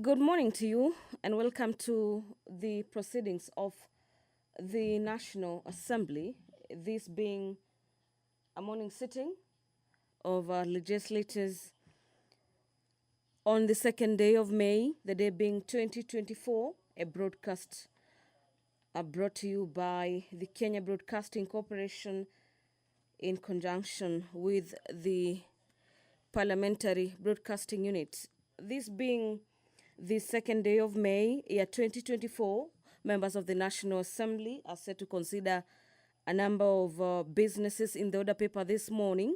Good morning to you and welcome to the proceedings of the National Assembly, this being a morning sitting of legislators on the 2nd day of May, the day being 2024, a broadcast brought to you by the Kenya Broadcasting Corporation in conjunction with the Parliamentary Broadcasting Unit. This being the 2nd day of May, year 2024, members of the National Assembly are set to consider a number of businesses in the order paper this morning.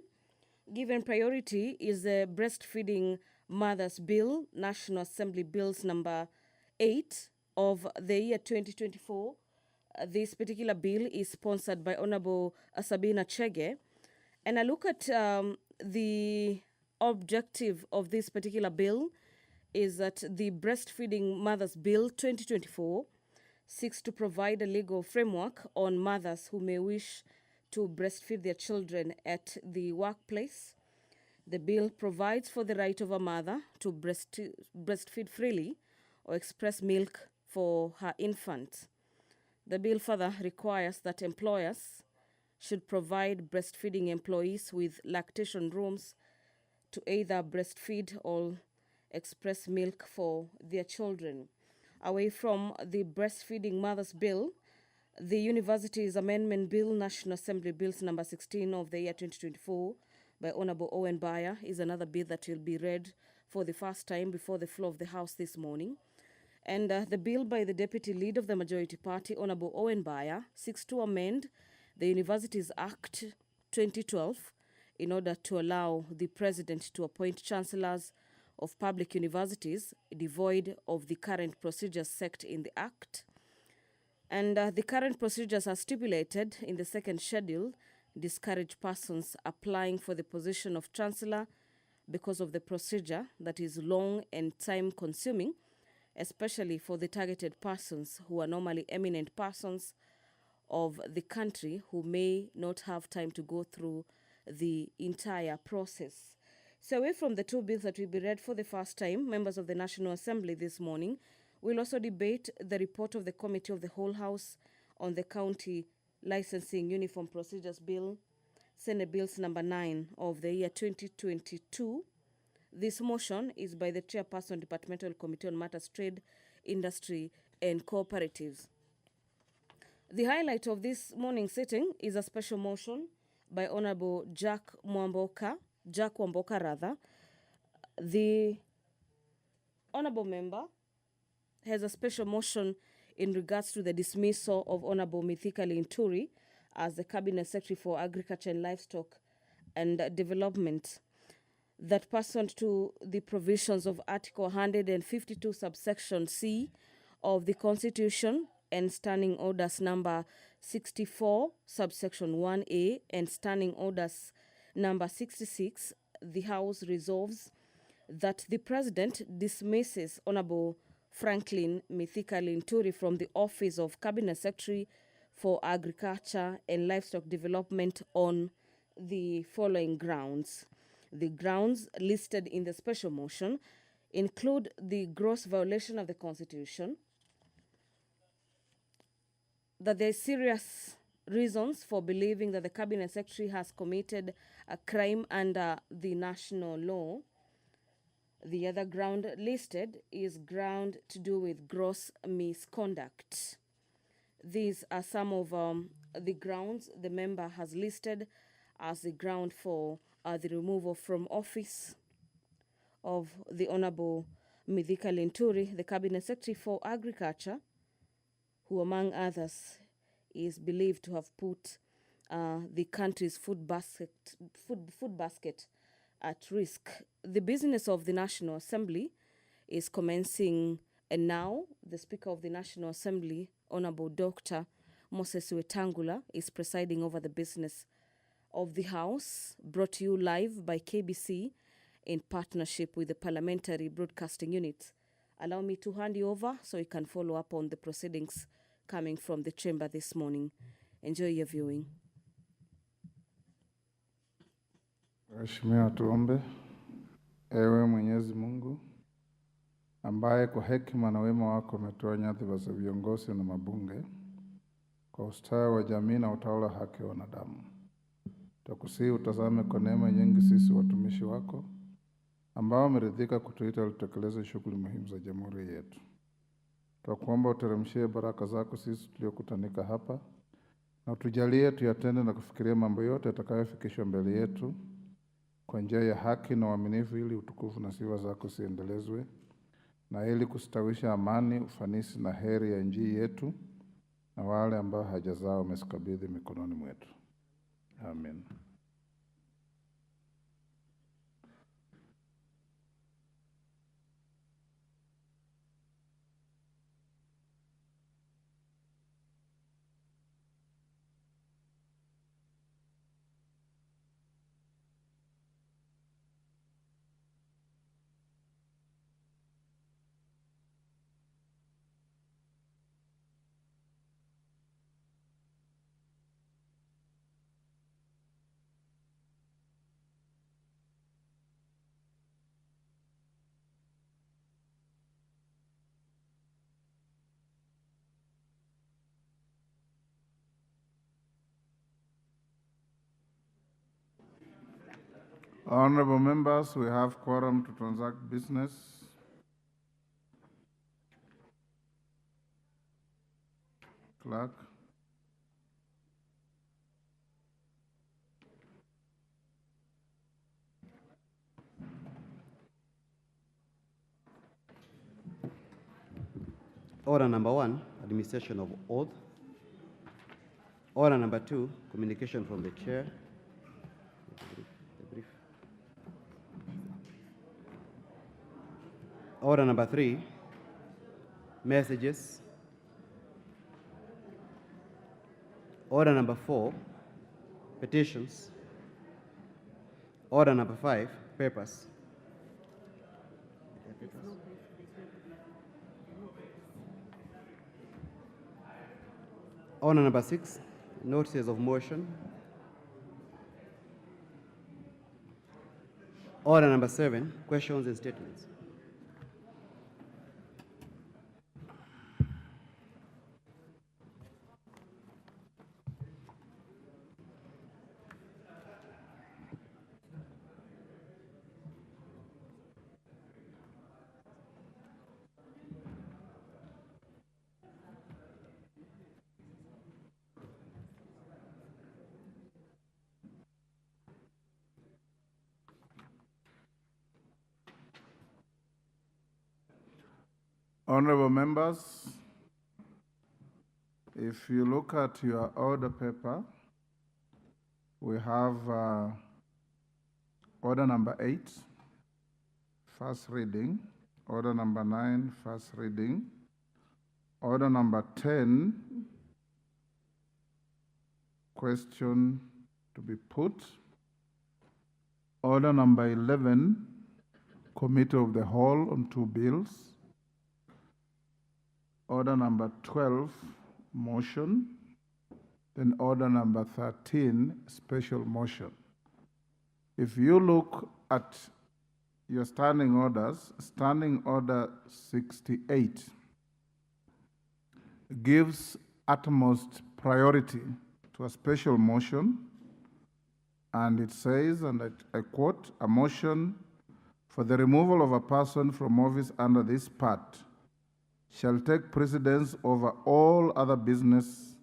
Given priority is the Breastfeeding Mothers Bill, National Assembly Bills number 8 of the year 2024. This particular bill is sponsored by Honorable Sabina Chege. And I look at the objective of this particular bill is that the Breastfeeding Mothers Bill 2024 seeks to provide a legal framework on mothers who may wish to breastfeed their children at the workplace. The bill provides for the right of a mother to breastfeed freely or express milk for her infant. The bill further requires that employers should provide breastfeeding employees with lactation rooms to either breastfeed or express milk for their children. Away from the Breastfeeding Mothers Bill, the Universities Amendment Bill, National Assembly Bills number 16 of the year 2024 by Honorable Owen Baya is another bill that will be read for the first time before the floor of the House this morning. And the bill by the Deputy Leader of the Majority Party, Honorable Owen Baya, seeks to amend the Universities Act 2012 in order to allow the President to appoint chancellors of public universities devoid of the current procedures set in the Act. And the current procedures are stipulated in the second schedule discourage persons applying for the position of chancellor because of the procedure that is long and time consuming, especially for the targeted persons who are normally eminent persons of the country who may not have time to go through the entire process. So away from the two bills that will be read for the first time, members of the National Assembly this morning will also debate the report of the Committee of the Whole House on the County Licensing Uniform Procedures Bill, Senate Bills number 9 of the year 2022. This motion is by the Chairperson, Departmental Committee on Matters Trade, Industry and Cooperatives. The highlight of this morning sitting is a special motion by Honorable Jack Wamboka. The Honorable Member has a special motion in regards to the dismissal of Honorable Mithika Linturi as the Cabinet Secretary for Agriculture and Livestock and Development, that pursuant to the provisions of Article 152 subsection C of the Constitution and Standing Orders number 64 subsection 1A and Standing Orders number 66, the House resolves that the President dismisses Honorable Franklin Mithika Linturi from the office of Cabinet Secretary for Agriculture and Livestock Development on the following grounds. The grounds listed in the special motion include the gross violation of the Constitution, that there are serious reasons for believing that the Cabinet Secretary has committed a crime under the national law. The other ground listed is ground to do with gross misconduct. These are some of the grounds the member has listed as the ground for the removal from office of the Honorable Mithika Linturi, the Cabinet Secretary for Agriculture, who among others is believed to have put the country's food basket at risk. The business of the National Assembly is commencing, and now the Speaker of the National Assembly, Honorable Dr. Moses Wetangula, is presiding over the business of the House, brought to you live by KBC in partnership with the Parliamentary Broadcasting Unit. Allow me to hand you over so you can follow up on the proceedings coming from the chamber this morning. Enjoy your viewing. Waheshimiwa, tuombe. Ewe Mwenyezi Mungu ambaye kwa hekima na wema wako umetoa nyadhifa za viongozi na mabunge kwa ustawi wa jamii na utawala wa haki wa wanadamu. Tukusihi utazame kwa neema nyingi sisi watumishi wako ambao wameridhika kutuita tutekeleze shughuli muhimu za jamhuri yetu. Tunakuomba uteremshie baraka zako sisi tuliokutanika hapa na utujalie tuyatende na kufikiria mambo yote yatakayofikishwa mbele yetu kwa njia ya haki na uaminifu, ili utukufu na sifa zako siendelezwe na ili kustawisha amani, ufanisi na heri ya nchi yetu na wale ambao haja zao wamesikabidhi mikononi mwetu. Amen. Honorable members, we have quorum to transact business. Clerk. Order number 1, administration of oath. Order number 2, communication from the chair. The brief. Order number 3, messages. Order number 4, petitions. Order number 5, papers. Order number 6, notices of motion. Order number 7, questions and statements. Honorable members, if you look at your order paper, we have order number 8, first reading, order number 9, first reading, order number 10, question to be put, order number 11, committee of the whole on 2 bills, order number 12, motion, then order number 13, special motion. If you look at your standing orders, standing order 68 gives utmost priority to a special motion, and it says, and I quote, "A motion for the removal of a person from office under this part shall take precedence over all other business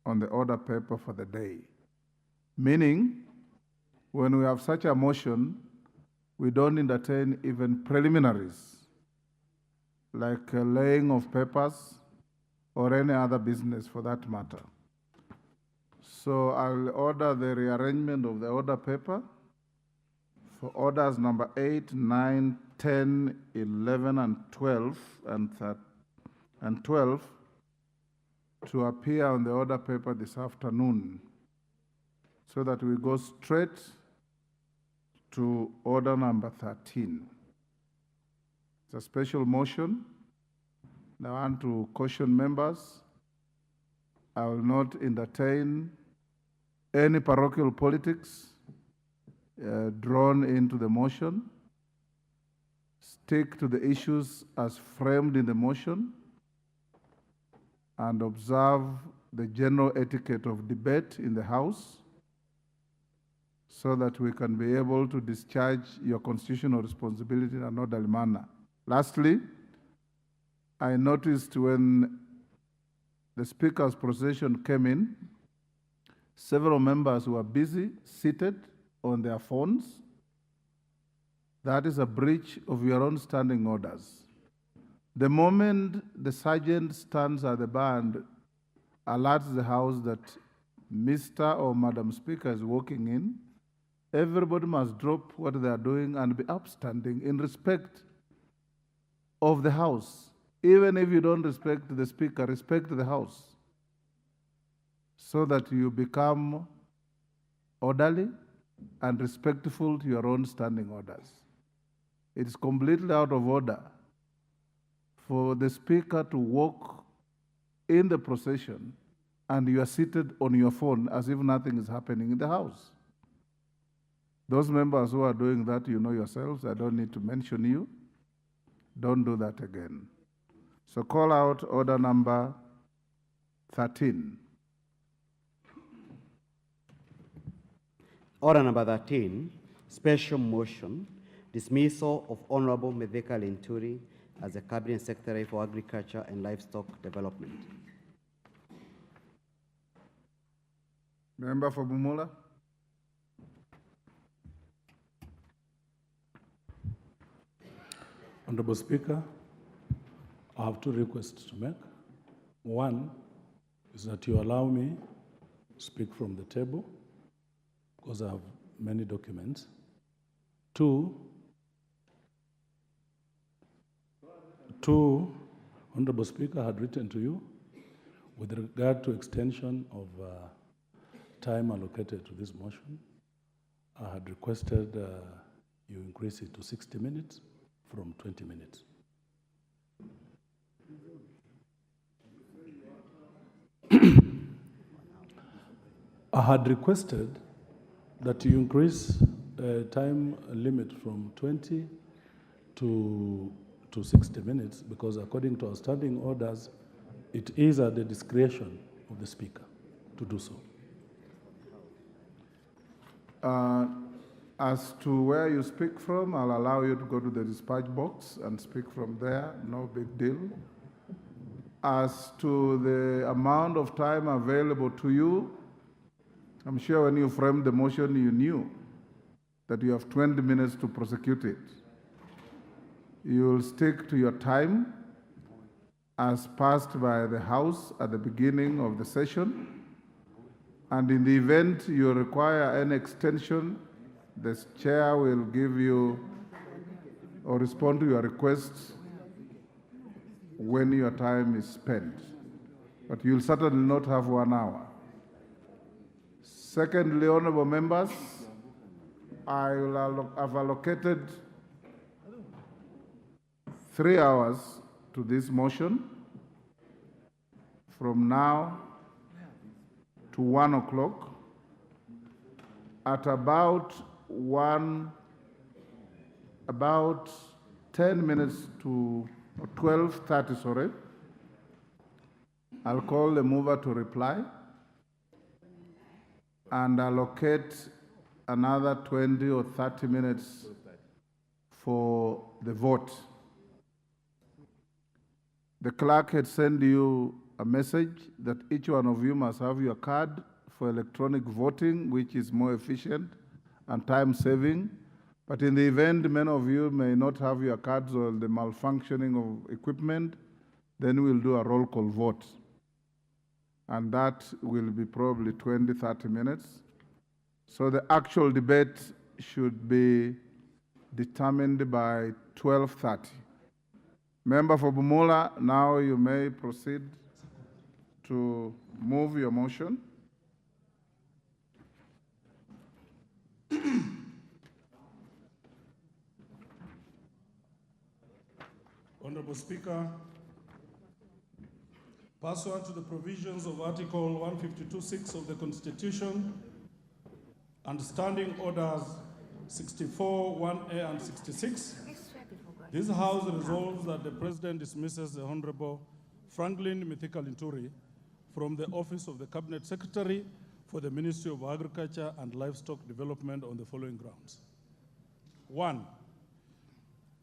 on the order paper for the day." Meaning, when we have such a motion, we don't entertain even preliminaries, like laying of papers or any other business for that matter. So I'll order the rearrangement of the order paper for orders number 8, 9, 10, 11, and 12, and 12 to appear on the order paper this afternoon, so that we go straight to order number 13. It's a special motion. I want to caution members, I will not entertain any parochial politics drawn into the motion. stick to the issues as framed in the motion and observe the general etiquette of debate in the House so that we can be able to discharge your constitutional responsibility in an orderly manner. Lastly, I noticed when the Speaker's procession came in, several members were busy, seated on their phones. That is a breach of your own standing orders. The moment the sergeant stands at the bar and alerts the House that Mr. or Madam Speaker is walking in, everybody must drop what they are doing and be upstanding in respect of the House. Even if you don't respect the Speaker, respect the House so that you become orderly and respectful to your own standing orders. It is completely out of order for the Speaker to walk in the procession and you are seated on your phone as if nothing is happening in the House. Those members who are doing that, you know yourselves, I don't need to mention you. Don't do that again. So call out order number 13. Order number 13, special motion, dismissal of Honorable Medeka Linturi as the Cabinet Secretary for Agriculture and Livestock Development. Member for Bumula. Honorable Speaker, I have two requests to make. One is that you allow me to speak from the table because I have many documents. Two, Honorable Speaker, I had written to you with regard to extension of time allocated to this motion. I had requested you increase it to 60 minutes from 20 minutes. I had requested that you increase time limit from 20 to 60 minutes because according to our standing orders, it is at the discretion of the Speaker to do so. As to where you speak from, I'll allow you to go to the dispatch box and speak from there, no big deal. As to the amount of time available to you, I'm sure when you framed the motion, you knew that you have 20 minutes to prosecute it. You will stick to your time as passed by the House at the beginning of the session. And in the event you require an extension, the chair will give you or respond to your request when your time is spent. But you'll certainly not have 1 hour. Secondly, honorable members, I will have allocated 3 hours to this motion from now to 1 o'clock. At about 10 minutes to 12:30, sorry, I'll call the mover to reply and allocate another 20 or 30 minutes for the vote. The clerk had sent you a message that each one of you must have your card for electronic voting, which is more efficient and time-saving. But in the event many of you may not have your cards or the malfunctioning of equipment, then we'll do a roll call vote. And that will be probably 20, 30 minutes. So the actual debate should be determined by 12:30. Member for Bumula, now you may proceed to move your motion. Honorable Speaker, pursuant to the provisions of Article 152(6) of the Constitution and Standing Orders 64, 1A and 66, This House resolves that the President dismisses the Honorable Franklin Mithika-Linturi from the office of the Cabinet Secretary for the Ministry of Agriculture and Livestock Development on the following grounds. 1.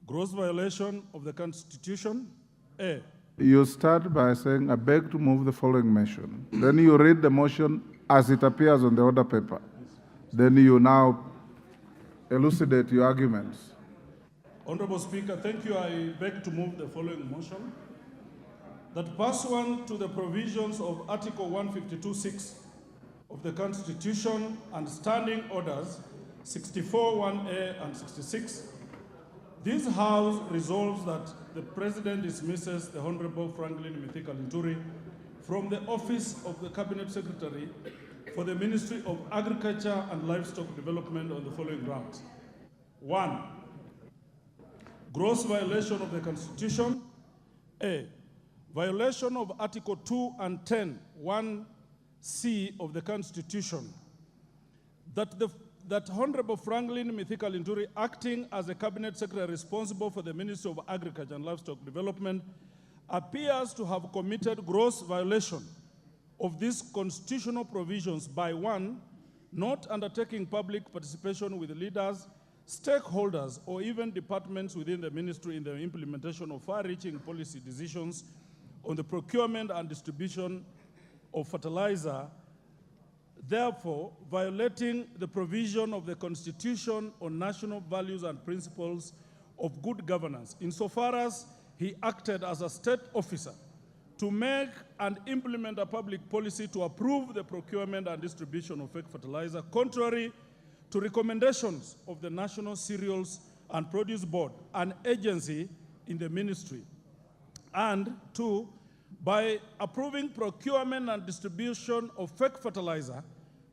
Gross violation of the Constitution. A. You start by saying, I beg to move the following motion. Then you read the motion as it appears on the order paper. Then you now elucidate your arguments. Honorable Speaker, thank you. I beg to move the following motion. That pursuant to the provisions of Article 152(6) of the Constitution and Standing Orders 64(1)(a) and 66, this House resolves that the President dismisses the Honorable Franklin Mithika-Linturi from the office of the Cabinet Secretary for the Ministry of Agriculture and Livestock Development on the following grounds. 1. Gross violation of the Constitution. A. Violation of Article 2 and 10, 1C of the Constitution, that Honorable Franklin Mithika-Linturi, acting as a Cabinet Secretary responsible for the Ministry of Agriculture and Livestock Development, appears to have committed gross violation of these constitutional provisions by 1, not undertaking public participation with leaders, stakeholders, or even departments within the ministry in the implementation of far-reaching policy decisions on the procurement and distribution of fertilizer, therefore violating the provision of the Constitution on national values and principles of good governance, insofar as he acted as a state officer to make and implement a public policy to approve the procurement and distribution of fake fertilizer, contrary to recommendations of the National Cereals and Produce Board, an agency in the ministry. And 2, by approving procurement and distribution of fake fertilizer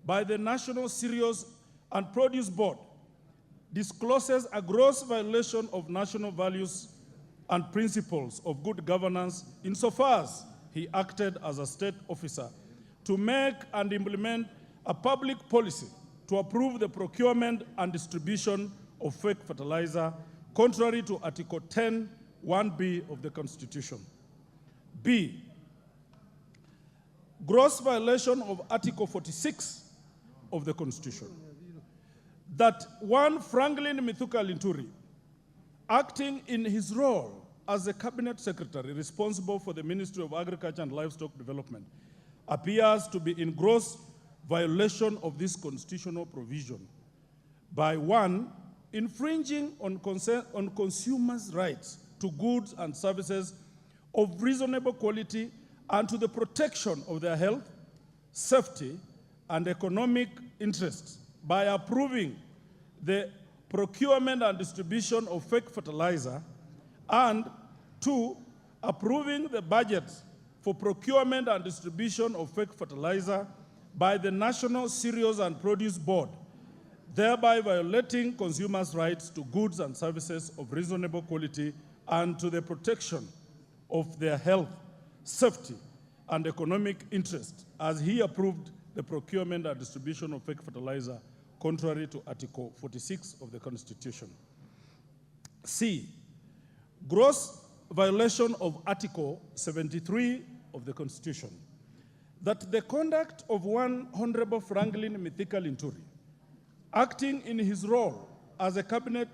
by the National Cereals and Produce Board, discloses a gross violation of national values and principles of good governance insofar as he acted as a state officer to make and implement a public policy to approve the procurement and distribution of fake fertilizer, contrary to Article 10, 1B of the Constitution. B, gross violation of Article 46 of the Constitution, that one Franklin Mithika-Linturi, acting in his role as the Cabinet Secretary responsible for the Ministry of Agriculture and Livestock Development, appears to be in gross violation of this constitutional provision by 1, infringing on consumers' rights to goods and services of reasonable quality and to the protection of their health, safety, and economic interests by approving the procurement and distribution of fake fertilizer, and 2, approving the budget for procurement and distribution of fake fertilizer by the National Cereals and Produce Board, thereby violating consumers' rights to goods and services of reasonable quality and to the protection of their health, safety, and economic interest, as he approved the procurement and distribution of fake fertilizer, contrary to Article 46 of the Constitution. C, gross violation of Article 73 of the Constitution, that the conduct of one Honorable Franklin Mithika-Linturi, acting in his role as a Cabinet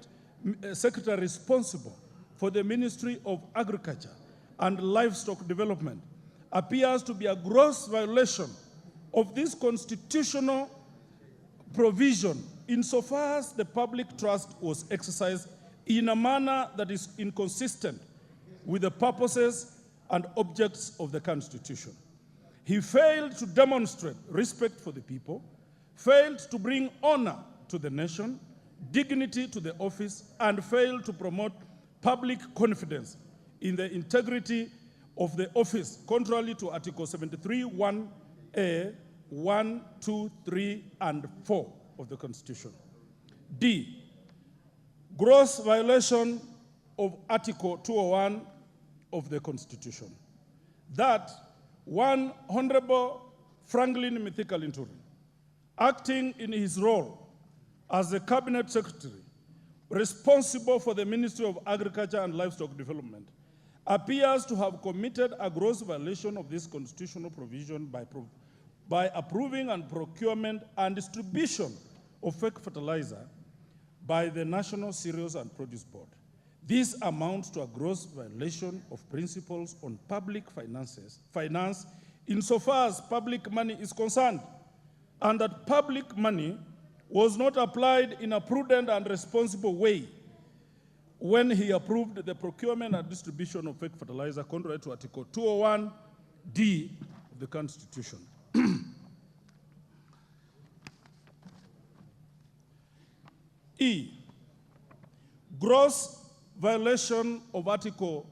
Secretary responsible for the Ministry of Agriculture and Livestock Development, appears to be a gross violation of this constitutional provision insofar as the public trust was exercised in a manner that is inconsistent with the purposes and objects of the Constitution. He failed to demonstrate respect for the people, failed to bring honor to the nation, dignity to the office, and failed to promote public confidence in the integrity of the office, contrary to Article 73, 1A, 1, 2, 3, and 4 of the Constitution. D, gross violation of Article 201 of the Constitution, that one Honorable Franklin Mithika-Linturi, acting in his role as the Cabinet Secretary, responsible for the Ministry of Agriculture and Livestock Development, appears to have committed a gross violation of this constitutional provision by approving and procurement and distribution of fake fertilizer by the National Cereals and Produce Board. This amounts to a gross violation of principles on public finance insofar as public money is concerned, and that public money was not applied in a prudent and responsible way when he approved the procurement and distribution of fake fertilizer contrary to Article 201D of the Constitution. E, gross violation of Article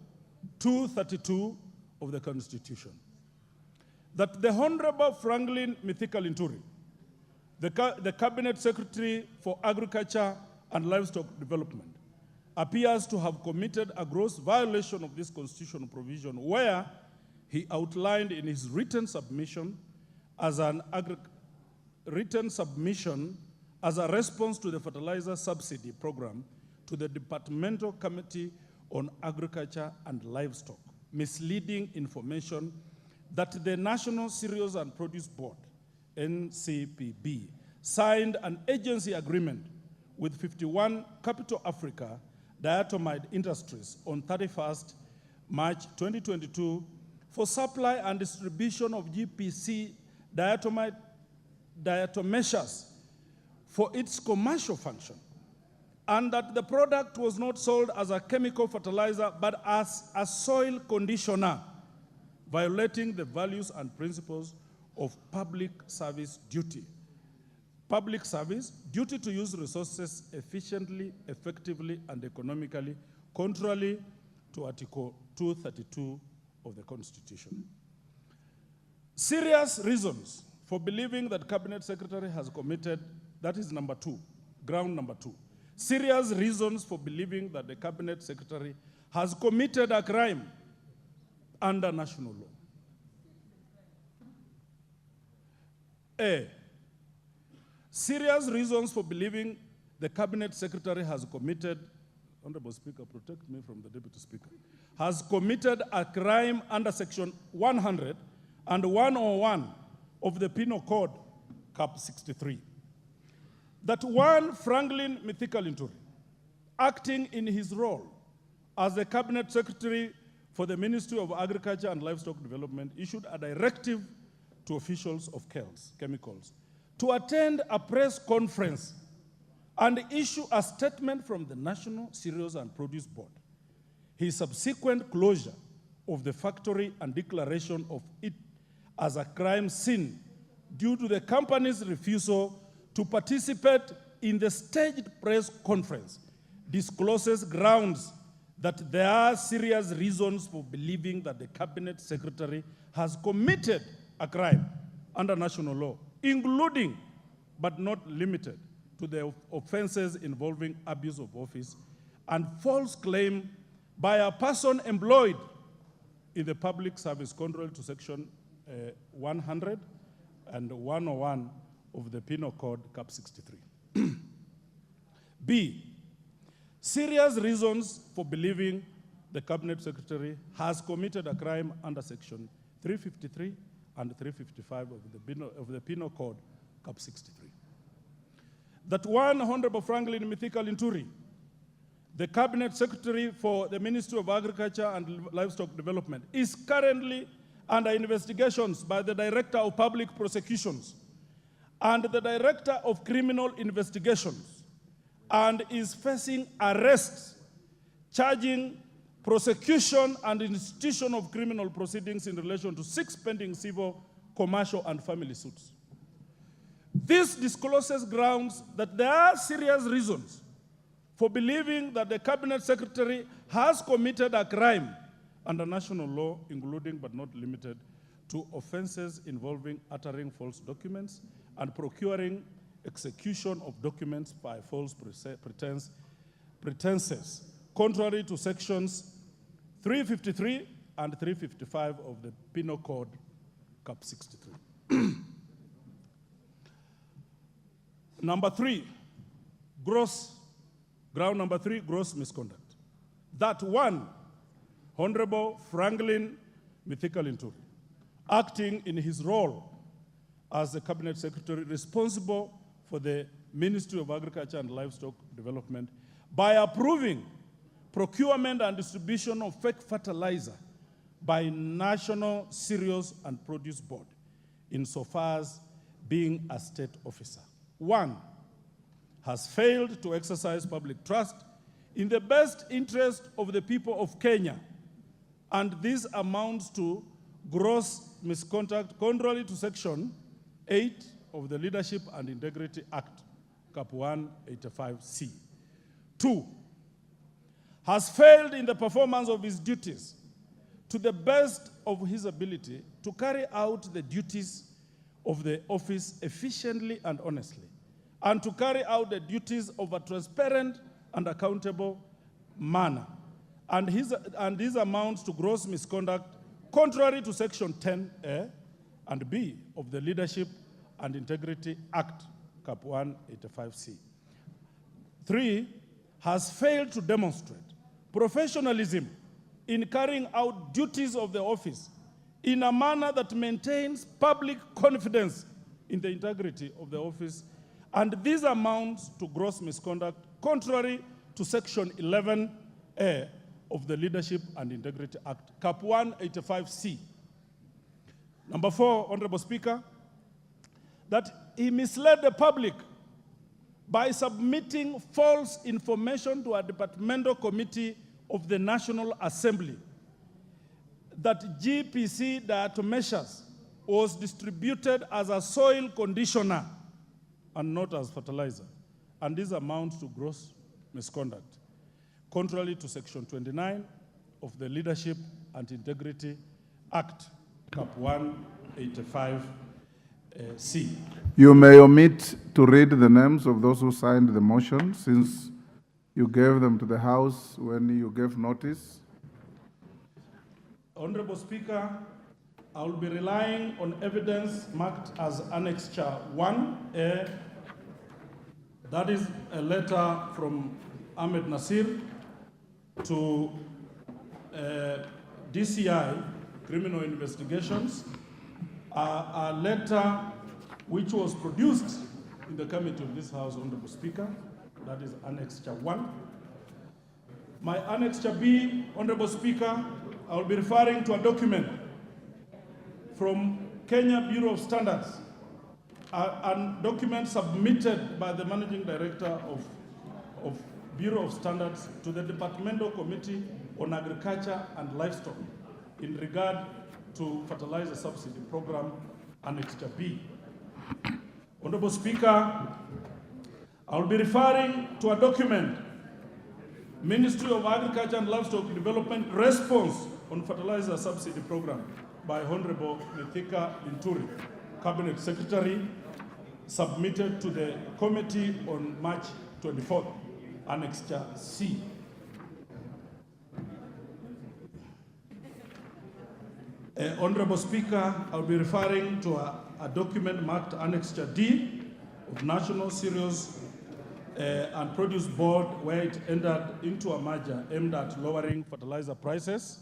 232 of the Constitution. That the Honorable Franklin Mithika-Linturi, the Cabinet Secretary for Agriculture and Livestock Development, appears to have committed a gross violation of this constitutional provision where he outlined in his written submission as a response to the fertilizer subsidy program to the Departmental Committee on Agriculture and Livestock, misleading information that the National Cereals and Produce Board, NCPB, signed an agency agreement with 51 Capital Africa Diatomite Industries on 31st March 2022 for supply and distribution of GPC diatomaceous for its commercial function, and that the product was not sold as a chemical fertilizer but as a soil conditioner, violating the values and principles of public service duty. Public service, duty to use resources efficiently, effectively, and economically, contrary to Article 232 of the Constitution. Serious reasons for believing that Cabinet Secretary has committed, that is number 2, ground number 2. Serious reasons for believing that the Cabinet Secretary has committed a crime under national law. A, serious reasons for believing the Cabinet Secretary has committed, Honorable Speaker, protect me from the Deputy Speaker, has committed a crime under Section 100 and 101 of the Penal Code, Cap 63. That one Franklin Mithika-Linturi, acting in his role as the Cabinet Secretary for the Ministry of Agriculture and Livestock Development, issued a directive to officials of chemicals to attend a press conference and issue a statement from the National Cereals and Produce Board. His subsequent closure of the factory and declaration of it as a crime scene due to the company's refusal to participate in the staged press conference discloses grounds that there are serious reasons for believing that the Cabinet Secretary has committed a crime under national law, including but not limited to the offenses involving abuse of office and false claim by a person employed in the public service contrary to Section 100 and 101 of the Penal Code, Cap 63. B, serious reasons for believing the Cabinet Secretary has committed a crime under Section 353 and 355 of the Penal Code, Cap 63. That one Honorable Franklin Mithika-Linturi, the Cabinet Secretary for the Ministry of Agriculture and Livestock Development, is currently under investigations by the Director of Public Prosecutions and the Director of Criminal Investigations, and is facing arrests, charging prosecution and institution of criminal proceedings in relation to 6 pending civil, commercial, and family suits. This discloses grounds that there are serious reasons for believing that the Cabinet Secretary has committed a crime under national law, including but not limited to offenses involving uttering false documents and procuring execution of documents by false pretenses, contrary to Sections 353 and 355 of the Penal Code, Cap 63. Number 3, gross Ground number 3, gross misconduct. That one, Honorable Franklin Mithika-Linturi, acting in his role as the Cabinet Secretary responsible for the Ministry of Agriculture and Livestock Development, by approving procurement and distribution of fake fertilizer by National Cereals and Produce Board, insofar as being a state officer. One, has failed to exercise public trust in the best interest of the people of Kenya, and this amounts to gross misconduct contrary to Section 8 of the Leadership and Integrity Act, Cap 185C. 2, has failed in the performance of his duties to the best of his ability to carry out the duties of the office efficiently and honestly, and to carry out the duties of a transparent and accountable manner. And this amounts to gross misconduct contrary to Section 10A and B of the Leadership and Integrity Act, Cap 185C. 3, has failed to demonstrate professionalism in carrying out duties of the office in a manner that maintains public confidence in the integrity of the office, and this amounts to gross misconduct contrary to Section 11A of the Leadership and Integrity Act, Cap 185C. Number 4, Honorable Speaker, that he misled the public by submitting false information to a departmental committee of the National Assembly that GPC diatomaceous was distributed as a soil conditioner and not as fertilizer, and this amounts to gross misconduct, contrary to Section 29 of the Leadership and Integrity Act, Cap 185C. You may omit to read the names of those who signed the motion, since you gave them to the House when you gave notice. Honorable Speaker, I will be relying on evidence marked as Annexure 1A. That is a letter from Ahmed Nasir to DCI, Criminal Investigations, a letter which was produced in the committee of this House, Honorable Speaker. That is Annexure 1. My Annexure B, Honorable Speaker, I will be referring to a document from Kenya Bureau of Standards, a document submitted by the Managing Director of Bureau of Standards to the Departmental Committee on Agriculture and Livestock in regard to fertilizer subsidy program, Annexure B. Honorable Speaker, I will be referring to a document, Ministry of Agriculture and Livestock Development Response on Fertilizer Subsidy Program by Honorable Mithika-Linturi, Cabinet Secretary, submitted to the committee on March 24th, Annexure C. Honorable Speaker, I will be referring to a document marked Annexure D of National Cereals and Produce Board, where it entered into a merger aimed at lowering fertilizer prices.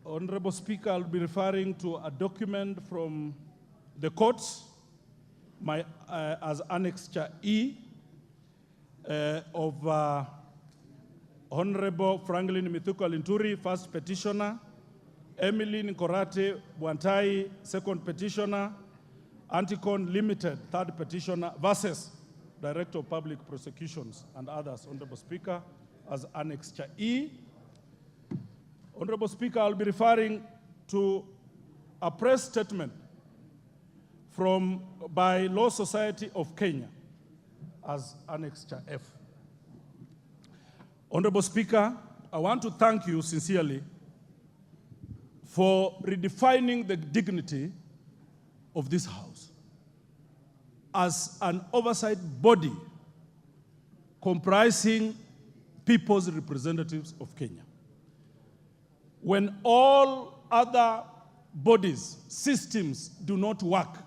Honorable Speaker, I'll be referring to a document from the courts as Annexure E of Honorable Franklin Mithika-Linturi, first petitioner, Emily Nkorate Bwantai, second petitioner, Anticon Limited, third petitioner, versus Director of Public Prosecutions and others, Honorable Speaker, as Annexure E. Honorable Speaker, I'll be referring to a press statement by Law Society of Kenya as Annexure F. Honorable Speaker, I want to thank you sincerely for redefining the dignity of this House as an oversight body comprising people's representatives of Kenya. When all other bodies, systems do not work,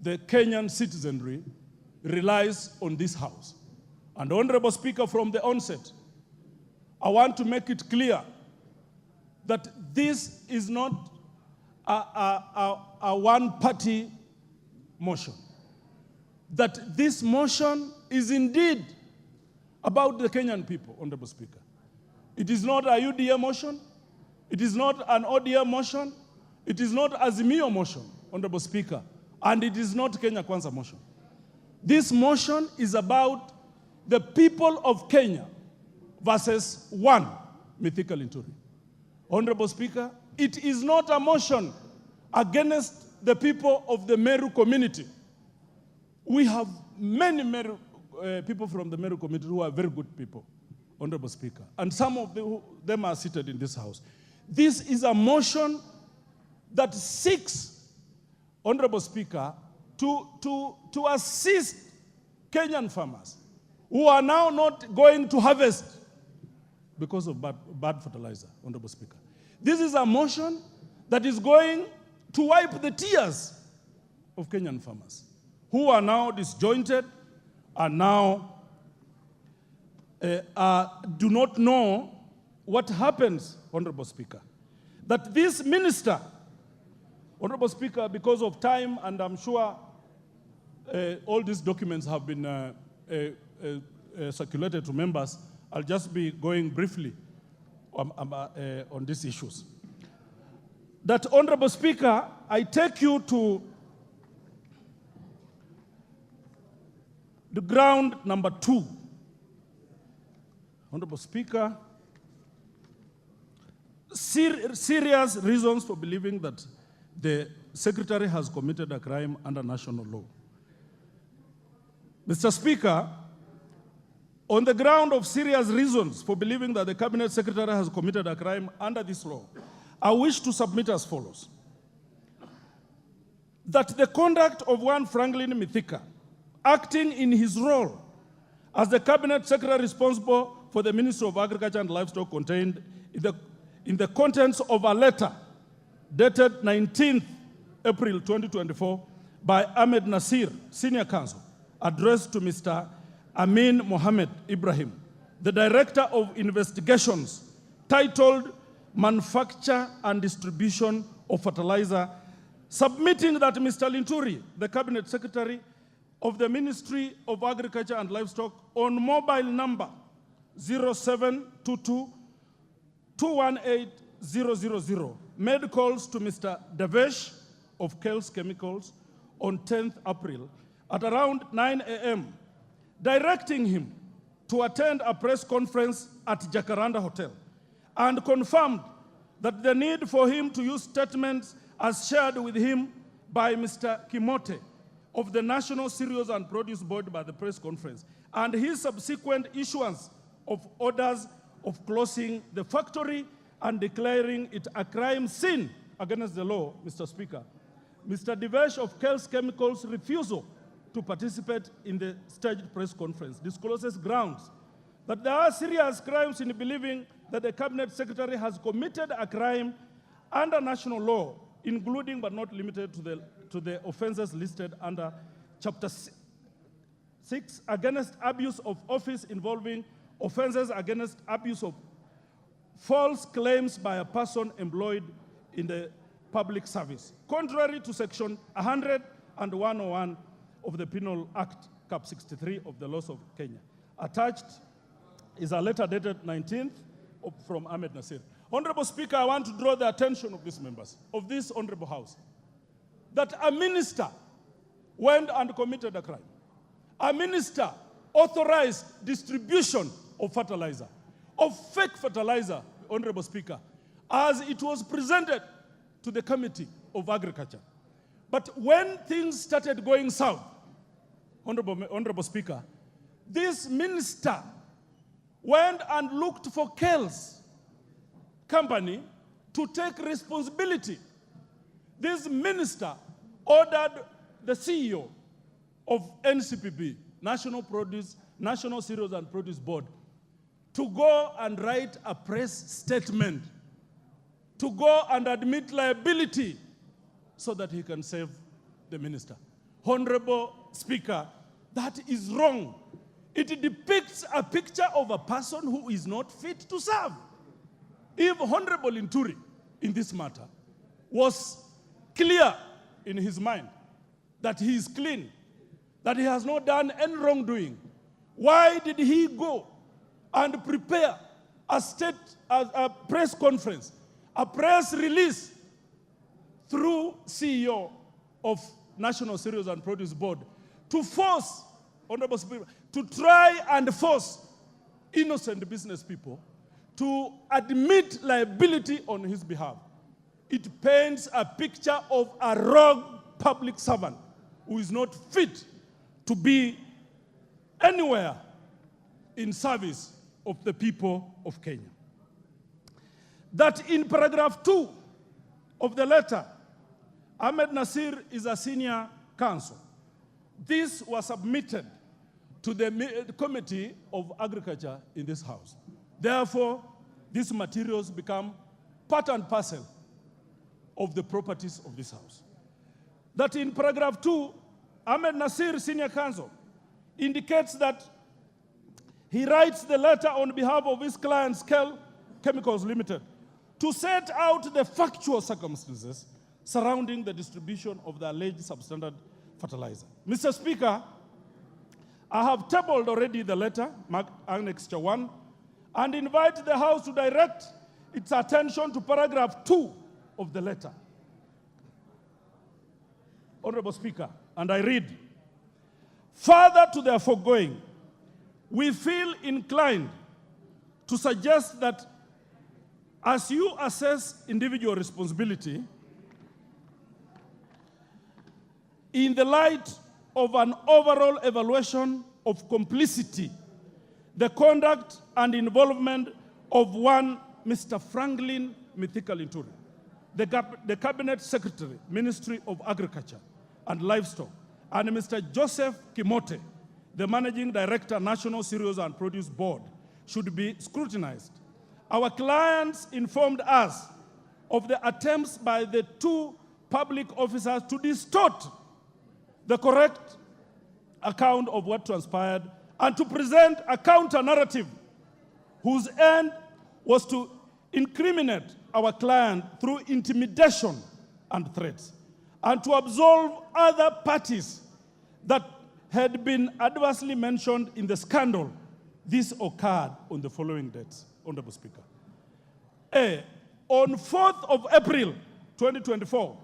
the Kenyan citizenry relies on this House. And Honorable Speaker, from the onset, I want to make it clear that this is not a one-party motion. That this motion is indeed about the Kenyan people, Honorable Speaker. It is not a UDA motion. It is not an ODA motion. It is not Azimio motion, Honorable Speaker. And it is not Kenya Kwanza motion. This motion is about the people of Kenya versus one Mithika Linturi. Honorable Speaker, it is not a motion against the people of the Meru community. We have many Meru, people from the Meru community who are very good people, Honorable Speaker, and some of them are seated in this House. This is a motion that seeks, Honorable Speaker, to assist Kenyan farmers who are now not going to harvest because of bad fertilizer, Honorable Speaker. This is a motion that is going to wipe the tears of Kenyan farmers who are now disjointed and now do not know what happens, Honorable Speaker. That this minister, Honorable Speaker, because of time, and I'm sure all these documents have been circulated to members, I'll just be going briefly on these issues. That, Honorable Speaker, I take you to the ground number 2. Honorable Speaker, serious reasons for believing that the Secretary has committed a crime under national law. Mr. Speaker, on the ground of serious reasons for believing that the Cabinet Secretary has committed a crime under this law, I wish to submit as follows. That the conduct of one Franklin Mithika, acting in his role as the Cabinet Secretary responsible for the Ministry of Agriculture and Livestock, contained in the contents of a letter dated 19th April 2024 by Ahmed Nasir, Senior Counsel, addressed to Mr. Amin Mohammed Ibrahim, the Director of Investigations, titled Manufacture and Distribution of Fertilizer, submitting that Mr. Linturi, the Cabinet Secretary of the Ministry of Agriculture and Livestock, on mobile number 0722 218 000, made calls to Mr. Devesh of Kels Chemicals on 10th April at around 9 a.m., directing him to attend a press conference at Jacaranda Hotel, and confirmed that the need for him to use statements as shared with him by Mr. Kimote of the National Cereals and Produce Board by the press conference, and his subsequent issuance of orders of closing the factory and declaring it a crime scene against the law, Mr. Speaker. Mr. Devesh of Kels Chemicals' refusal to participate in the staged press conference discloses grounds that there are serious crimes in believing that the Cabinet Secretary has committed a crime under national law, including but not limited to the offenses listed under Chapter 6 against abuse of office, involving offenses against abuse of false claims by a person employed in the public service, contrary to Section 100 and 101 of the Penal Act, Cap 63 of the laws of Kenya. Attached is a letter dated 19th from Ahmed Nasir. Honorable Speaker, I want to draw the attention of these members of this Honorable House that a minister went and committed a crime. A minister authorized distribution of fertilizer, of fake fertilizer, Honorable Speaker, as it was presented to the Committee of Agriculture. But when things started going south, Honorable Speaker, this minister went and looked for Kels company to take responsibility. This minister ordered the CEO of NCPB, National Cereals and Produce Board, to go and write a press statement, to go and admit liability so that he can save the minister. Honorable Speaker, that is wrong. It depicts a picture of a person who is not fit to serve. If Honorable Linturi, in this matter, was clear in his mind that he is clean, that he has not done any wrongdoing, why did he go and prepare a press conference, a press release through CEO of National Cereals and Produce Board to force, Honorable Speaker, to try and force innocent business people to admit liability on his behalf? It paints a picture of a rogue public servant who is not fit to be anywhere in service of the people of Kenya. That in paragraph 2 of the letter, Ahmed Nasir is a senior counsel. This was submitted to the Committee of Agriculture in this House. Therefore, these materials become part and parcel of the properties of this House. That in paragraph 2, Ahmed Nasir, senior counsel, indicates that he writes the letter on behalf of his client, Scale Chemicals Limited, to set out the factual circumstances surrounding the distribution of the alleged substandard fertilizer. Mr. Speaker, I have tabled already the letter, marked Annexure 1, and invite the House to direct its attention to paragraph 2 of the letter. Honorable Speaker, and I read, further to the foregoing, we feel inclined to suggest that as you assess individual responsibility in the light of an overall evaluation of complicity, the conduct and involvement of one Mr. Franklin Mithika Linturi, the Cabinet Secretary, Ministry of Agriculture and Livestock, and Mr. Joseph Kimote, the Managing Director, National Cereals and Produce Board, should be scrutinized. Our clients informed us of the attempts by the two public officers to distort the correct account of what transpired and to present a counter-narrative whose end was to incriminate our client through intimidation and threats, and to absolve other parties that had been adversely mentioned in the scandal. This occurred on the following dates, Honorable Speaker. A, on 4th of April 2024,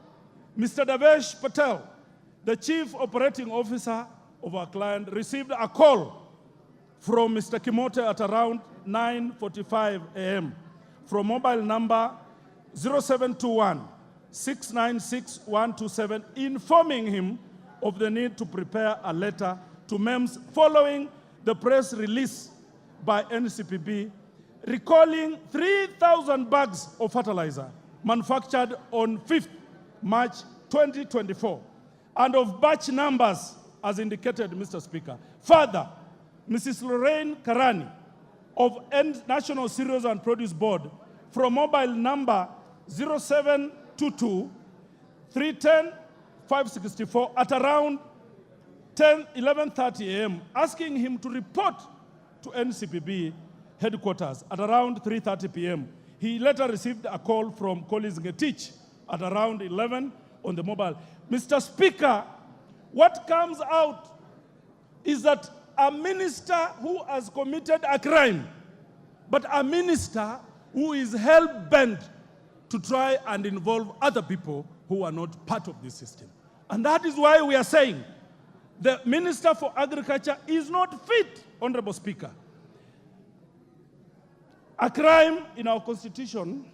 Mr. Davesh Patel, the Chief Operating Officer of our client, received a call from Mr. Kimote at around 9:45 a.m. from mobile number 0721 696 127, informing him of the need to prepare a letter to MEMS following the press release by NCPB recalling 3,000 bags of fertilizer manufactured on 5th March 2024 and of batch numbers as indicated, Mr. Speaker. Further, Mrs. Lorraine Karani of National Cereals and Produce Board from mobile number 0722 310 564 at around 11:30 a.m. asking him to report to NCPB headquarters at around 3:30 p.m. He later received a call from Collins Ngetich at around 11 on the mobile. Mr. Speaker, what comes out is that a minister who has committed a crime, but a minister who is hell-bent to try and involve other people who are not part of this system. And that is why we are saying the Minister for Agriculture is not fit, Honorable Speaker. A crime in our Constitution,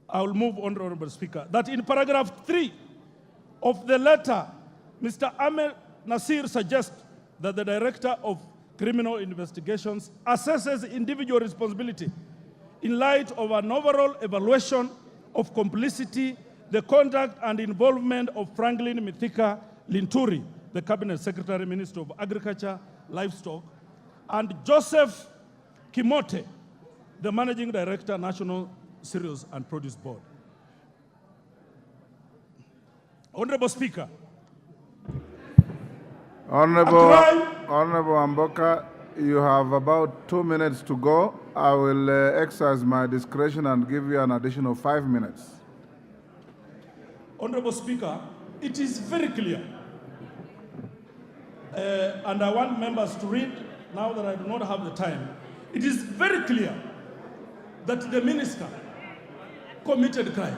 I will move on, Honorable Speaker, that in paragraph 3 of the letter, Mr. Ahmed Nasir suggests that the Director of Criminal Investigations assesses individual responsibility in light of an overall evaluation of complicity, the conduct and involvement of Franklin Mithika Linturi, the Cabinet Secretary, Minister of Agriculture, Livestock, and Joseph Kimote, the Managing Director, National Cereals and Produce Board. Honorable Speaker, Honorable, A crime- Honorable Amboka, you have about 2 minutes to go. I will exercise my discretion and give you an additional 5 minutes. Honorable Speaker, it is very clear, and I want members to read now that I do not have the time. It is very clear that the minister committed crime.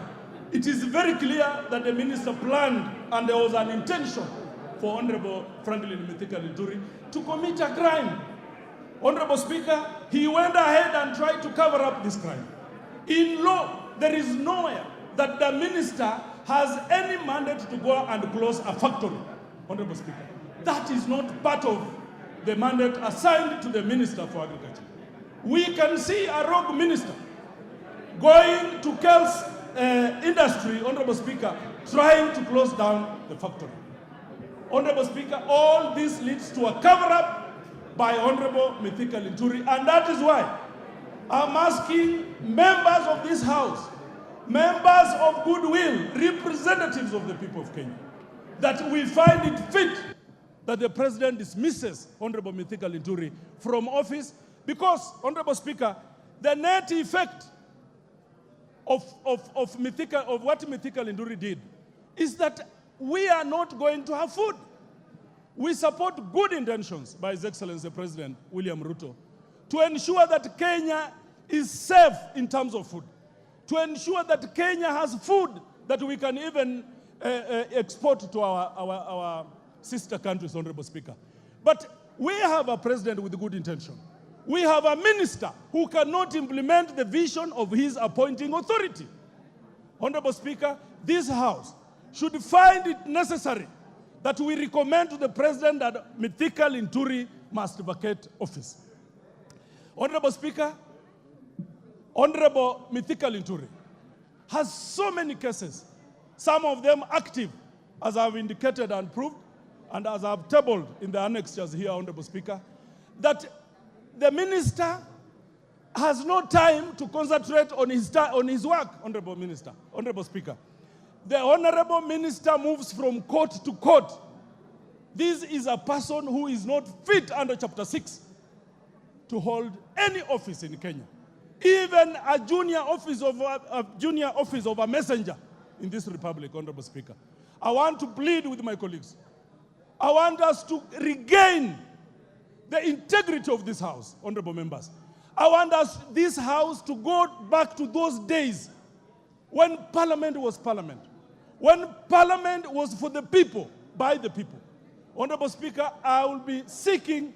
It is very clear that the minister planned and there was an intention for Honorable Franklin Mithika Linturi to commit a crime. Honorable Speaker, he went ahead and tried to cover up this crime. In law, there is nowhere that the minister has any mandate to go and close a factory. Honorable Speaker, that is not part of the mandate assigned to the Minister for Agriculture. We can see a rogue minister going to Kel's industry, Honorable Speaker, trying to close down the factory. Honorable Speaker, all this leads to a cover-up by Honorable Mithika Linturi, and that is why I'm asking members of this House, members of goodwill, representatives of the people of Kenya, that we find it fit that the President dismisses Honorable Mithika Linturi from office because, Honorable Speaker, the net effect of what Mithika Linturi did is that we are not going to have food. We support good intentions by His Excellency President William Ruto to ensure that Kenya is safe in terms of food, to ensure that Kenya has food that we can even export to our sister countries, Honorable Speaker. But we have a president with good intention. We have a minister who cannot implement the vision of his appointing authority. Honorable Speaker, this House should find it necessary that we recommend to the President that Mithika Linturi must vacate office. Honorable Speaker, Honorable Mithika Linturi has so many cases, some of them active, as I've indicated and proved, and as I've tabled in the annexures here, Honorable Speaker, that the minister has no time to concentrate on his work, Honorable Minister, Honorable Speaker. The Honorable Minister moves from court to court. This is a person who is not fit under Chapter 6 to hold any office in Kenya, even a junior office of a messenger in this republic, Honorable Speaker. I want to plead with my colleagues. I want us to regain the integrity of this House, honorable members. I want this House to go back to those days when Parliament was Parliament, when Parliament was for the people, by the people. Honorable Speaker, I will be seeking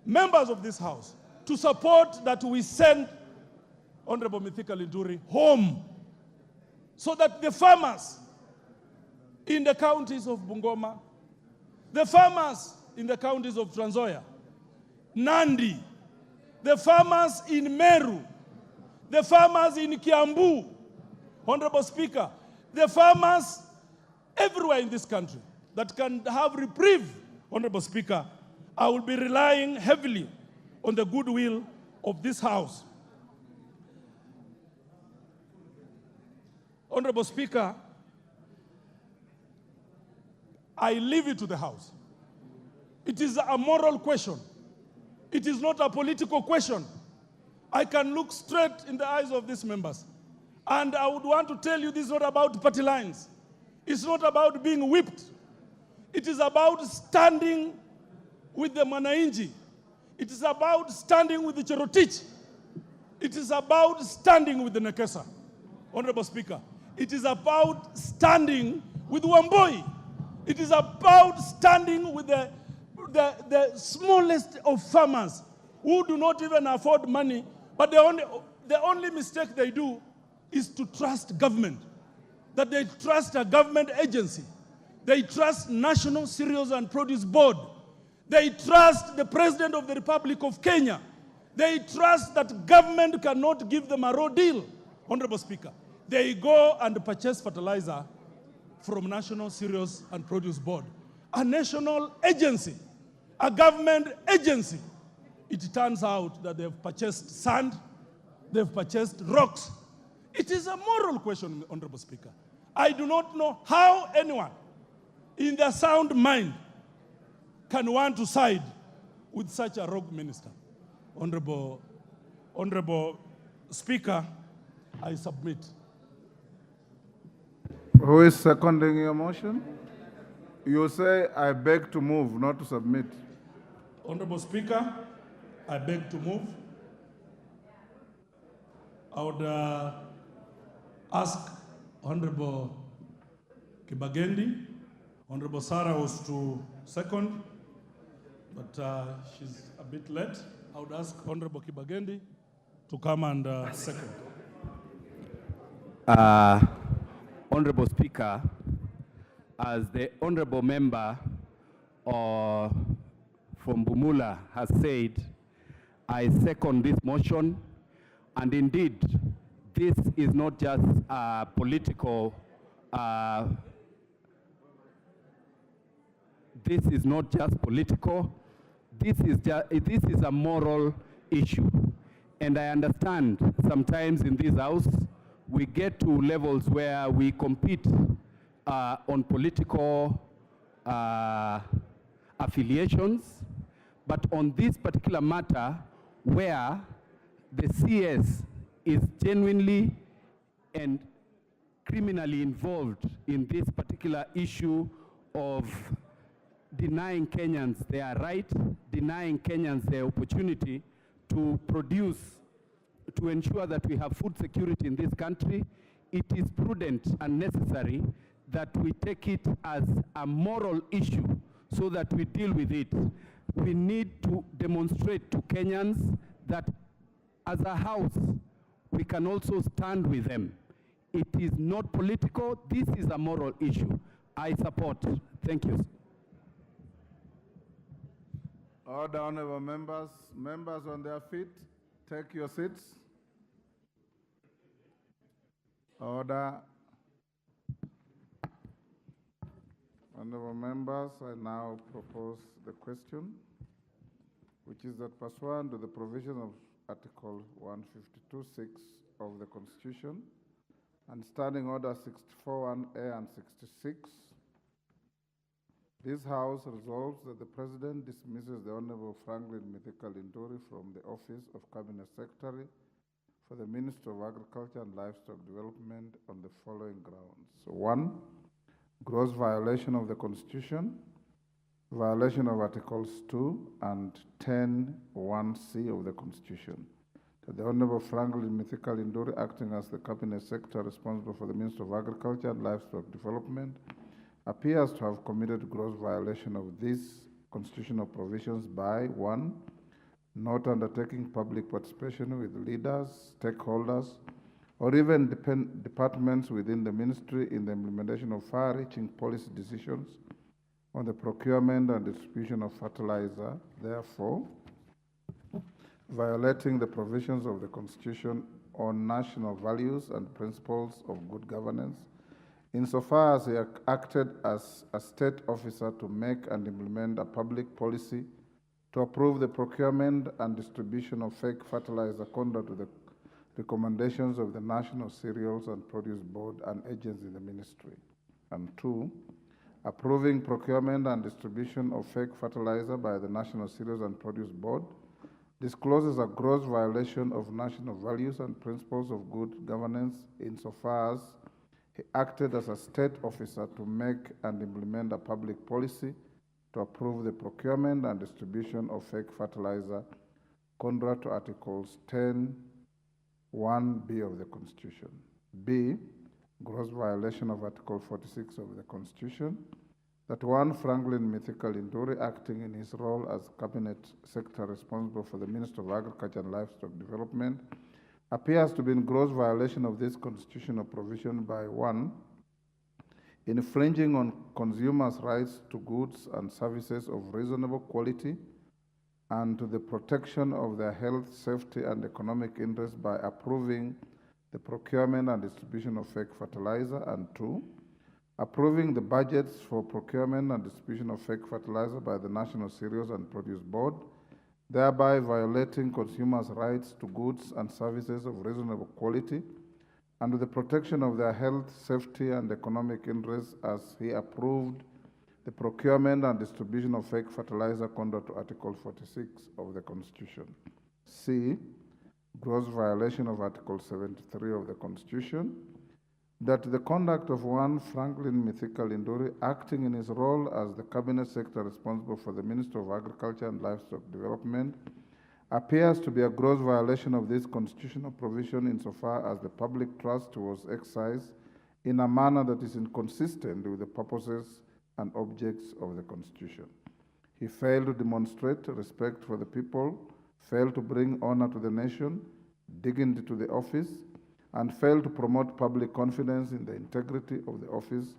members of this House to support that we send Honorable Mithika Linturi home so that the farmers in the counties of Bungoma, the farmers in the counties of Trans Nzoia, Nandi, the farmers in Meru, the farmers in Kiambu, Honorable Speaker, the farmers everywhere in this country that can have reprieve, Honorable Speaker, I will be relying heavily on the goodwill of this House. Honorable Speaker, I leave it to the House. It is a moral question. It is not a political question. I can look straight in the eyes of these members. And I would want to tell you this is not about party lines. It's not about being whipped. It is about standing with the Mwananchi. It is about standing with the Cherotich. It is about standing with the Nekesa. Honorable Speaker, it is about standing with Wamboi. It is about standing with the smallest of farmers who do not even afford money, but the only mistake they do is to trust government, that they trust a government agency. They trust National Cereals and Produce Board. They trust the President of the Republic of Kenya. They trust that government cannot give them a raw deal, Honorable Speaker. They go and purchase fertilizer from National Cereals and Produce Board, a national agency, a government agency. It turns out that they've purchased sand, they've purchased rocks. It is a moral question, Honorable Speaker. I do not know how anyone in their sound mind, can want to side with such a rogue minister? Honorable Speaker, I submit. Who is seconding your motion? You say, I beg to move, not to submit. Honorable Speaker, I beg to move. I would ask Honorable Kibagendi. Honorable Sarah was to second, but she's a bit late. I would ask Honorable Kibagendi to come and second. Honorable Speaker, as the honorable member from Bumula has said, I second this motion, and indeed, this is not just a political, this is a moral issue. And I understand sometimes in this house, we get to levels where we compete on political affiliations, but on this particular matter, where the CS is genuinely and criminally involved in this particular issue of denying Kenyans their right, denying Kenyans their opportunity to produce, to ensure that we have food security in this country, it is prudent and necessary that we take it as a moral issue so that we deal with it. We need to demonstrate to Kenyans that as a house, we can also stand with them. It is not political, this is a moral issue. I support. Thank you. Order, honorable members. Members on their feet, take your seats. Order. Honorable members, I now propose the question, which is that pursuant to the provision of Article 152(6) of the Constitution and Standing Order 64(1)A and 66, this House resolves that the President dismisses the Honorable Franklin Mithika Linturi from the office of Cabinet Secretary for the Ministry of Agriculture and Livestock Development on the following grounds. 1, gross violation of the Constitution, violation of Articles 2 and 10(1)(c) of the Constitution. That the Honorable Franklin Mithika Linturi, acting as the Cabinet Secretary responsible for the Ministry of Agriculture and Livestock Development, appears to have committed gross violation of these constitutional provisions by 1, not undertaking public participation with leaders, stakeholders, or even departments within the ministry in the implementation of far-reaching policy decisions on the procurement and distribution of fertilizer, therefore violating the provisions of the Constitution on national values and principles of good governance, insofar as he acted as a state officer to make and implement a public policy to approve the procurement and distribution of fake fertilizer contrary to the recommendations of the National Cereals and Produce Board and agents in the ministry. And 2, approving procurement and distribution of fake fertilizer by the National Cereals and Produce Board discloses a gross violation of national values and principles of good governance insofar as he acted as a state officer to make and implement a public policy to approve the procurement and distribution of fake fertilizer contrary to Articles 10(1)(b) of the Constitution. B, gross violation of Article 46 of the Constitution, that 1, Franklin Mithika Linturi, acting in his role as Cabinet Secretary responsible for the Ministry of Agriculture and Livestock Development, appears to be in gross violation of this constitutional provision by 1, infringing on consumers' rights to goods and services of reasonable quality and to the protection of their health, safety, and economic interests by approving the procurement and distribution of fake fertilizer, and 2, approving the budgets for procurement and distribution of fake fertilizer by the National Cereals and Produce Board, thereby violating consumers' rights to goods and services of reasonable quality and to the protection of their health, safety, and economic interests as he approved the procurement and distribution of fake fertilizer contrary to Article 46 of the Constitution. C, gross violation of Article 73 of the Constitution, that the conduct of one Franklin Mithika Linduri, acting in his role as the Cabinet Secretary responsible for the Ministry of Agriculture and Livestock Development, appears to be a gross violation of this constitutional provision insofar as the public trust was exercised in a manner that is inconsistent with the purposes and objects of the Constitution. He failed to demonstrate respect for the people, failed to bring honor to the nation, dignity to the office, and failed to promote public confidence in the integrity of the office,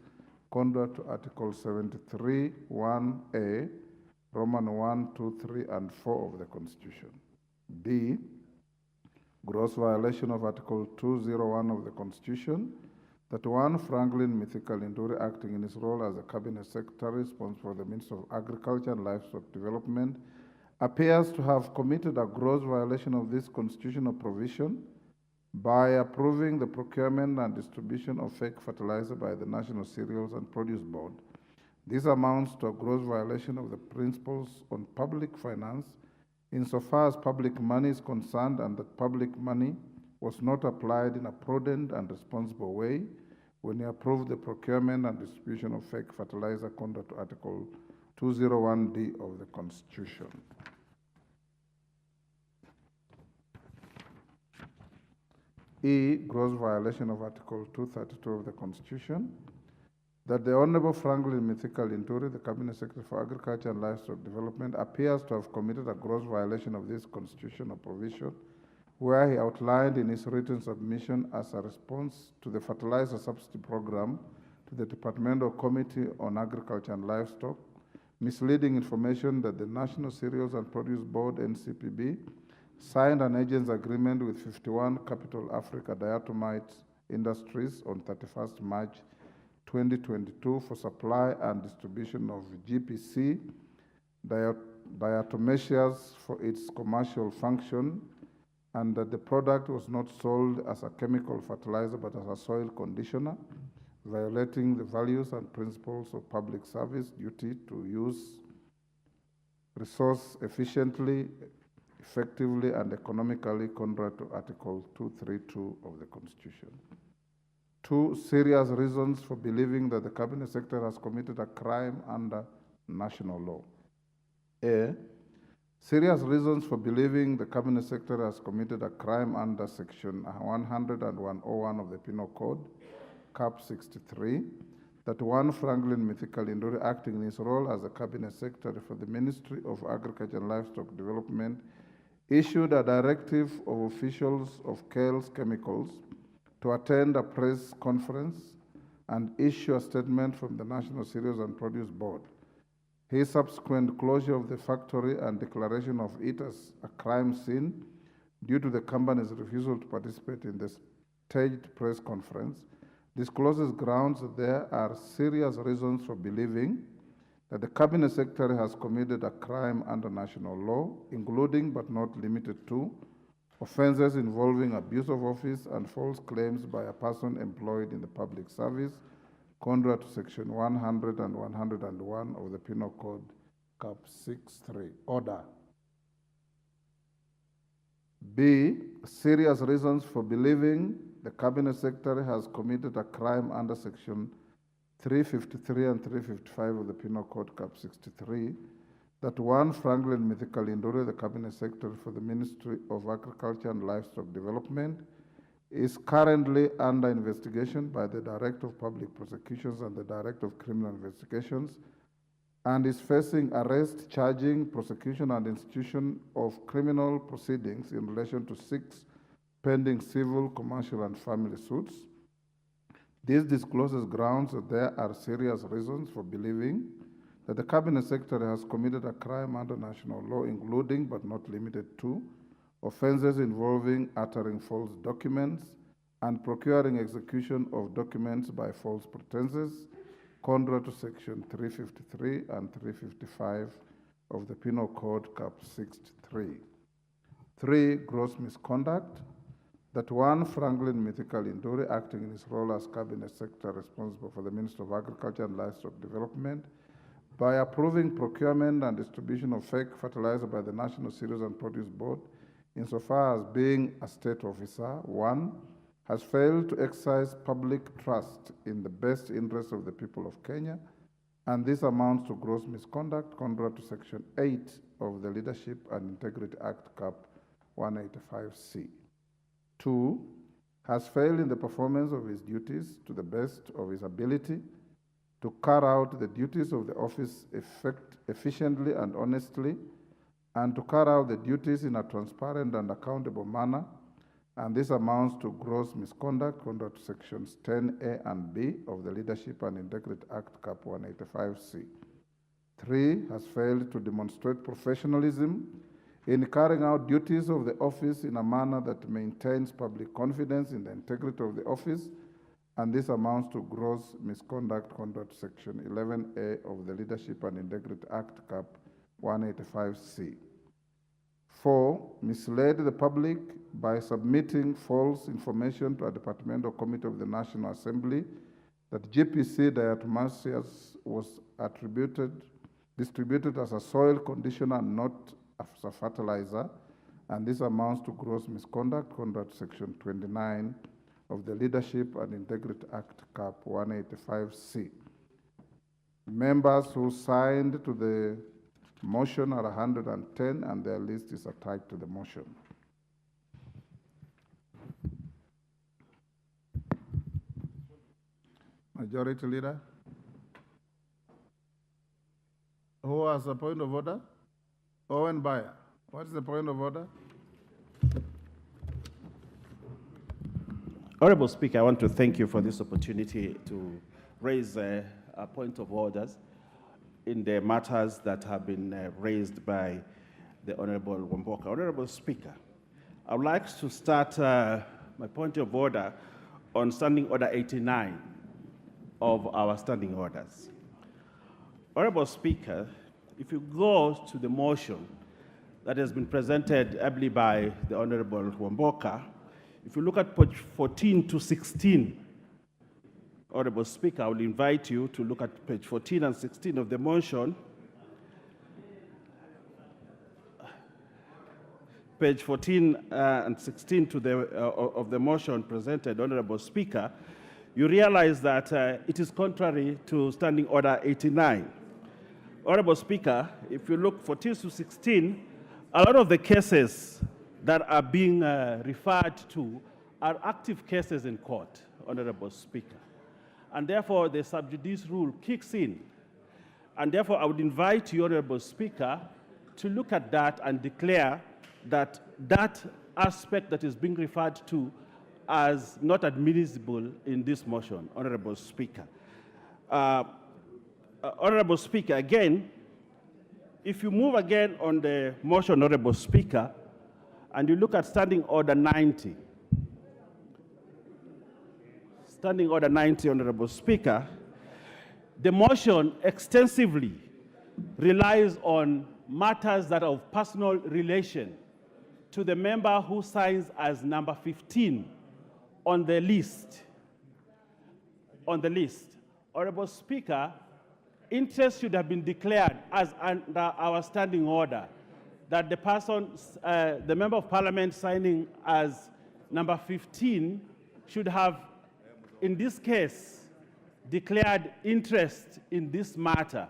contrary to Article 73, 1A, Roman 1, 2, 3, and 4 of the Constitution. D, gross violation of Article 201 of the Constitution, that one Franklin Mithika Linduri, acting in his role as a Cabinet Secretary responsible for the Ministry of Agriculture and Livestock Development, appears to have committed a gross violation of this constitutional provision by approving the procurement and distribution of fake fertilizer by the National Cereals and Produce Board. This amounts to a gross violation of the principles on public finance insofar as public money is concerned, and that public money was not applied in a prudent and responsible way when he approved the procurement and distribution of fake fertilizer contrary to Article 201D of the Constitution. E, gross violation of Article 232 of the Constitution, that the Honorable Franklin Mithika Linduri, the Cabinet Secretary for Agriculture and Livestock Development, appears to have committed a gross violation of this constitutional provision, where he outlined in his written submission as a response to the fertilizer subsidy program to the Departmental Committee on Agriculture and Livestock, misleading information that the National Cereals and Produce Board, NCPB, signed an agent's agreement with 51 Capital Africa Diatomite Industries on 31st March 2022 for supply and distribution of GPC diatomaceous for its commercial function, and that the product was not sold as a chemical fertilizer but as a soil conditioner, violating the values and principles of public service duty to use resource efficiently, effectively, and economically contrary to Article 232 of the Constitution. 2, serious reasons for believing that the Cabinet Secretary has committed a crime under national law. A, serious reasons for believing the Cabinet Secretary has committed a crime under Section 100 and 101 of the Penal Code, Cap 63, that one Franklin Mithika Linduri, acting in his role as a Cabinet Secretary for the Ministry of Agriculture and Livestock Development, issued a directive of officials of Kales Chemicals to attend a press conference and issue a statement from the National Cereals and Produce Board. His subsequent closure of the factory and declaration of it as a crime scene due to the company's refusal to participate in the staged press conference discloses grounds that there are serious reasons for believing that the Cabinet Secretary has committed a crime under national law, including but not limited to offenses involving abuse of office and false claims by a person employed in the public service, contrary to Section 100 and 101 of the Penal Code, Cap 63. Order. B, serious reasons for believing the Cabinet Secretary has committed a crime under Section 353 and 355 of the Penal Code, Cap 63, that one Franklin Mithika Linduri, the Cabinet Secretary for the Ministry of Agriculture and Livestock Development, is currently under investigation by the Director of Public Prosecutions and the Director of Criminal Investigations, and is facing arrest, charging, prosecution, and institution of criminal proceedings in relation to 6 pending civil, commercial, and family suits. This discloses grounds that there are serious reasons for believing that the Cabinet Secretary has committed a crime under national law, including but not limited to offenses involving uttering false documents and procuring execution of documents by false pretenses, contrary to Section 353 and 355 of the Penal Code, Cap 63. 3, gross misconduct, that one Franklin Mithika Linduri, acting in his role as Cabinet Secretary responsible for the Ministry of Agriculture and Livestock Development, by approving procurement and distribution of fake fertilizer by the National Cereals and Produce Board, insofar as being a state officer, 1, has failed to exercise public trust in the best interest of the people of Kenya, and this amounts to gross misconduct contrary to Section 8 of the Leadership and Integrity Act, Cap 185C. 2, has failed in the performance of his duties to the best of his ability to carry out the duties of the office efficiently and honestly, and to carry out the duties in a transparent and accountable manner, and this amounts to gross misconduct contrary to Sections 10A and B of the Leadership and Integrity Act, Cap 185C. 3, has failed to demonstrate professionalism in carrying out duties of the office in a manner that maintains public confidence in the integrity of the office, and this amounts to gross misconduct contrary to Section 11A of the Leadership and Integrity Act, Cap 185C. 4, misled the public by submitting false information to a departmental committee of the National Assembly that GPC diatomaceous was distributed as a soil conditioner and not as a fertilizer, and this amounts to gross misconduct contrary to Section 29 of the Leadership and Integrity Act, Cap 185C. Members who signed to the motion are 110, and their list is attached to the motion. Majority Leader. Who has a point of order? Owen Bayer. What is the point of order? Honorable Speaker, I want to thank you for this opportunity to raise a point of orders in the matters that have been raised by the Honorable Wamboka. Honorable Speaker, I would like to start my point of order on Standing Order 89 of our standing orders. Honorable Speaker, if you go to the motion that has been presented ably by the Honorable Wamboka, if you look at page 14 to 16, Honorable Speaker, I will invite you to look at page 14 and 16 of the motion. Page 14 and 16 to of the motion presented, Honorable Speaker, you realize that it is contrary to Standing Order 89. Honorable Speaker, if you look 14 to 16, a lot of the cases that are being referred to are active cases in court, Honorable Speaker. And therefore, the sub judice rule kicks in. And therefore, I would invite you, Honorable Speaker, to look at that and declare that that aspect that is being referred to as not admissible in this motion, Honorable Speaker. Honorable Speaker, again, if you move again on the motion, Honorable Speaker, and you look at Standing Order 90, Standing Order 90, Honorable Speaker, the motion extensively relies on matters that are of personal relation to the member who signs as number 15 on the list. Honorable Speaker, interest should have been declared as under our standing order that the person, the member of parliament signing as number 15 should have, in this case, declared interest in this matter,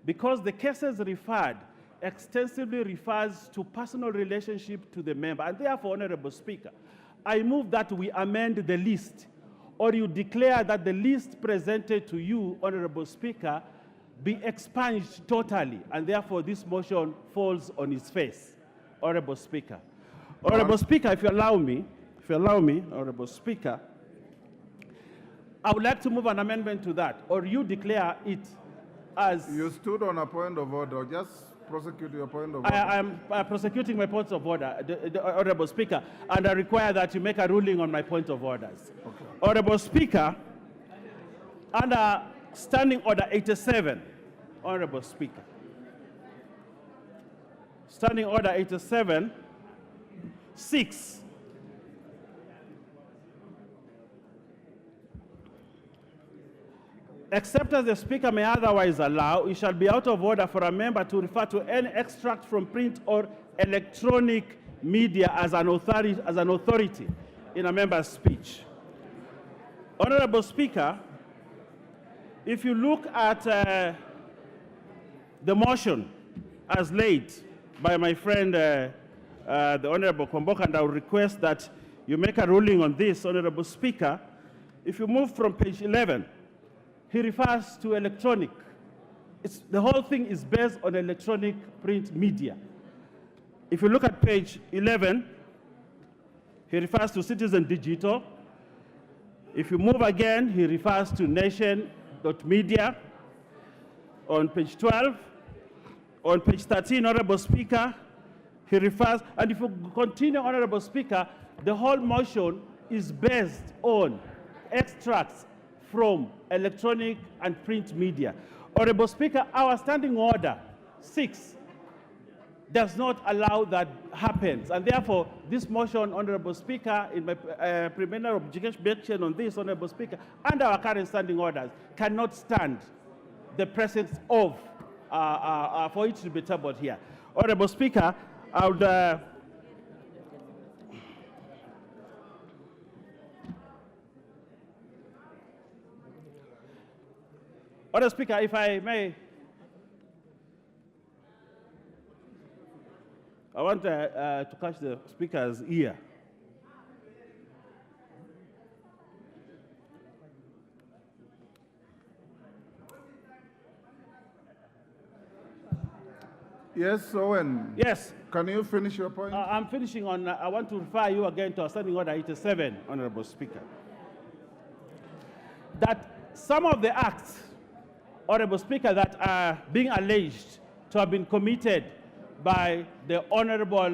because the cases referred extensively refers to personal relationship to the member. And therefore, Honorable Speaker, I move that we amend the list, or you declare that the list presented to you, Honorable Speaker, be expunged totally, and therefore this motion falls on its face, Honorable Speaker. Honorable Speaker, if you allow me, Honorable Speaker, I would like to move an amendment to that, or you declare it as... You stood on a point of order. Just prosecute your point of order. I am prosecuting my points of order, the Honorable Speaker, and I require that you make a ruling on my point of orders. Okay. Honorable Speaker, under Standing Order 87, Honorable Speaker. Standing Order 87, 6. except as the Speaker may otherwise allow, it shall be out of order for a member to refer to any extract from print or electronic media as an authority in a member's speech. Honorable Speaker, if you look at the motion as laid by my friend, the Honorable Kwamboka, and I will request that you make a ruling on this, Honorable Speaker. If you move from page 11, he refers to electronic. The whole thing is based on electronic print media. If you look at page 11, he refers to Citizen Digital. If you move again, he refers to nation.media. On page 12, on page 13, Honorable Speaker, he refers, and if you continue, Honorable Speaker, the whole motion is based on extracts from electronic and print media. Honorable Speaker, our standing order 6 does not allow that happens, and therefore this motion, Honorable Speaker, in my preliminary objection on this, Honorable Speaker, and our current standing orders cannot stand the presence of for it to be tabled here. Honorable Speaker, I would Honorable Speaker, if I may, I want to catch the Speaker's ear. Yes, Owen. Yes. Can you finish your point? I'm finishing on, I want to refer you again to our standing order 87, Honorable Speaker. That some of the acts, Honorable Speaker, that are being alleged to have been committed by the Honorable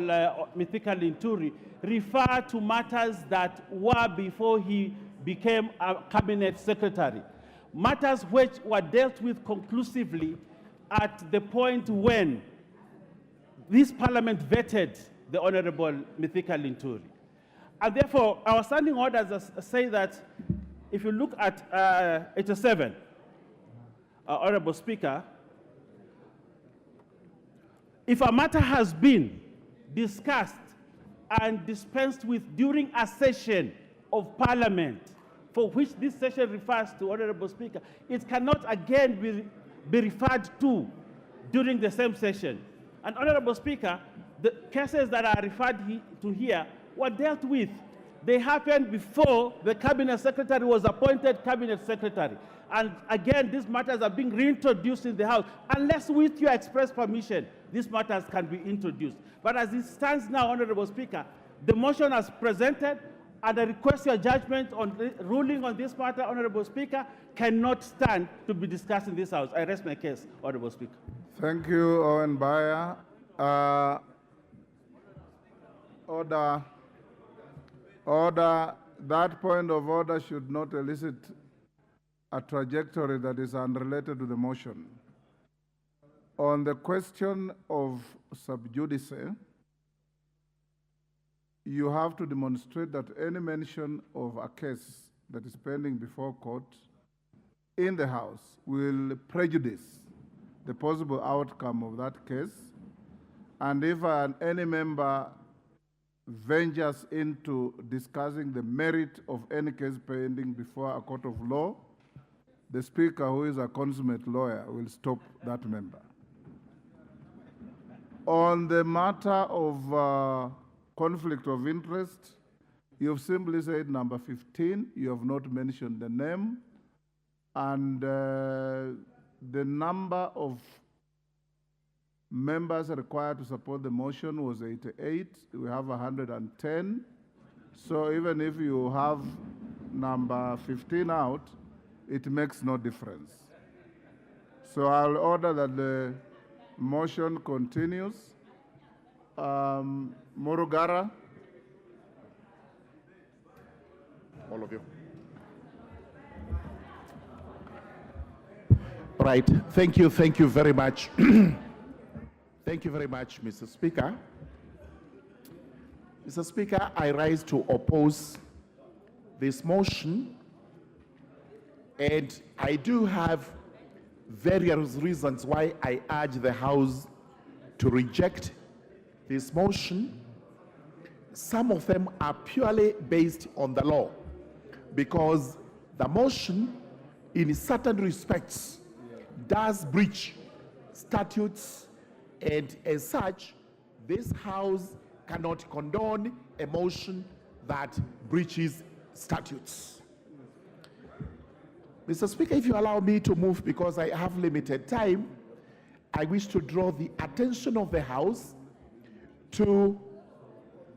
Mithika Linturi refer to matters that were before he became a cabinet secretary. Matters which were dealt with conclusively at the point when this parliament vetted the Honorable Mithika Linturi. And therefore, our standing orders say that if you look at 87, Honorable Speaker, if a matter has been discussed and dispensed with during a session of Parliament, for which this session refers to, Honorable Speaker, it cannot again be referred to during the same session. And Honorable Speaker, the cases that are referred to here were dealt with. They happened before the Cabinet Secretary was appointed Cabinet Secretary. And again, these matters are being reintroduced in the House. Unless with your express permission, these matters can be introduced. But as it stands now, Honorable Speaker, the motion as presented, and I request your judgment on the ruling on this matter, Honorable Speaker, cannot stand to be discussed in this House. I rest my case, Honorable Speaker. Thank you, Owen Baya. Order. That point of order should not elicit a trajectory that is unrelated to the motion. On the question of sub judice, you have to demonstrate that any mention of a case that is pending before court in the House will prejudice the possible outcome of that case. And if any member ventures into discussing the merit of any case pending before a court of law, the Speaker, who is a consummate lawyer, will stop that member. On the matter of conflict of interest, you've simply said number 15. You have not mentioned the name. And the number of members required to support the motion was 88. We have 110. So even if you have number 15 out, it makes no difference. So I'll order that the motion continues. Murugara. All of you. Right. Thank you very much. Thank you very much, Mr. Speaker. Mr. Speaker, I rise to oppose this motion And I do have various reasons why I urge the House to reject this motion. Some of them are purely based on the law, because the motion, in certain respects, does breach statutes, and as such, this House cannot condone a motion that breaches statutes. Mr. Speaker, if you allow me to move, because I have limited time, I wish to draw the attention of the House to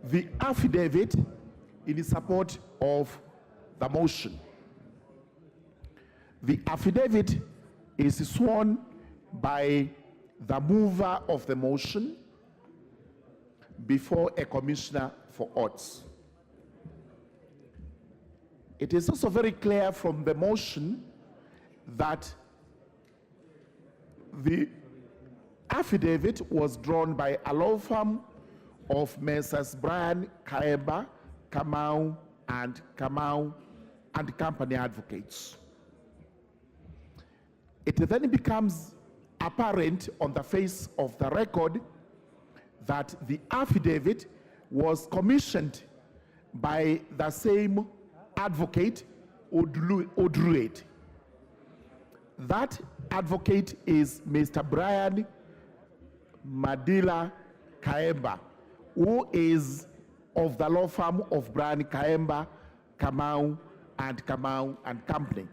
the affidavit in support of the motion. The affidavit is sworn by the mover of the motion before a commissioner for oaths. It is also very clear from the motion that the affidavit was drawn by a law firm of Messrs. Brian Kaemba, Kamau and Company Advocates. It then becomes apparent on the face of the record that the affidavit was commissioned by the same advocate, Odruet. That advocate is Mr. Brian Madila Kaemba, who is of the law firm of Brian Kaemba, Kamau and Company.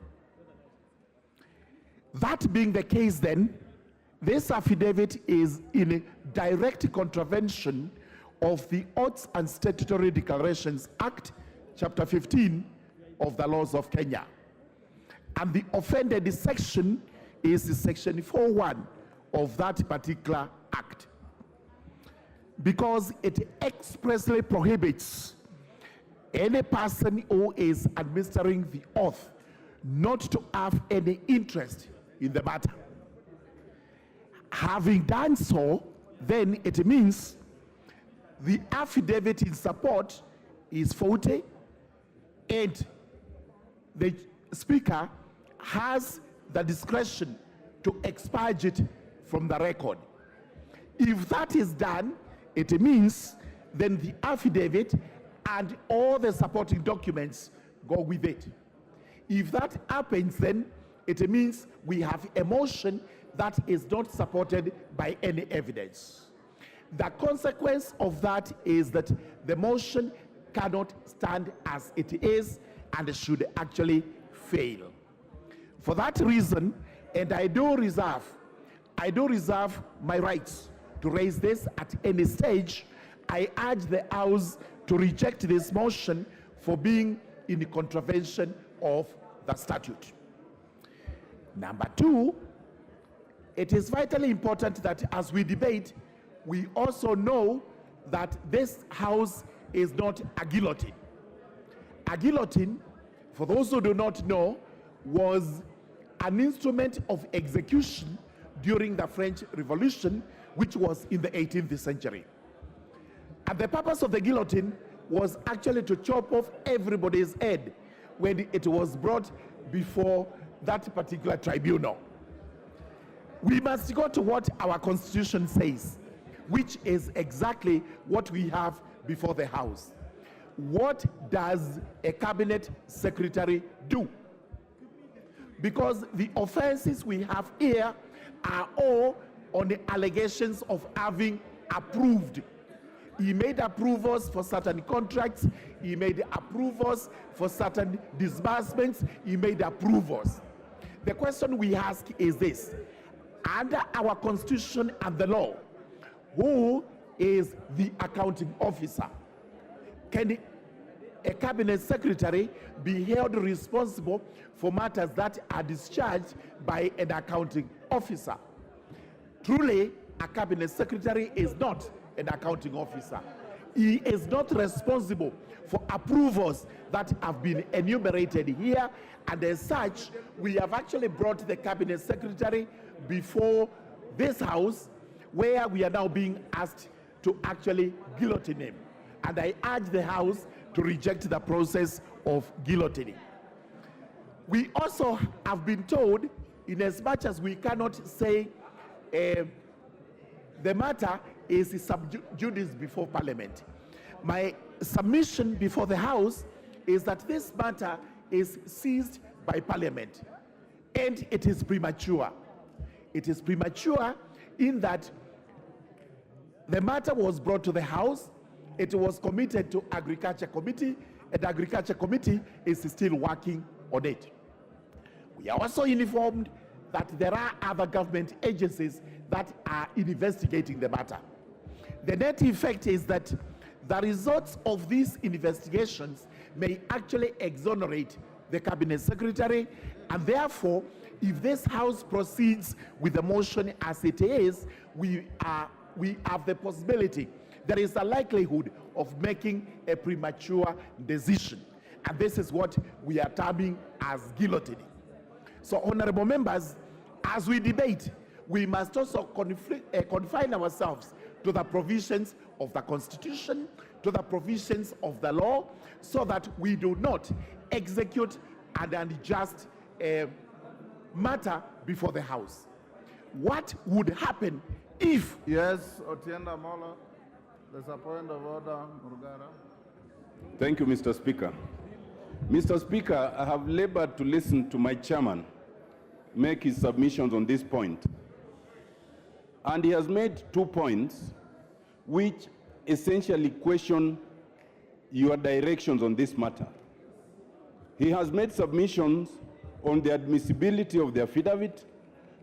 That being the case then, this affidavit is in direct contravention of the Oaths and Statutory Declarations Act, Chapter 15 of the laws of Kenya. And the offended section is Section 4.1 of that particular act, because it expressly prohibits any person who is administering the oath not to have any interest in the matter. Having done so, then it means the affidavit in support is faulty, and the Speaker has the discretion to expurge it from the record. If that is done, it means then the affidavit and all the supporting documents go with it. If that happens, then it means we have a motion that is not supported by any evidence. The consequence of that is that the motion cannot stand as it is and should actually fail. For that reason, and I do reserve my rights to raise this at any stage, I urge the House to reject this motion for being in contravention of the statute. Number two, it is vitally important that as we debate, we also know that this House is not a guillotine. A guillotine, for those who do not know, was an instrument of execution during the French Revolution, which was in the 18th century. And the purpose of the guillotine was actually to chop off everybody's head when it was brought before that particular tribunal. We must go to what our Constitution says, which is exactly what we have before the House. What does a cabinet secretary do? Because the offenses we have here are all on the allegations of having approved. He made approvals for certain contracts, he made approvals for certain disbursements, he made approvals. The question we ask is this: under our Constitution and the law, who is the accounting officer? Can a cabinet secretary be held responsible for matters that are discharged by an accounting officer? Truly, a cabinet secretary is not an accounting officer. He is not responsible for approvals that have been enumerated here, and as such, we have actually brought the cabinet secretary before this House, where we are now being asked to actually guillotine him. And I urge the House to reject the process of guillotining. We also have been told, in as much as we cannot say the matter is sub judice before Parliament. My submission before the House is that this matter is seized by Parliament, and it is premature. It is premature in that the matter was brought to the House, it was committed to Agriculture Committee, and the Agriculture Committee is still working on it. We are also informed that there are other government agencies that are investigating the matter. The net effect is that the results of these investigations may actually exonerate the Cabinet Secretary, and therefore, if this House proceeds with the motion as it is, we have the possibility, there is a likelihood of making a premature decision. And this is what we are terming as guillotining. So, honorable members, as we debate, we must also confine ourselves to the provisions of the Constitution, to the provisions of the law, so that we do not execute an unjust matter before the House. What would happen if... Yes, Otienda Mola, there's a point of order, Murugara. Thank you, Mr. Speaker. Mr. Speaker, I have labored to listen to my chairman make his submissions on this point. And he has made 2 points which essentially question your directions on this matter. He has made submissions on the admissibility of the affidavit.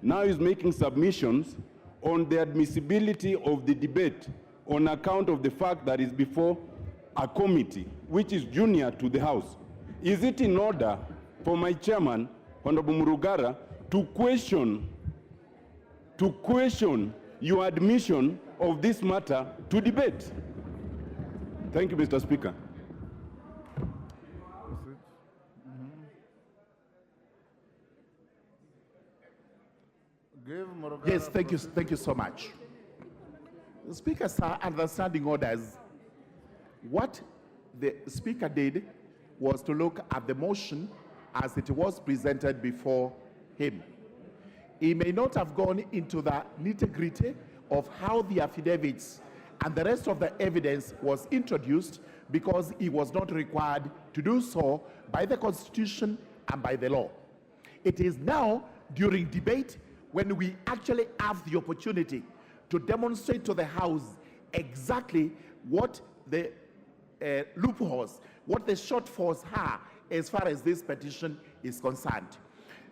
Now he's making submissions on the admissibility of the debate on account of the fact that it's before a committee which is junior to the House. Is it in order for my chairman, Honorable Murugara, to question your admission of this matter to debate? Thank you, Mr. Speaker. Yes, thank you so much. The Speaker, sir, understanding orders. What the Speaker did was to look at the motion as it was presented before him. He may not have gone into the nitty-gritty of how the affidavits and the rest of the evidence was introduced, because he was not required to do so by the Constitution and by the law. It is now during debate when we actually have the opportunity to demonstrate to the House exactly what the loopholes, what the shortfalls are as far as this petition is concerned.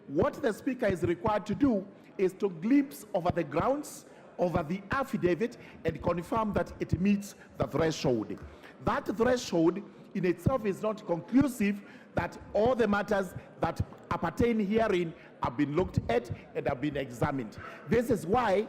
What the Speaker is required to do is to glimpse over the grounds, over the affidavit, and confirm that it meets the threshold. That threshold in itself is not conclusive that all the matters that appertain herein have been looked at and have been examined. This is why,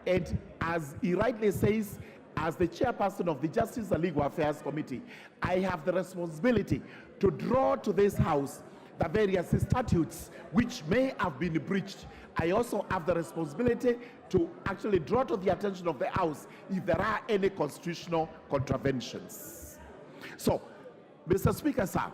and as he rightly says, as the chairperson of the Justice and Legal Affairs Committee, I have the responsibility to draw to this House the various statutes which may have been breached. I also have the responsibility to actually draw to the attention of the House if there are any constitutional contraventions. So, Mr. Speaker, sir,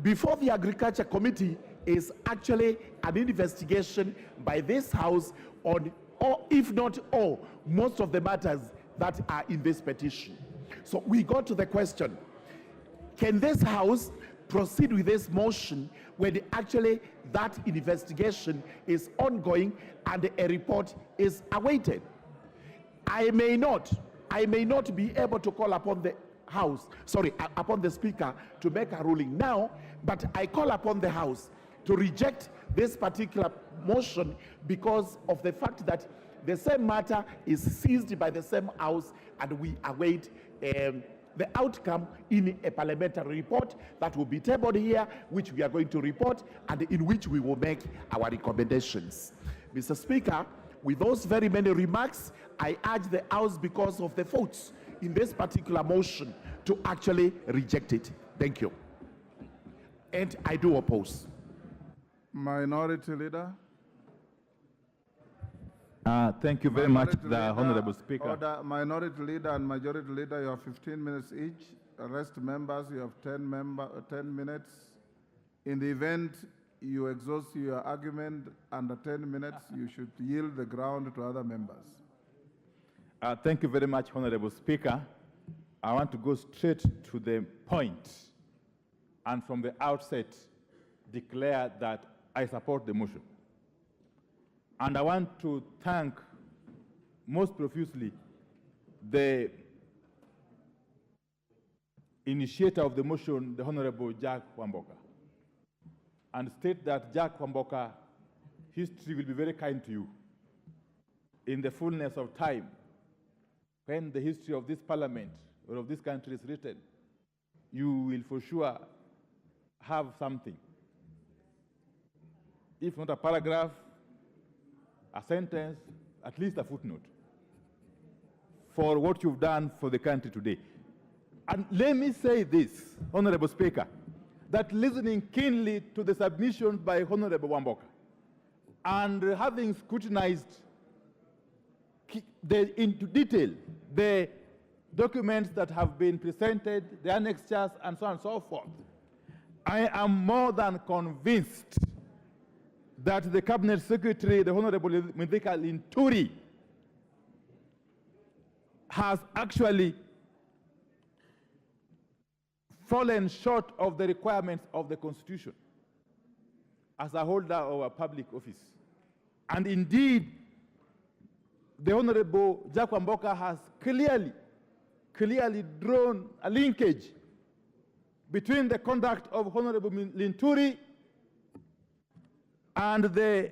before the Agriculture Committee is actually an investigation by this House on, or if not all, most of the matters that are in this petition. So we go to the question, can this House proceed with this motion when actually that investigation is ongoing and a report is awaited? I may not be able to call upon the House, upon the Speaker to make a ruling now, but I call upon the House to reject this particular motion because of the fact that the same matter is seized by the same House, and we await the outcome in a parliamentary report that will be tabled here, which we are going to report and in which we will make our recommendations. Mr. Speaker, with those very many remarks, I urge the House, because of the votes in this particular motion, to actually reject it. Thank you. And I do oppose. Minority Leader. Thank you very much, the Honorable Speaker. Order, Minority Leader and Majority Leader, you have 15 minutes each. The rest members, you have 10 minutes. In the event you exhaust your argument under 10 minutes, you should yield the ground to other members. Thank you very much, Honorable Speaker. I want to go straight to the point and from the outset declare that I support the motion. And I want to thank most profusely the initiator of the motion, the Honorable Jack Wamboka, and state that Jack Wamboka, history will be very kind to you. In the fullness of time, when the history of this parliament or of this country is written, you will for sure have something. If not a paragraph, a sentence, at least a footnote for what you've done for the country today. And let me say this, Honorable Speaker, that listening keenly to the submissions by Honorable Wamboka and having scrutinized into detail the documents that have been presented, the annexures, and so on and so forth, I am more than convinced that the Cabinet Secretary, the Honorable Mithika Linturi, has actually fallen short of the requirements of the Constitution as a holder of a public office. And indeed, the Honorable Jack Wamboka has clearly drawn a linkage between the conduct of Honorable Linturi and the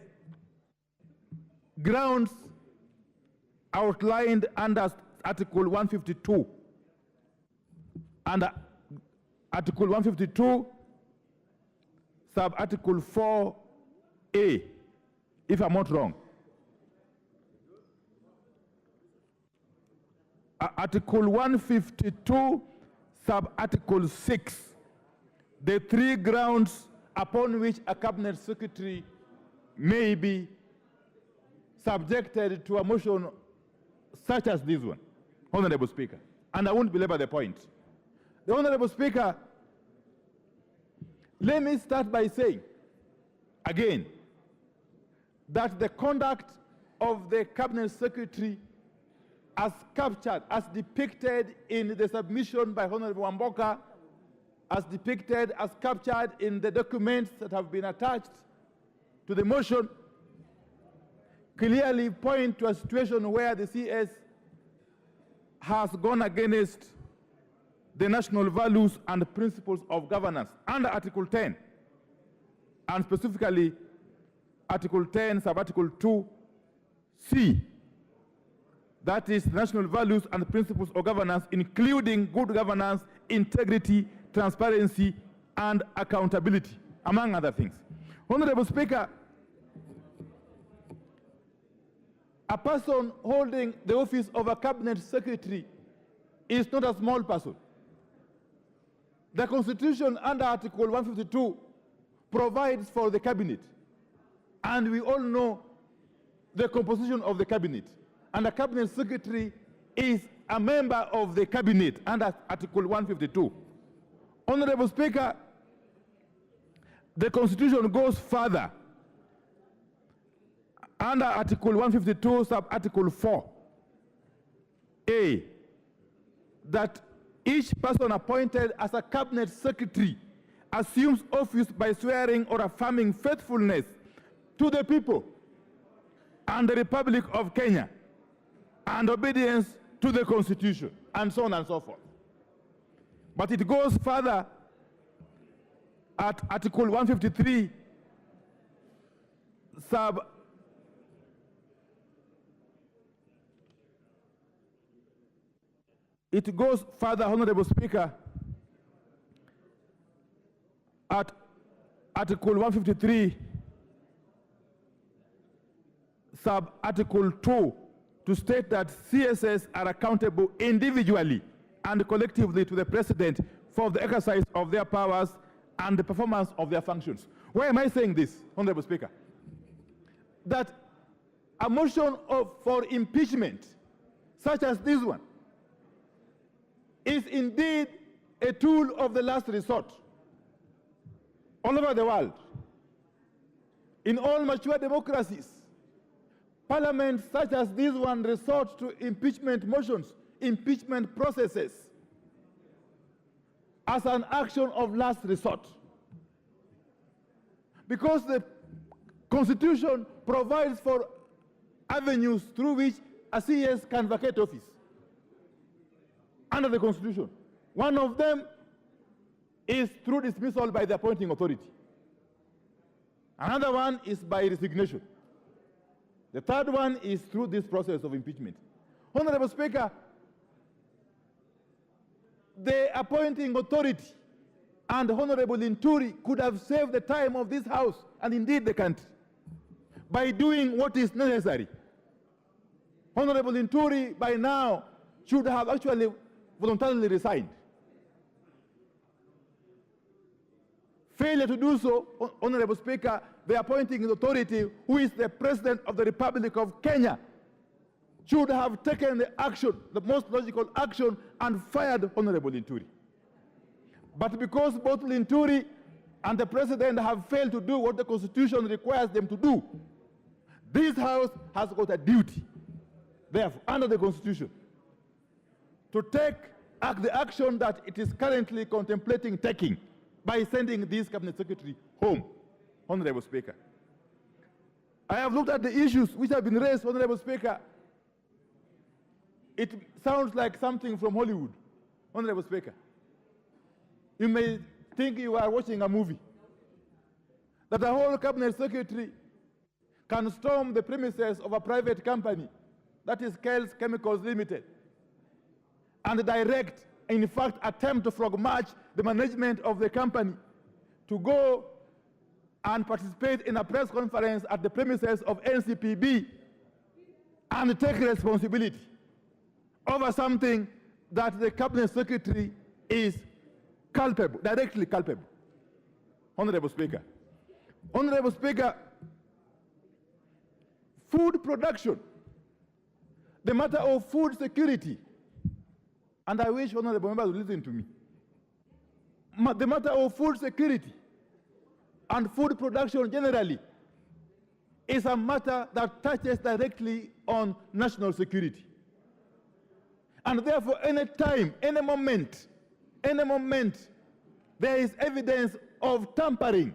grounds outlined under Article 152. Under Article 152, sub-Article 4A, if I'm not wrong. Article 152, sub-Article 6, the three grounds upon which a Cabinet Secretary may be subjected to a motion such as this one, Honorable Speaker. And I won't belabor the point. The Honorable Speaker, let me start by saying, again, that the conduct of the Cabinet Secretary as captured, as depicted in the submission by Honorable Wamboka, as depicted, as captured in the documents that have been attached to the motion, clearly point to a situation where the CS has gone against the national values and principles of governance under Article 10, and specifically Article 10, sub-Article 2C. That is national values and principles of governance, including good governance, integrity, transparency, and accountability, among other things. Honorable Speaker, a person holding the office of a Cabinet Secretary is not a small person. The Constitution under Article 152 provides for the Cabinet, and we all know the composition of the Cabinet. And the Cabinet Secretary is a member of the Cabinet under Article 152. Honorable Speaker, the Constitution goes further. Under Article 152, sub-Article 4A, that each person appointed as a Cabinet Secretary assumes office by swearing or affirming faithfulness to the people and the Republic of Kenya, and obedience to the Constitution, and so on and so forth. But it goes further at Article 153, it goes further, Honorable Speaker, at Article 153, sub-Article 2, to state that CSS are accountable individually and collectively to the President for the exercise of their powers and the performance of their functions. Why am I saying this, Honorable Speaker? That a motion for impeachment, such as this one, is indeed a tool of the last resort. all over the world, in all mature democracies, parliaments such as this one resort to impeachment motions, impeachment processes, as an action of last resort. Because the Constitution provides for avenues through which a CS can vacate office under the Constitution. One of them is through dismissal by the appointing authority. Another one is by resignation. The third one is through this process of impeachment. Honorable Speaker, the appointing authority and Honorable Inturi could have saved the time of this House and indeed the country by doing what is necessary. Honorable Inturi by now should have actually voluntarily resigned. Failure to do so, Honorable Speaker, the appointing authority, who is the President of the Republic of Kenya, should have taken the action, the most logical action, and fired Honorable Inturi. But because both Inturi and the President have failed to do what the Constitution requires them to do, this House has got a duty, therefore, under the Constitution, to take the action that it is currently contemplating taking by sending this Cabinet Secretary home, Honorable Speaker. I have looked at the issues which have been raised, Honorable Speaker. It sounds like something from Hollywood, Honorable Speaker. You may think you are watching a movie, that a whole Cabinet Secretary can storm the premises of a private company, that is Kells Chemicals Limited, and direct, in fact, attempt to frog march the management of the company to go and participate in a press conference at the premises of NCPB and take responsibility over something that the Cabinet Secretary is culpable, directly culpable. Honorable Speaker. Honorable Speaker, food production, the matter of food security, and I wish honorable members would listen to me. The matter of food security and food production generally is a matter that touches directly on national security. And therefore, any time, any moment, there is evidence of tampering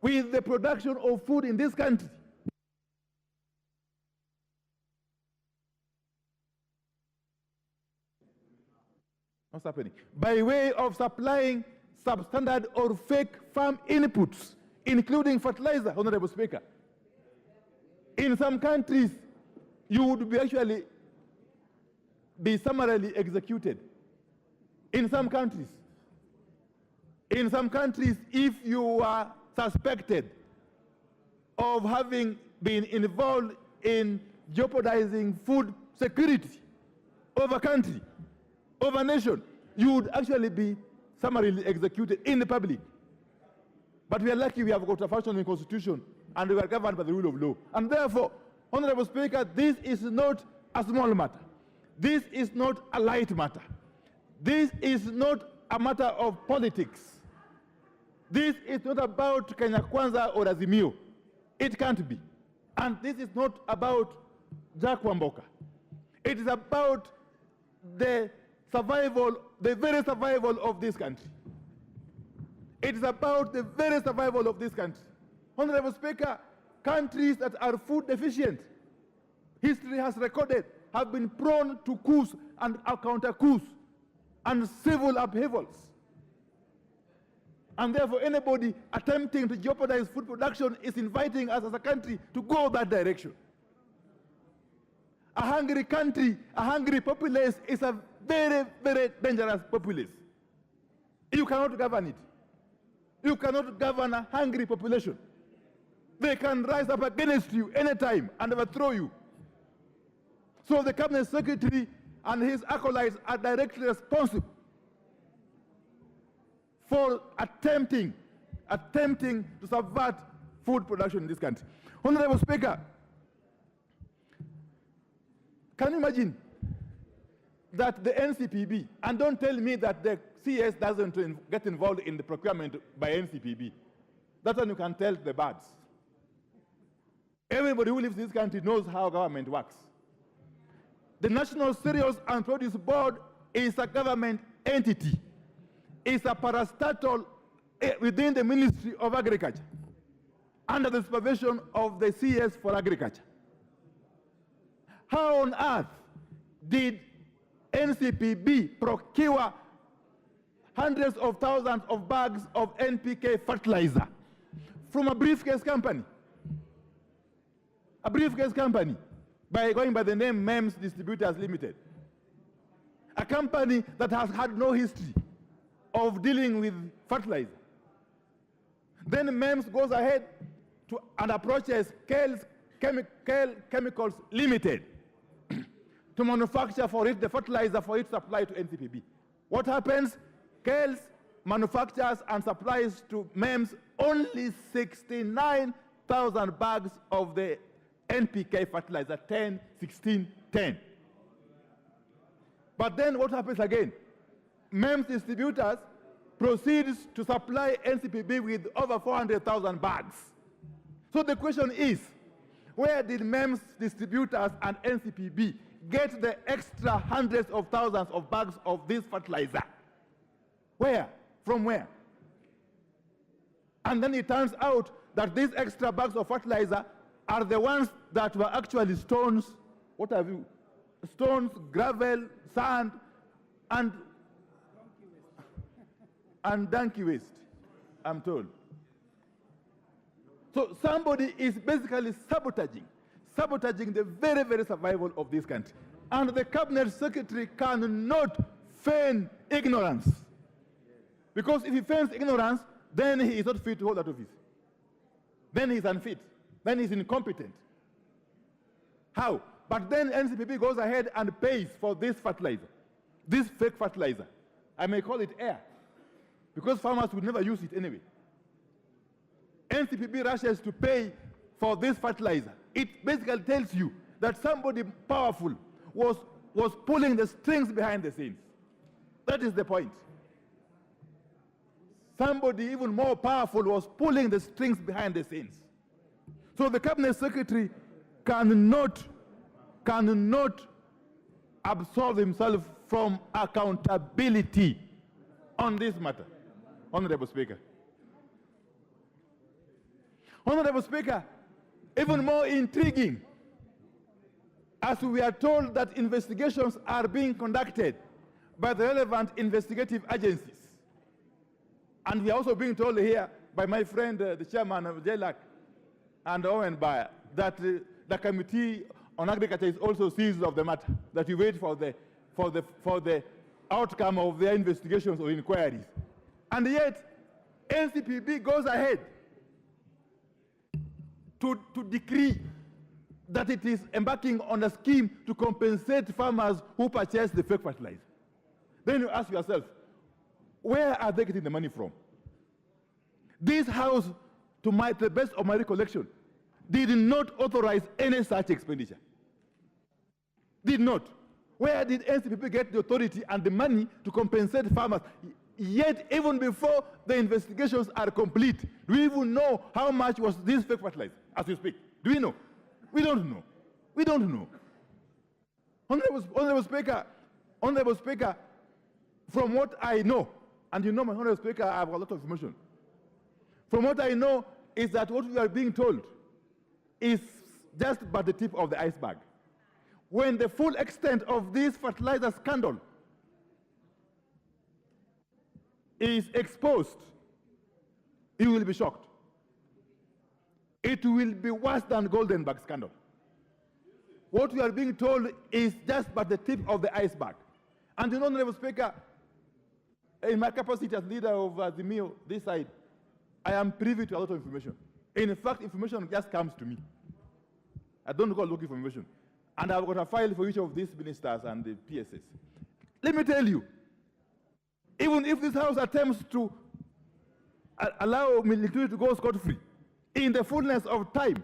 with the production of food in this country, what's happening? By way of supplying substandard or fake farm inputs, including fertilizer, Honorable Speaker. In some countries, you would actually be summarily executed. In some countries, if you are suspected of having been involved in jeopardizing food security of a country, of a nation, you would actually be summarily executed in the public. But we are lucky we have got a functioning constitution and we are governed by the rule of law. And therefore, Honorable Speaker, this is not a small matter. This is not a light matter. This is not a matter of politics. This is not about Kenya Kwanza or Azimio. It can't be. And this is not about Jack Wamboka. It is about the survival, the very survival of this country. It is about the very survival of this country. Honorable Speaker, countries that are food deficient, history has recorded, have been prone to coups and counter coups and civil upheavals. And therefore, anybody attempting to jeopardize food production is inviting us as a country to go that direction. A hungry country, a hungry populace is a very, very dangerous populace. You cannot govern it. You cannot govern a hungry population. They can rise up against you anytime and overthrow you. So the Cabinet Secretary and his acolytes are directly responsible for attempting to subvert food production in this country. Honorable Speaker, can you imagine that the NCPB, and don't tell me that the CS doesn't get involved in the procurement by NCPB. That one you can tell the birds. Everybody who lives in this country knows how government works. The National Cereals and Produce Board is a government entity. It's a parastatal within the Ministry of Agriculture, under the supervision of the CS for Agriculture. How on earth did NCPB procure hundreds of thousands of bags of NPK fertilizer from a briefcase company? A briefcase company, going by the name MEMS Distributors Limited. A company that has had no history of dealing with fertilizer. Then MEMS goes ahead and approaches Kale Chemicals Limited to manufacture for it the fertilizer for its supply to NCPB. What happens? Kale manufactures and supplies to MEMS only 69,000 bags of the NPK fertilizer, 10, 16, 10. But then what happens again? MEMS distributors proceeds to supply NCPB with over 400,000 bags. So the question is, where did MEMS distributors and NCPB get the extra hundreds of thousands of bags of this fertilizer? Where? From where? And then it turns out that these extra bags of fertilizer are the ones that were actually stones. What have you? Stones, gravel, sand, and donkey waste, I'm told. So somebody is basically sabotaging the very, very survival of this country. And the cabinet secretary cannot feign ignorance. Because if he feigns ignorance, then he is not fit to hold that office. Then he's unfit. Then he's incompetent. How? But then NCPB goes ahead and pays for this fertilizer, this fake fertilizer. I may call it air, because farmers would never use it anyway. NCPB rushes to pay for this fertilizer. It basically tells you that somebody powerful was pulling the strings behind the scenes. That is the point. Somebody even more powerful was pulling the strings behind the scenes. So the cabinet secretary cannot absolve himself from accountability on this matter. Honorable Speaker. Honorable Speaker, even more intriguing, as we are told that investigations are being conducted by the relevant investigative agencies. And we are also being told here by my friend, the chairman of JLAC and Owen Bayer, that the Committee on Agriculture is also seized of the matter, that we wait for the outcome of their investigations or inquiries. And yet, NCPB goes ahead to decree that it is embarking on a scheme to compensate farmers who purchase the fake fertilizer. Then you ask yourself, where are they getting the money from? This House, to the best of my recollection, did not authorize any such expenditure. Did not. Where did NCPB get the authority and the money to compensate farmers? Yet, even before the investigations are complete, do we even know how much was this fake fertilizer as we speak? Do we know? We don't know. We don't know. Honorable Speaker, from what I know, and you know, my Honorable Speaker, I have a lot of information. From what I know is that what we are being told is just but the tip of the iceberg. When the full extent of this fertilizer scandal is exposed, you will be shocked. It will be worse than Goldenberg scandal. What we are being told is just but the tip of the iceberg. And you know, Honorable Speaker, in my capacity as leader of the MIO, this side, I am privy to a lot of information. In fact, information just comes to me. I don't go looking for information. And I've got a file for each of these ministers and the PSS. Let me tell you, even if this House attempts to allow military to go scot-free, in the fullness of time,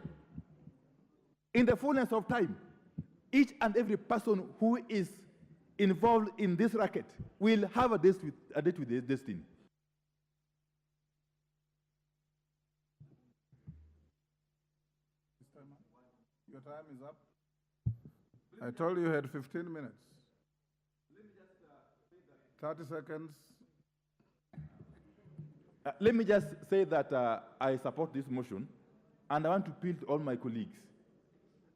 each and every person who is involved in this racket will have a date with their destiny. Your time is up. I told you had 15 minutes. 30 seconds. Let me just say that I support this motion, and I want to appeal to all my colleagues.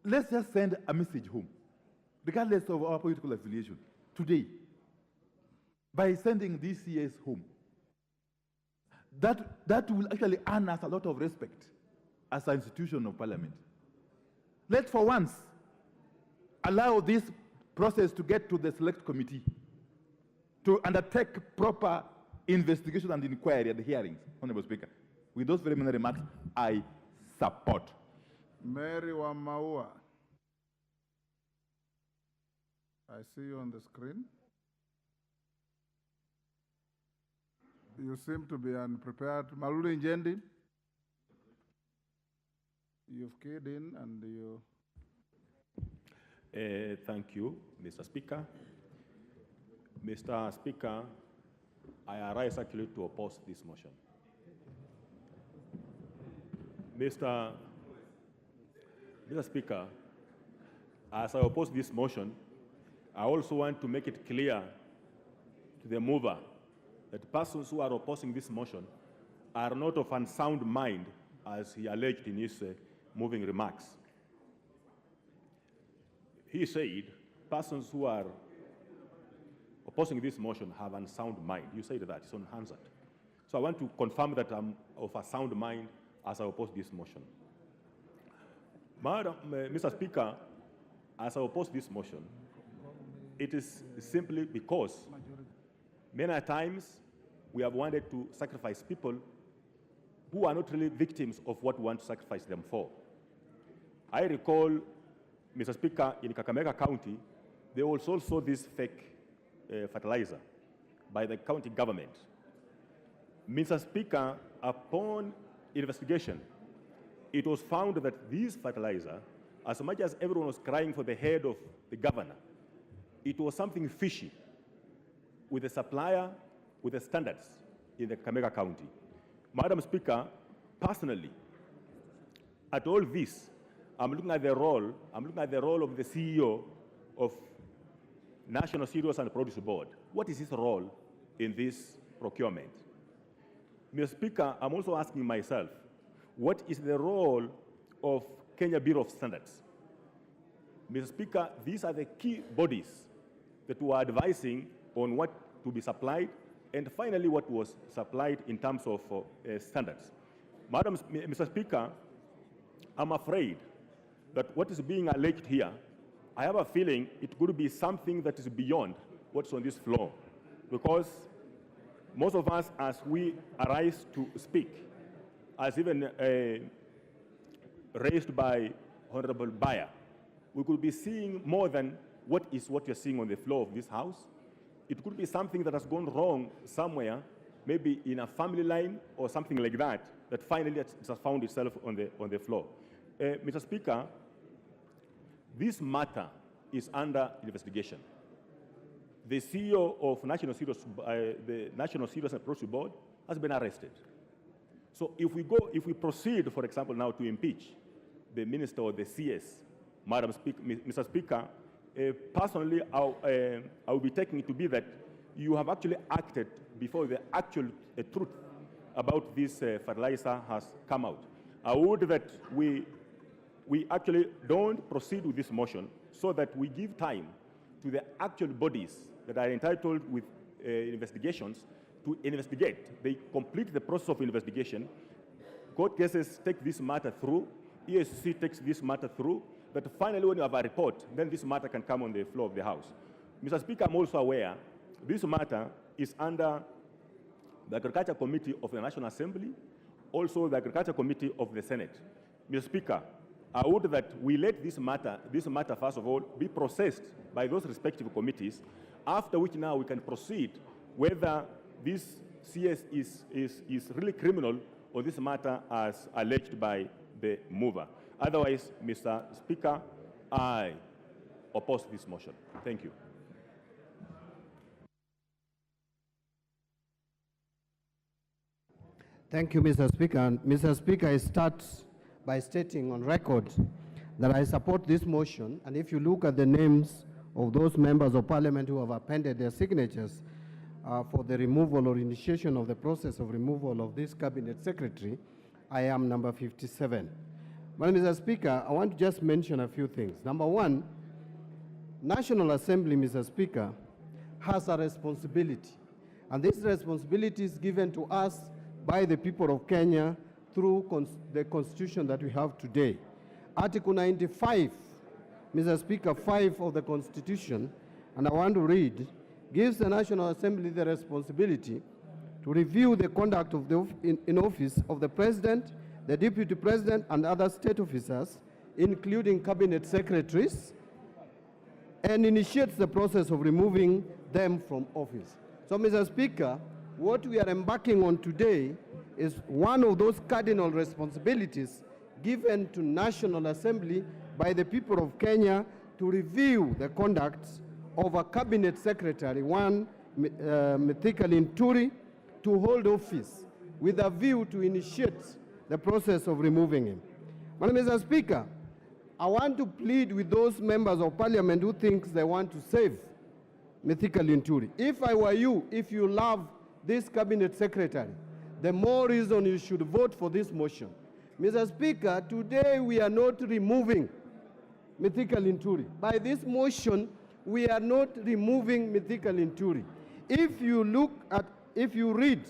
Let's just send a message home, regardless of our political affiliation, today, by sending these CS home. That will actually earn us a lot of respect as an institution of parliament. Let's for once allow this process to get to the select committee to undertake proper investigation and inquiry at the hearings, Honorable Speaker. With those very many remarks, I support. Mary Wamaua. I see you on the screen. You seem to be unprepared. Malulu Njendi, you've keyed in and you... Thank you, Mr. Speaker. Mr. Speaker, I arise actually to oppose this motion. Mr. Speaker, as I oppose this motion, I also want to make it clear to the mover that persons who are opposing this motion are not of unsound mind, as he alleged in his moving remarks. He said persons who are opposing this motion have unsound mind. You said that, it's unanswered. So I want to confirm that I'm of a sound mind as I oppose this motion. Mr. Speaker, as I oppose this motion, it is simply because many times we have wanted to sacrifice people who are not really victims of what we want to sacrifice them for. I recall, Mr. Speaker, in Kakamega County, they also saw this fake fertilizer by the county government. Mr. Speaker, upon investigation, it was found that this fertilizer, as much as everyone was crying for the head of the governor, it was something fishy with the supplier, with the standards in the Kakamega County. Madam Speaker, personally, at all this, I'm looking at the role of the CEO of National Cereals and Produce Board. What is his role in this procurement? Mr. Speaker, I'm also asking myself, what is the role of Kenya Bureau of Standards? Mr. Speaker, these are the key bodies that were advising on what to be supplied and finally what was supplied in terms of standards. Mr. Speaker, I'm afraid that what is being alleged here, I have a feeling it could be something that is beyond what's on this floor, because most of us, as we arise to speak, as even raised by Honorable Bayer, we could be seeing more than what you're seeing on the floor of this House. It could be something that has gone wrong somewhere, maybe in a family line or something like that, that finally it has found itself on the floor. Mr. Speaker, this matter is under investigation. The CEO of the National Cereals and Produce Board has been arrested. So if we proceed, for example, now to impeach the minister or the CS, Mr. Speaker, personally, I will be taking it to be that you have actually acted before the actual truth about this fertilizer has come out. I would that we actually don't proceed with this motion so that we give time to the actual bodies that are entitled with investigations to investigate. They complete the process of investigation. Court cases take this matter through. ESC takes this matter through. But finally, when you have a report, then this matter can come on the floor of the House. Mr. Speaker, I'm also aware this matter is under the Agriculture Committee of the National Assembly, also the Agriculture Committee of the Senate. Mr. Speaker, I would that we let this matter, first of all, be processed by those respective committees, after which now we can proceed whether this CS is really criminal or this matter as alleged by the mover. Otherwise, Mr. Speaker, I oppose this motion. Thank you. Thank you, Mr. Speaker. And Mr. Speaker, I start by stating on record that I support this motion. And if you look at the names of those members of parliament who have appended their signatures for the removal or initiation of the process of removal of this cabinet secretary, I am number 57. Well, Mr. Speaker, I want to just mention a few things. Number one, National Assembly, Mr. Speaker, has a responsibility. And this responsibility is given to us by the people of Kenya through the constitution that we have today. Article 95, Mr. Speaker, 5 of the Constitution, and I want to read, gives the National Assembly the responsibility to review the conduct of in office of the President, the Deputy President, and other state officers, including cabinet secretaries, and initiates the process of removing them from office. So, Mr. Speaker, what we are embarking on today is one of those cardinal responsibilities given to National Assembly by the people of Kenya to review the conduct of a cabinet secretary, one Mithika Linturi, to hold office with a view to initiate the process of removing him. Madam Mr. Speaker, I want to plead with those members of parliament who think they want to save Mithika Linturi. If I were you, if you love this cabinet secretary, the more reason you should vote for this motion. Mr. Speaker, today we are not removing Mithika Linturi. By this motion, we are not removing Mithika Linturi. If you read,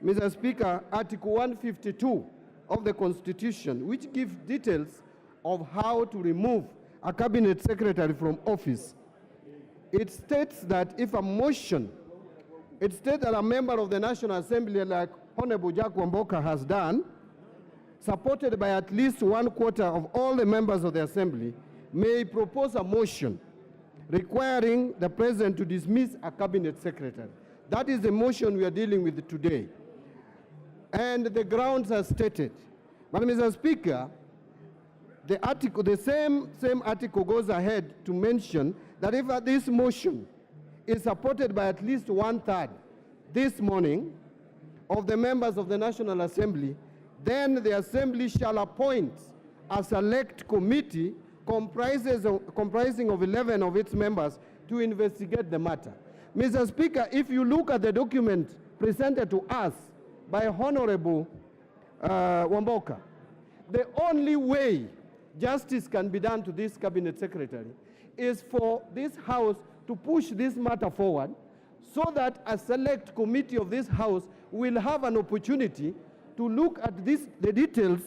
Mr. Speaker, Article 152 of the Constitution, which gives details of how to remove a cabinet secretary from office, it states that if a motion, it states that a member of the National Assembly, like Honorable Jack Wamboka has done, supported by at least 1/4 of all the members of the Assembly, may propose a motion requiring the President to dismiss a cabinet secretary. That is the motion we are dealing with today. And the grounds are stated. But Mr. Speaker, the same article goes ahead to mention that if this motion is supported by at least 1/3 this morning of the members of the National Assembly, then the Assembly shall appoint a select committee comprising of 11 of its members to investigate the matter. Mr. Speaker, if you look at the document presented to us by Honorable Wamboka, the only way justice can be done to this cabinet secretary is for this House to push this matter forward so that a select committee of this House will have an opportunity to look at the details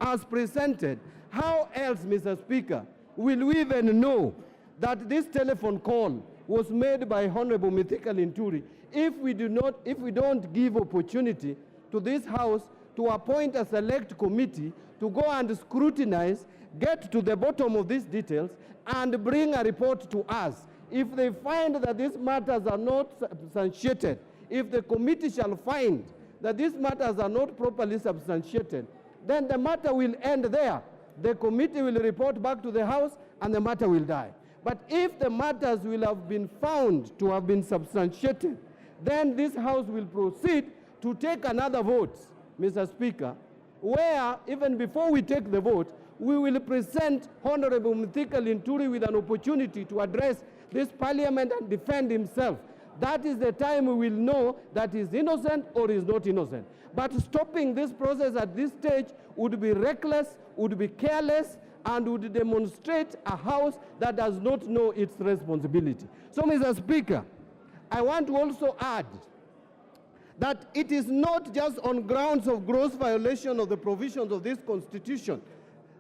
as presented. How else, Mr. Speaker, will we even know that this telephone call was made by Honorable Mithika Linturi if we don't give opportunity to this House to appoint a select committee to go and scrutinize, get to the bottom of these details, and bring a report to us? If they find that these matters are not substantiated, if the committee shall find that these matters are not properly substantiated, then the matter will end there. The committee will report back to the House and the matter will die. But if the matters will have been found to have been substantiated, then this House will proceed to take another vote, Mr. Speaker, where even before we take the vote, we will present Honorable Mithika Linturi with an opportunity to address this parliament and defend himself. That is the time we will know that he is innocent or is not innocent. But stopping this process at this stage would be reckless, would be careless, and would demonstrate a House that does not know its responsibility. So, Mr. Speaker, I want to also add that it is not just on grounds of gross violation of the provisions of this Constitution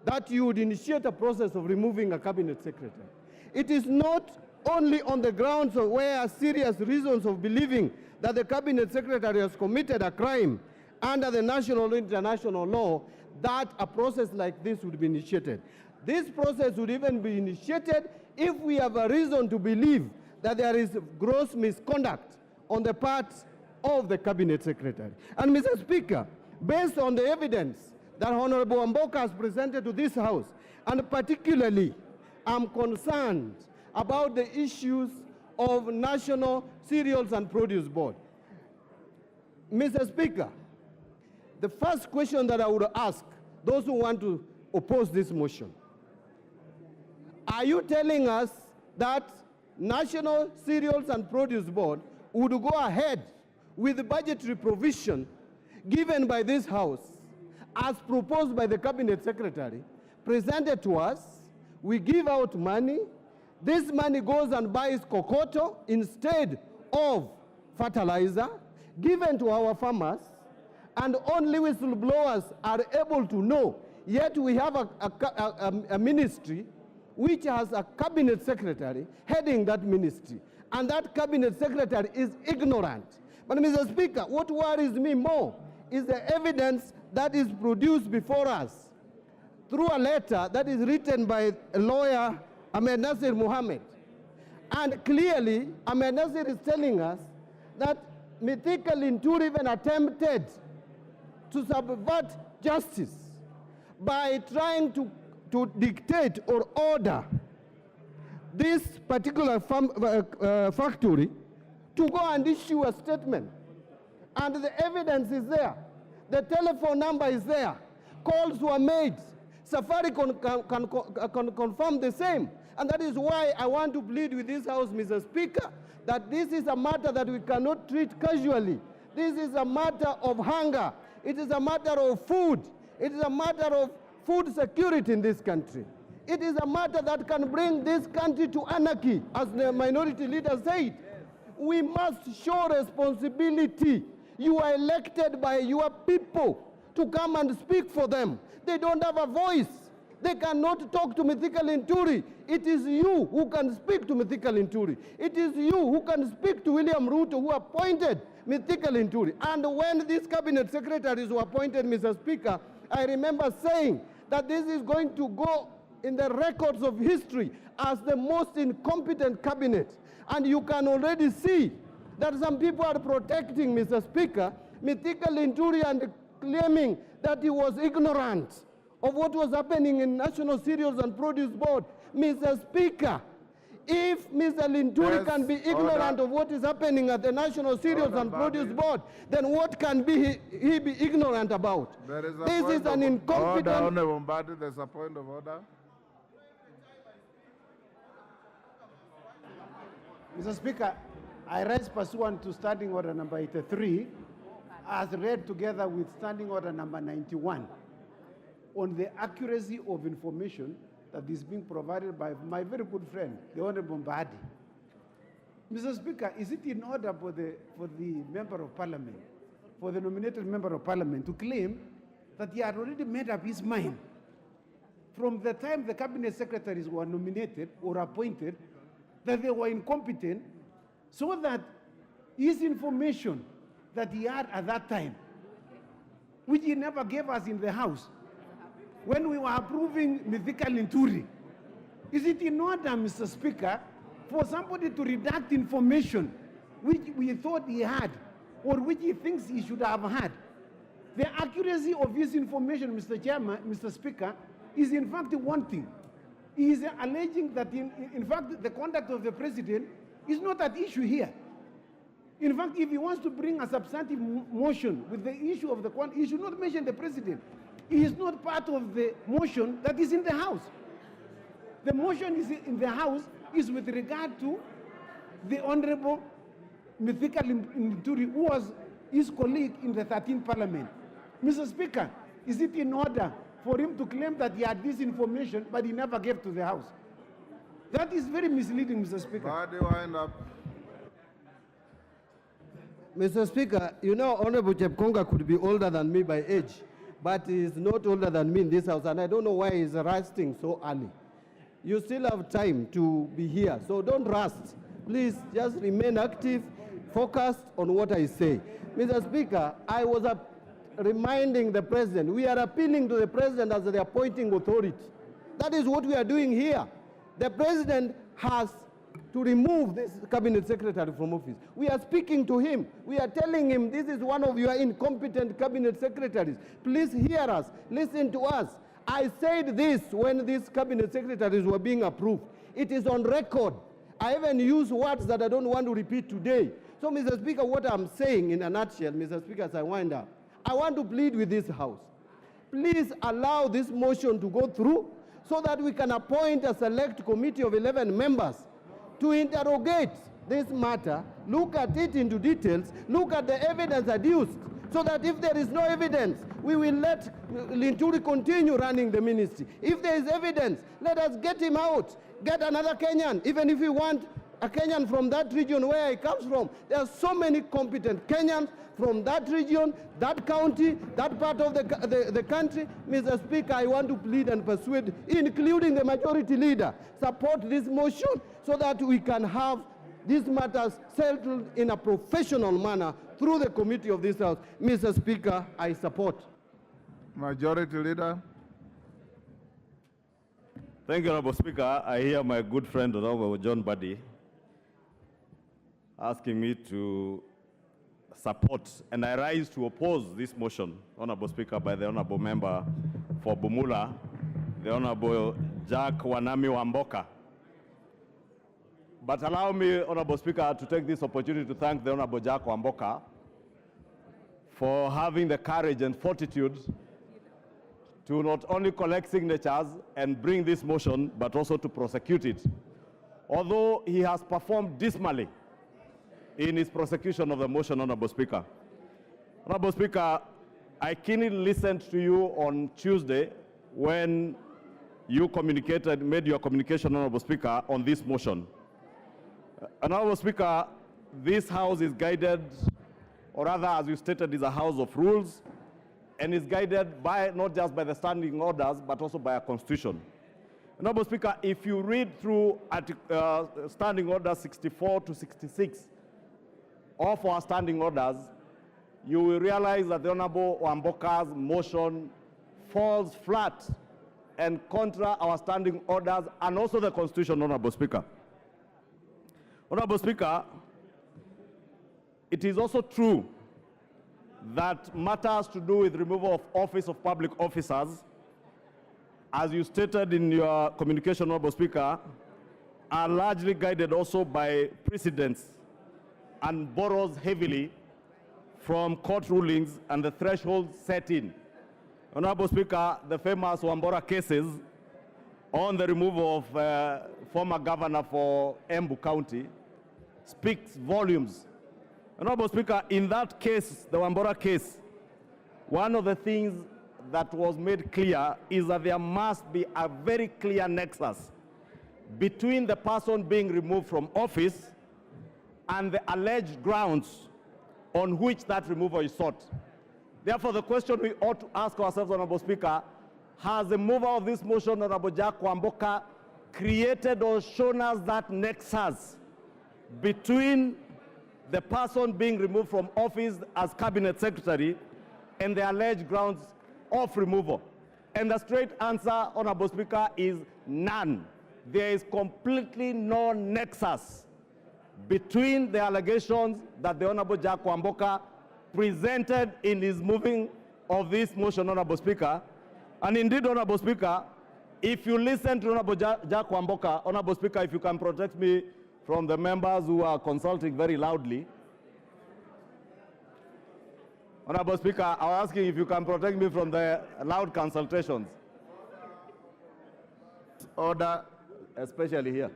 that you would initiate a process of removing a cabinet secretary. It is not only on the grounds of where serious reasons of believing that the cabinet secretary has committed a crime under the national or international law that a process like this would be initiated. This process would even be initiated if we have a reason to believe that there is gross misconduct on the part of the cabinet secretary. And Mr. Speaker, based on the evidence that Honorable Wamboka has presented to this House, and particularly I'm concerned about the issues of National Cereals and Produce Board. Mr. Speaker, the first question that I would ask those who want to oppose this motion, are you telling us that National Cereals and Produce Board would go ahead with the budgetary provision given by this House as proposed by the Cabinet Secretary, presented to us, we give out money, this money goes and buys cocoto instead of fertilizer, given to our farmers, and only whistleblowers are able to know, yet we have a ministry which has a cabinet secretary heading that ministry, and that cabinet secretary is ignorant. But Mr. Speaker, what worries me more is the evidence that is produced before us through a letter that is written by a lawyer, Ahmed Nasir Mohammed. And clearly, Ahmed Nasir is telling us that Mithika Linturi even attempted to subvert justice by trying to dictate or order this particular factory to go and issue a statement. And the evidence is there. The telephone number is there. Calls were made. Safari can confirm the same. And that is why I want to plead with this House, Mr. Speaker, that this is a matter that we cannot treat casually. This is a matter of hunger. It is a matter of food. It is a matter of food security in this country. It is a matter that can bring this country to anarchy, as the minority leader said. We must show responsibility. You are elected by your people to come and speak for them. They don't have a voice. They cannot talk to Mithika Linturi. It is you who can speak to Mithika Linturi. It is you who can speak to William Ruto, who appointed Mithika Linturi. And when these cabinet secretaries were appointed, Mr. Speaker, I remember saying that this is going to go in the records of history as the most incompetent cabinet. And you can already see that some people are protecting, Mr. Speaker, Mithika Linturi and claiming that he was ignorant of what was happening in National Cereals and Produce Board. Mr. Speaker, if Mr. Linturi can be ignorant of what is happening at the National Cereals and Produce Board, then what can he be ignorant about? This is an incompetent... Honorable Mbadi, there's a point of order. Mr. Speaker, I rise pursuant to Standing Order number 83, as read together with Standing Order number 91, on the accuracy of information that is being provided by my very good friend, the Honorable Mbadi. Mr. Speaker, is it in order for the Member of Parliament, for the nominated Member of Parliament to claim that he had already made up his mind from the time the Cabinet Secretaries were nominated or appointed, that they were incompetent, so that his information that he had at that time, which he never gave us in the House, when we were approving Mithika Linturi, is it in order, Mr. Speaker, for somebody to redact information which we thought he had or which he thinks he should have had? The accuracy of his information, Mr. Chairman, Mr. Speaker, is in fact one thing. He is alleging that, in fact, the conduct of the president is not at issue here. In fact, if he wants to bring a substantive motion with the issue of the conduct, he should not mention the president. He is not part of the motion that is in the House. The motion is in the House is with regard to the Honorable Mithika Linturi, who was his colleague in the 13th Parliament. Mr. Speaker, is it in order for him to claim that he had this information, but he never gave to the House? That is very misleading, Mr. Speaker. Body wind up. Mr. Speaker, you know, Honorable Chepkonga could be older than me by age, but he is not older than me in this House, and I don't know why he's resting so early. You still have time to be here, so don't rust. Please just remain active, focused on what I say. Mr. Speaker, I was reminding the President, we are appealing to the President as the appointing authority. That is what we are doing here. The President has to remove this cabinet secretary from office. We are speaking to him. We are telling him this is one of your incompetent cabinet secretaries. Please hear us. Listen to us. I said this when these cabinet secretaries were being approved. It is on record. I even use words that I don't want to repeat today. So, Mr. Speaker, what I'm saying in a nutshell, Mr. Speaker, as I wind up, I want to plead with this House. Please allow this motion to go through so that we can appoint a select committee of 11 members to interrogate this matter, look at it into details, look at the evidence adduced, so that if there is no evidence, we will let Linturi continue running the ministry. If there is evidence, let us get him out, get another Kenyan, even if we want a Kenyan from that region where he comes from. There are so many competent Kenyans from that region, that county, that part of the country. Mr. Speaker, I want to plead and persuade, including the majority leader, support this motion so that we can have these matters settled in a professional manner through the committee of this House. Mr. Speaker, I support. Majority Leader. Thank you, Honorable Speaker. I hear my good friend, Honorable John Buddy, asking me to support, and I rise to oppose this motion, Honorable Speaker, by the Honorable Member for Bumula, the Honorable Jack Wanami Wamboka. But allow me, Honorable Speaker, to take this opportunity to thank the Honorable Jack Wamboka for having the courage and fortitude to not only collect signatures and bring this motion, but also to prosecute it. Although he has performed dismally in his prosecution of the motion, Honorable Speaker. Honorable Speaker, I keenly listened to you on Tuesday when you made your communication, Honorable Speaker, on this motion. Honorable Speaker, this House is guided, or rather, as you stated, is a house of rules, and is guided by not just by the standing orders, but also by a constitution. Honorable Speaker, if you read through standing orders 64 to 66 of our standing orders, you will realize that the Honorable Wamboka's motion falls flat and contra our standing orders and also the Constitution, Honorable Speaker. Honorable Speaker, it is also true that matters to do with removal of office of public officers, as you stated in your communication, Honorable Speaker, are largely guided also by precedents and borrows heavily from court rulings and the threshold set in. Honorable Speaker, the famous Wambora cases on the removal of former governor for Embu County speaks volumes. Honorable Speaker, in that case, the Wambora case, one of the things that was made clear is that there must be a very clear nexus between the person being removed from office and the alleged grounds on which that removal is sought. Therefore, the question we ought to ask ourselves, Honorable Speaker, has the mover of this motion, Honorable Jack Wamboka, created or shown us that nexus between the person being removed from office as cabinet secretary and the alleged grounds of removal? And the straight answer, Honorable Speaker, is none. There is completely no nexus between the allegations that the Honorable Jack Wamboka presented in his moving of this motion, Honorable Speaker. And indeed, Honorable Speaker, if you listen to Honorable Jack Wamboka, Honorable Speaker, if you can protect me from the members who are consulting very loudly. Honorable Speaker, I was asking if you can protect me from the loud consultations. Order. Especially here.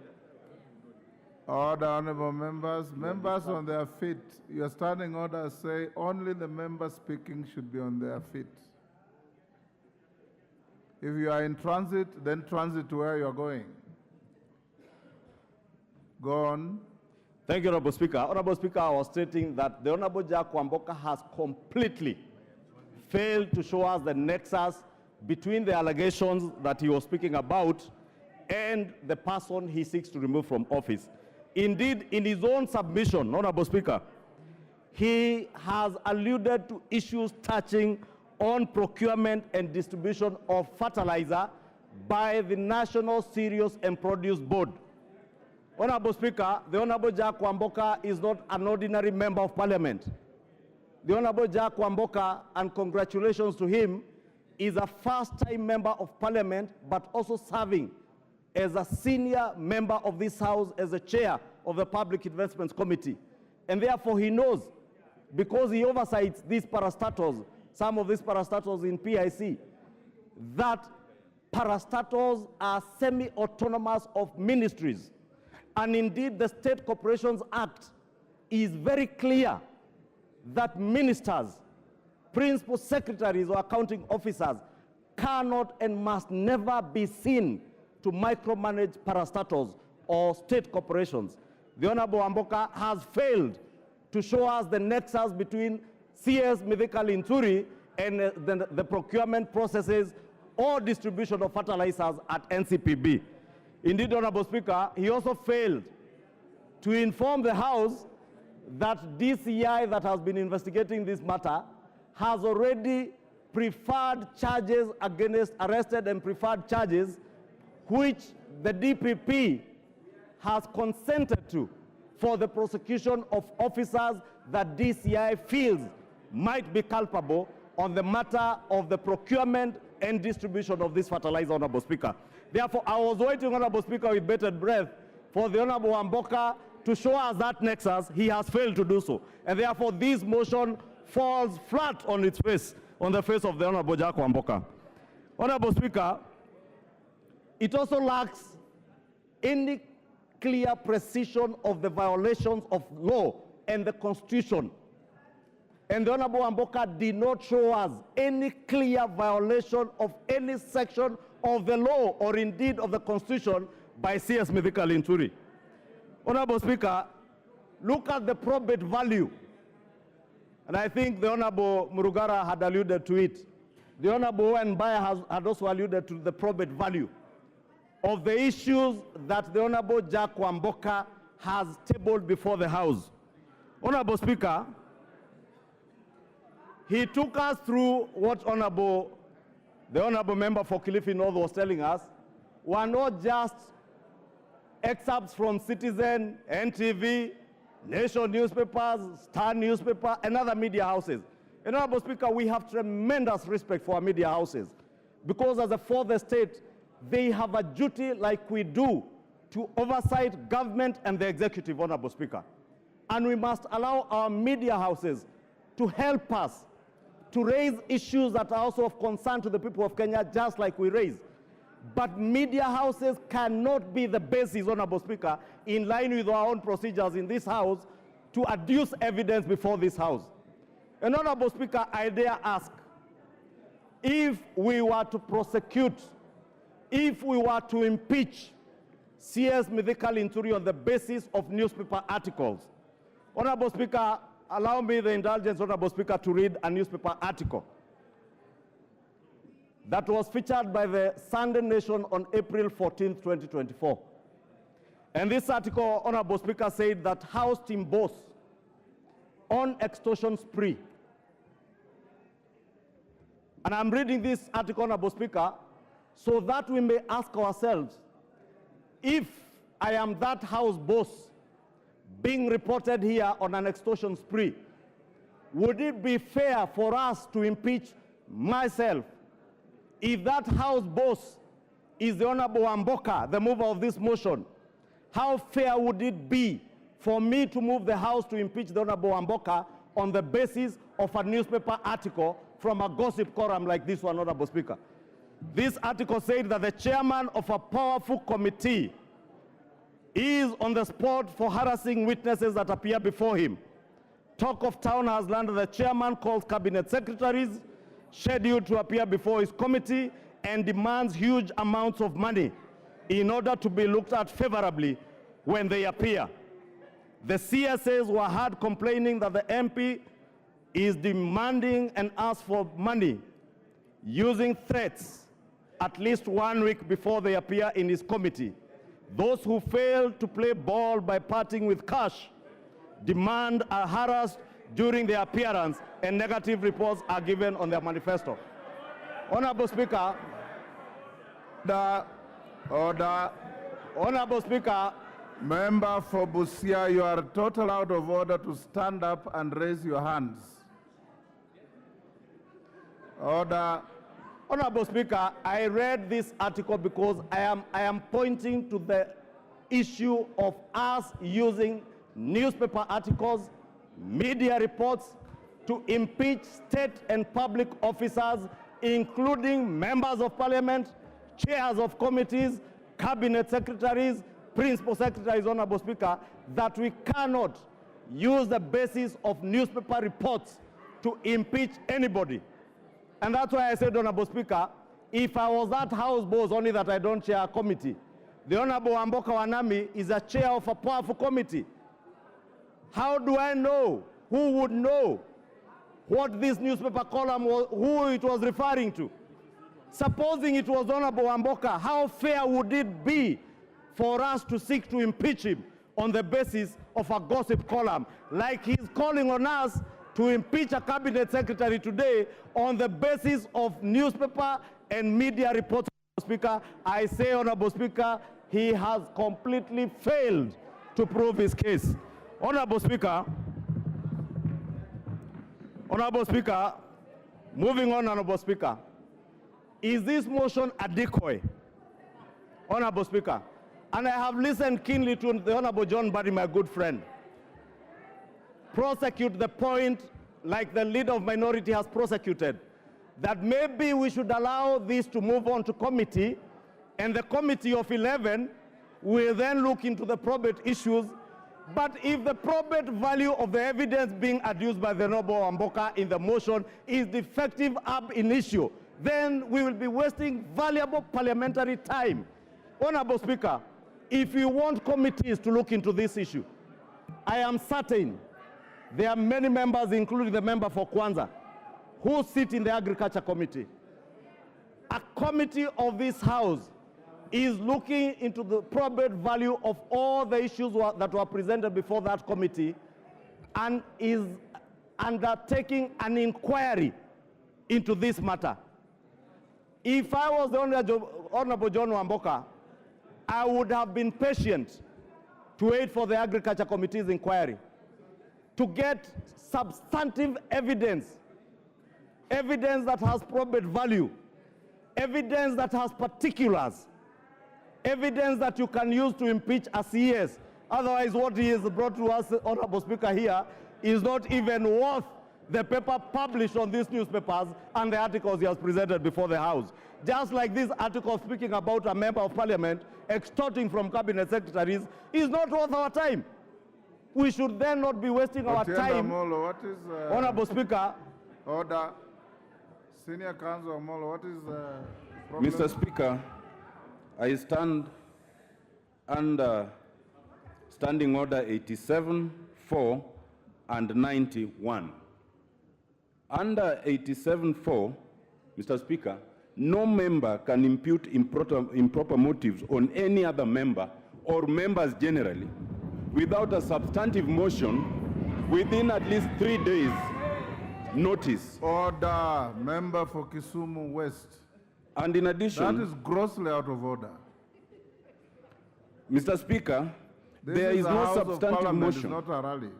Order, honorable members. Members on their feet. Your standing orders say only the members speaking should be on their feet. If you are in transit, then transit to where you are going. Go on. Thank you, Honorable Speaker. Honorable Speaker, I was stating that the Honorable Jack Wamboka has completely failed to show us the nexus between the allegations that he was speaking about and the person he seeks to remove from office. Indeed, in his own submission, Honorable Speaker, he has alluded to issues touching on procurement and distribution of fertilizer by the National Cereals and Produce Board. Honorable Speaker, the Honorable Jack Wamboka is not an ordinary member of Parliament. The Honorable Jack Wamboka, and congratulations to him, is a first-time member of Parliament, but also serving as a senior member of this House as the chair of the Public Investments Committee. And therefore he knows, because he oversees these parastatals some of these parastatals in PIC, that parastatals are semi-autonomous of ministries. And indeed, the State Corporations Act is very clear that ministers, principal secretaries or accounting officers cannot and must never be seen to micromanage parastatals or state corporations. The Honorable Amboka has failed to show us the nexus between CS Mithika Linturi and the procurement processes or distribution of fertilizers at NCPB. Indeed, Honorable Speaker, he also failed to inform the House that DCI that has been investigating this matter has already preferred charges against arrested and preferred charges which the DPP has consented to for the prosecution of officers that DCI feels might be culpable on the matter of the procurement and distribution of this fertilizer, Honorable Speaker. Therefore, I was waiting, Honorable Speaker, with bated breath for the Honorable Amboka to show us that nexus. He has failed to do so. And therefore, this motion falls flat on its face, on the face of the Honorable Jack Wamboka. Honorable Speaker, it also lacks any clear precision of the violations of law and the Constitution. And the Honorable Wamboka did not show us any clear violation of any section of the law or indeed of the Constitution by CS Mithika Linturi. Honorable Speaker, look at the probate value. And I think the Honorable Murugara had alluded to it. The Honorable Mbaya had also alluded to the probate value of the issues that the Honorable Jack Wamboka has tabled before the House. Honorable Speaker, he took us through what the Honorable Member for Kilifi North was telling us were not just excerpts from Citizen, NTV, Nation newspapers, Star newspaper, and other media houses. And Honorable Speaker, we have tremendous respect for our media houses because as a fourth estate, they have a duty like we do to oversight government and the executive, Honorable Speaker. And we must allow our media houses to help us to raise issues that are also of concern to the people of Kenya, just like we raise. But media houses cannot be the basis, Honorable Speaker, in line with our own procedures in this House, to adduce evidence before this House. And Honorable Speaker, I dare ask, if we were to prosecute, if we were to impeach CS Mithika Linturi on the basis of newspaper articles, Honorable Speaker, allow me the indulgence, Honorable Speaker, to read a newspaper article that was featured by the Sunday Nation on April 14, 2024. And this article, Honorable Speaker, said that House team boss on extortion spree. And I'm reading this article, Honorable Speaker, so that we may ask ourselves, if I am that House boss being reported here on an extortion spree, would it be fair for us to impeach myself? If that House boss is the Honorable Amboka, the mover of this motion, how fair would it be for me to move the House to impeach the Honorable Amboka on the basis of a newspaper article from a gossip column like this one, Honorable Speaker? This article said that the chairman of a powerful committee is on the spot for harassing witnesses that appear before him. Talk of town has learned that the chairman calls cabinet secretaries scheduled to appear before his committee and demands huge amounts of money in order to be looked at favorably when they appear. The CSAs were heard complaining that the MP is demanding and asks for money using threats at least 1 week before they appear in his committee. Those who fail to play ball by parting with cash demand are harassed during their appearance and negative reports are given on their manifesto. Honorable Speaker, Order. Honorable Speaker, Member for Busia, you are totally out of order to stand up and raise your hands. Order. Honorable Speaker, I read this article because I am pointing to the issue of us using newspaper articles, media reports, to impeach state and public officers, including members of parliament, chairs of committees, cabinet secretaries, principal secretaries, Honorable Speaker, that we cannot use the basis of newspaper reports to impeach anybody. And that's why I said, Honorable Speaker, if I was that House boss, only that I don't chair a committee, the Honorable Amboka Wanami is a chair of a powerful committee. How do I know? Who would know what this newspaper column was, who it was referring to? Supposing it was Honorable Amboka, how fair would it be for us to seek to impeach him on the basis of a gossip column, like he's calling on us to impeach a cabinet secretary today on the basis of newspaper and media reports? Speaker, I say, Honorable Speaker, he has completely failed to prove his case. Honorable Speaker, moving on, Honorable Speaker, is this motion a decoy? Honorable Speaker, and I have listened keenly to the Honorable John Barry, my good friend, prosecute the point like the leader of minority has prosecuted, that maybe we should allow this to move on to committee, and the committee of 11 will then look into the probate issues. But if the probate value of the evidence being adduced by the Honorable Amboka in the motion is defective ab initio, then we will be wasting valuable parliamentary time. Honorable Speaker, if you want committees to look into this issue, I am certain there are many members, including the member for Kwanza, who sit in the Agriculture Committee. A committee of this House is looking into the probate value of all the issues that were presented before that committee and is undertaking an inquiry into this matter. If I was the Honorable John Wamboka, I would have been patient to wait for the Agriculture Committee's inquiry to get substantive evidence, evidence that has probate value, evidence that has particulars, evidence that you can use to impeach a CS. Otherwise, what he has brought to us, Honorable Speaker, here is not even worth the paper published on these newspapers and the articles he has presented before the House. Just like this article speaking about a member of parliament extorting from cabinet secretaries is not worth our time. We should then not be wasting our time. Amolo, what is, Honorable Speaker. Order. Senior Counsel Amolo, what is the problem? Mr. Speaker, I stand under Standing Order 87, 4, and 91. Under 87.4, Mr. Speaker, no member can impute improper motives on any other member or members generally without a substantive motion within at least 3 days notice. Order. Member for Kisumu West. And in addition, that is grossly out of order. Mr. Speaker, there is no substantive motion. It's not a rally.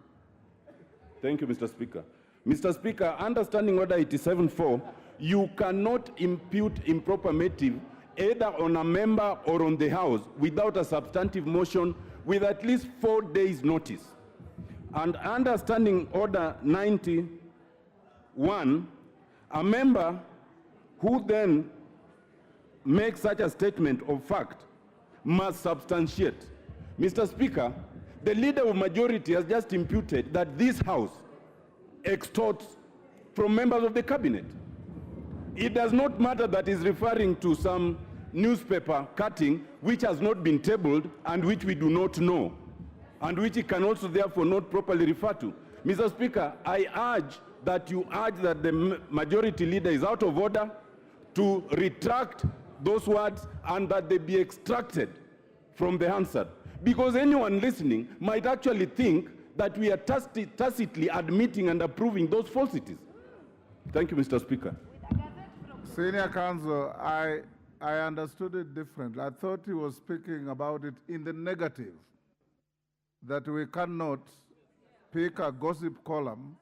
Thank you, Mr. Speaker. Mr. Speaker, under Standing Order 87.4, you cannot impute improper motive either on a member or on the House without a substantive motion with at least 4 days' notice. And under Standing Order 91, a member who then makes such a statement of fact must substantiate. Mr. Speaker, the leader of majority has just imputed that this House extorts from members of the cabinet. It does not matter that he's referring to some newspaper cutting which has not been tabled and which we do not know, and which he can also therefore not properly refer to. Mr. Speaker, I urge that you urge that the majority leader is out of order to retract those words and that they be extracted from the Hansard. Because anyone listening might actually think that we are tacitly admitting and approving those falsities. Thank you, Mr. Speaker. Senior Counsel, I understood it differently. I thought he was speaking about it in the negative, that we cannot pick a gossip column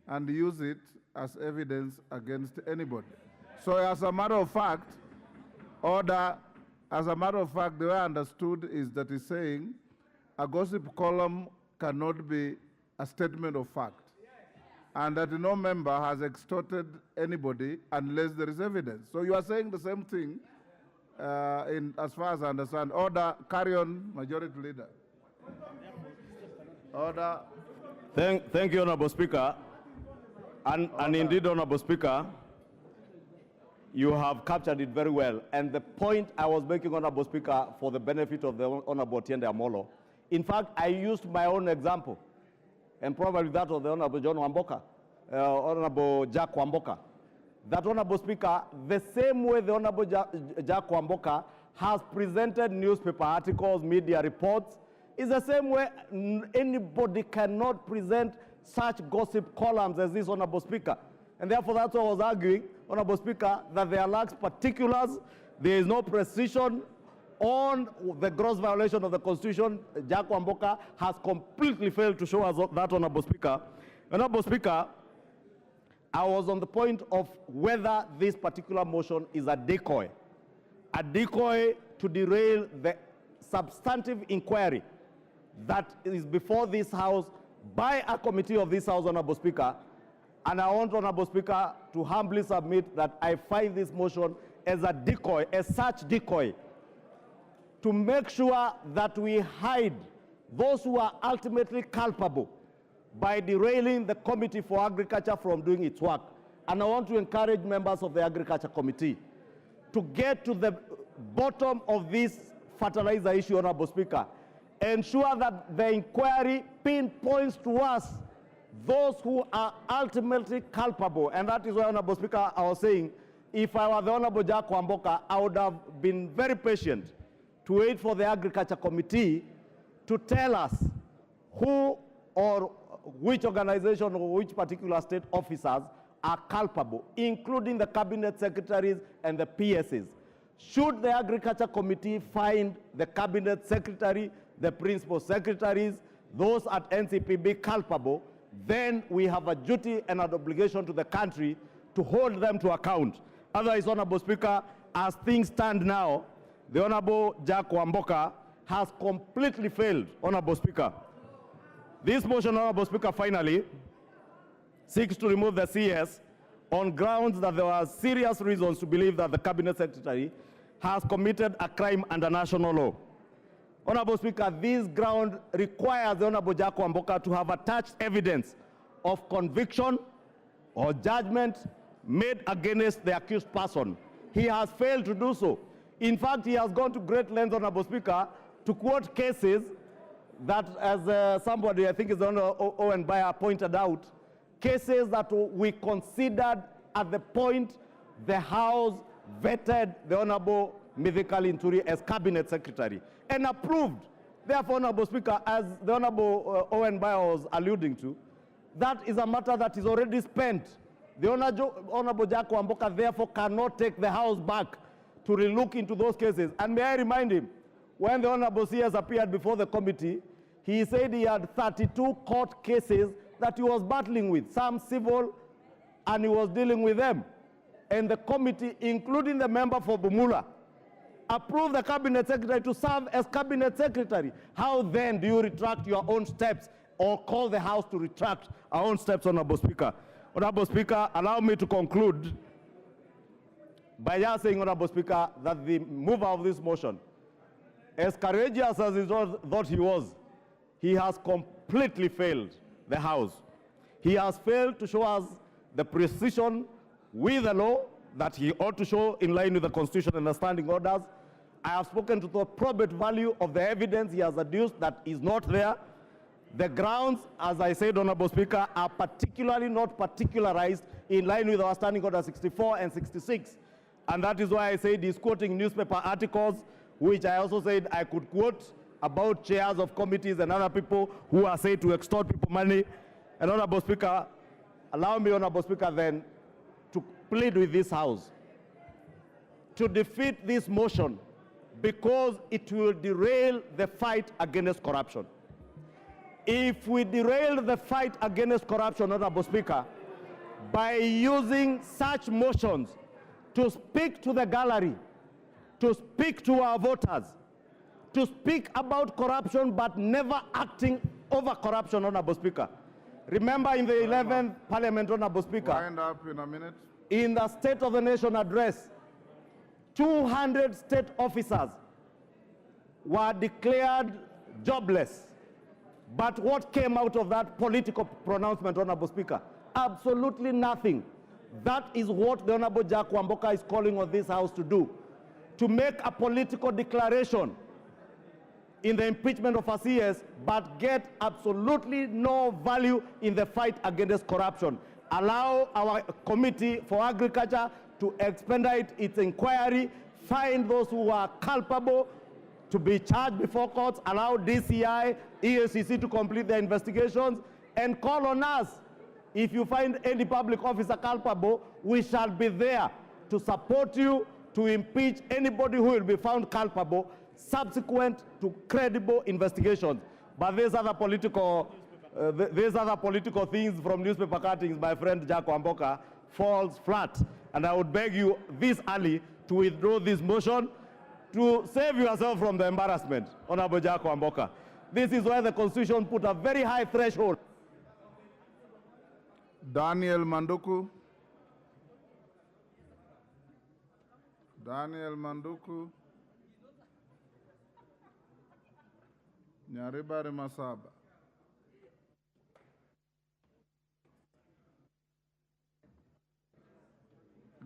and use it as evidence against anybody. So as a matter of fact, order, as a matter of fact, the way I understood is that he's saying a gossip column cannot be a statement of fact. and that no member has extorted anybody unless there is evidence. So you are saying the same thing as far as I understand. Order, carry on, Majority Leader. Order. Thank you, Honorable Speaker. And indeed, Honorable Speaker, you have captured it very well. And the point I was making, Honorable Speaker, for the benefit of the Honorable Tiende Amolo, in fact, I used my own example, and probably that of the Honorable John Wamboka, Honorable Jack Wamboka. That, Honorable Speaker, the same way the Honorable Jack Wamboka has presented newspaper articles, media reports, is the same way anybody cannot present such gossip columns as this, Honorable Speaker. And therefore, that's why I was arguing, Honorable Speaker, that there are lax particulars, there is no precision on the gross violation of the Constitution. Jack Wamboka has completely failed to show us that, Honorable Speaker. Honorable Speaker, I was on the point of whether this particular motion is a decoy to derail the substantive inquiry that is before this House by a committee of this House, Honorable Speaker. And I want, Honorable Speaker, to humbly submit that I find this motion as a decoy, as such decoy, to make sure that we hide those who are ultimately culpable by derailing the Committee for Agriculture from doing its work. And I want to encourage members of the Agriculture Committee to get to the bottom of this fertilizer issue, Honorable Speaker. Ensure that the inquiry pinpoints to us those who are ultimately culpable. And that is why, Honorable Speaker, I was saying, if I were the Honorable Jack Wamboka, I would have been very patient to wait for the Agriculture Committee to tell us who or which organization or which particular state officers are culpable, including the cabinet secretaries and the PSs. Should the Agriculture Committee find the cabinet secretary, the principal secretaries, those at NCPB culpable, then we have a duty and an obligation to the country to hold them to account. Otherwise, Honorable Speaker, as things stand now, the Honorable Jack Wamboka has completely failed, Honorable Speaker. This motion, Honorable Speaker, finally seeks to remove the CS on grounds that there are serious reasons to believe that the cabinet secretary has committed a crime under national law. Honorable Speaker, this ground requires the Honorable Jack Wamboka to have attached evidence of conviction or judgment made against the accused person. He has failed to do so. In fact, he has gone to great lengths, Honorable Speaker, to quote cases that, as somebody, I think is Honorable Owen Bayer, pointed out, cases that we considered at the point the House vetted the Honorable Mithikali Nturi as Cabinet Secretary and approved. Therefore, Honorable Speaker, as the Honorable Owen Bayer was alluding to, that is a matter that is already spent. The Honorable Jack Wamboka therefore cannot take the House back to relook into those cases. And may I remind him, when the Honorable CS appeared before the committee, he said he had 32 court cases that he was battling with, some civil, and he was dealing with them. And the committee, including the member for Bumula, approved the cabinet secretary to serve as cabinet secretary. How then do you retract your own steps or call the House to retract our own steps, Honorable Speaker? Honorable Speaker, allow me to conclude by just saying, Honorable Speaker, that the mover of this motion, as courageous as he thought he was, he has completely failed the House. He has failed to show us the precision with the law that he ought to show in line with the Constitution and the standing orders. I have spoken to the probate value of the evidence he has adduced that is not there. The grounds, as I said, Honorable Speaker, are particularly not particularized in line with our standing order 64 and 66. And that is why I said he's quoting newspaper articles, which I also said I could quote about chairs of committees and other people who are said to extort people money. And Honorable Speaker, allow me, Honorable Speaker, then to plead with this House to defeat this motion because it will derail the fight against corruption. If we derail the fight against corruption, Honorable Speaker, by using such motions to speak to the gallery, to speak to our voters, to speak about corruption but never acting over corruption, Honorable Speaker, Remember in the 11th Parliament, Honorable Speaker, Wind up in a minute. in the State of the Nation address, 200 state officers were declared jobless. But what came out of that political pronouncement, Honorable Speaker? Absolutely nothing. That is what the Honorable Jack Wamboka is calling on this House to do, to make a political declaration in the impeachment of a CS, but get absolutely no value in the fight against corruption. Allow our Committee for Agriculture to expedite its inquiry, find those who are culpable to be charged before courts, allow DCI, EACC to complete their investigations, and call on us. If you find any public officer culpable, we shall be there to support you to impeach anybody who will be found culpable subsequent to credible investigations. But there's other political things from newspaper cuttings, my friend Jack Wamboka, falls flat. And I would beg you this early to withdraw this motion to save yourself from the embarrassment, Honorable Jack Wamboka. This is why the Constitution put a very high threshold. Daniel Manduku. Daniel Manduku. Nyaribari Masaba.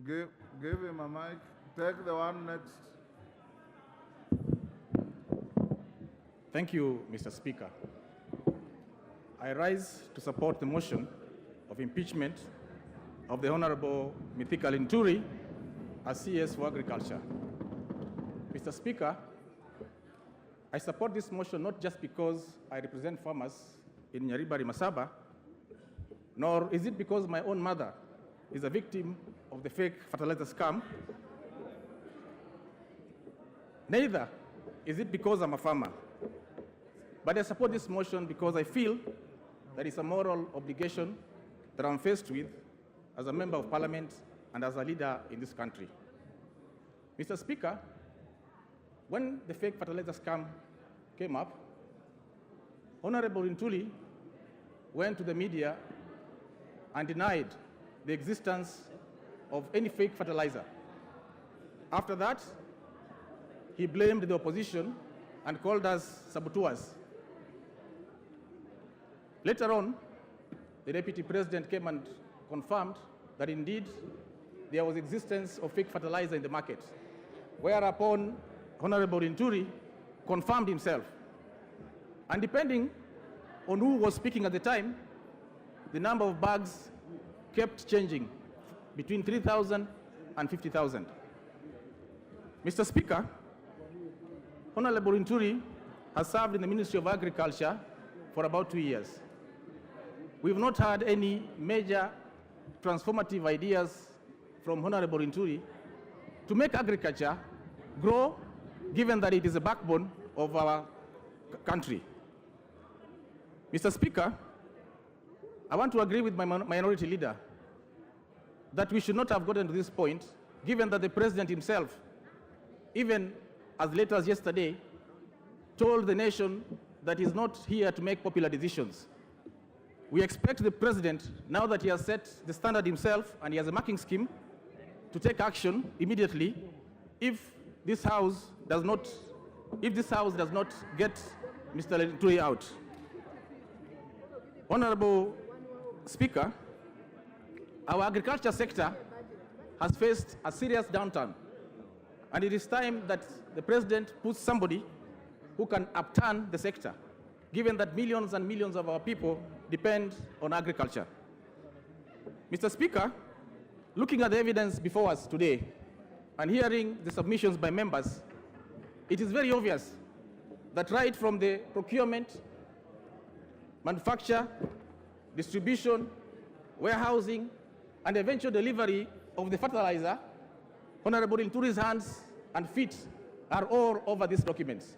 Give him a mic. Take the one next. Thank you, Mr. Speaker. I rise to support the motion of impeachment of the Honorable Mithika Linturi as CS for Agriculture. Mr. Speaker, I support this motion not just because I represent farmers in Nyaribari Masaba, nor is it because my own mother is a victim of the fake fertilizer scam. Neither is it because I'm a farmer. But I support this motion because I feel that it's a moral obligation that I'm faced with as a member of parliament and as a leader in this country. Mr. Speaker, when the fake fertilizer scam came up, Honorable Ntuli went to the media and denied the existence of any fake fertilizer. After that, he blamed the opposition and called us saboteurs. Later on, the Deputy President came and confirmed that indeed there was existence of fake fertilizer in the market, whereupon Honorable Nturi confirmed himself. And depending on who was speaking at the time, the number of bags kept changing between 3,000 and 50,000. Mr. Speaker, Honorable Nturi has served in the Ministry of Agriculture for about 2 years. We've not had any major transformative ideas from Honorable Nturi to make agriculture grow, given that it is the backbone of our country. Mr. Speaker, I want to agree with my minority leader that we should not have gotten to this point, given that the President himself, even as late as yesterday, told the nation that he's not here to make popular decisions. We expect the President, now that he has set the standard himself and he has a marking scheme, to take action immediately if this House does not get Mr. Nturi out. Honorable Speaker, our agriculture sector has faced a serious downturn, and it is time that the President puts somebody who can upturn the sector, given that millions and millions of our people depend on agriculture. Mr. Speaker, looking at the evidence before us today and hearing the submissions by members, it is very obvious that right from the procurement, manufacture, distribution, warehousing, and eventual delivery of the fertilizer, Honorable Nturi's hands and feet are all over these documents.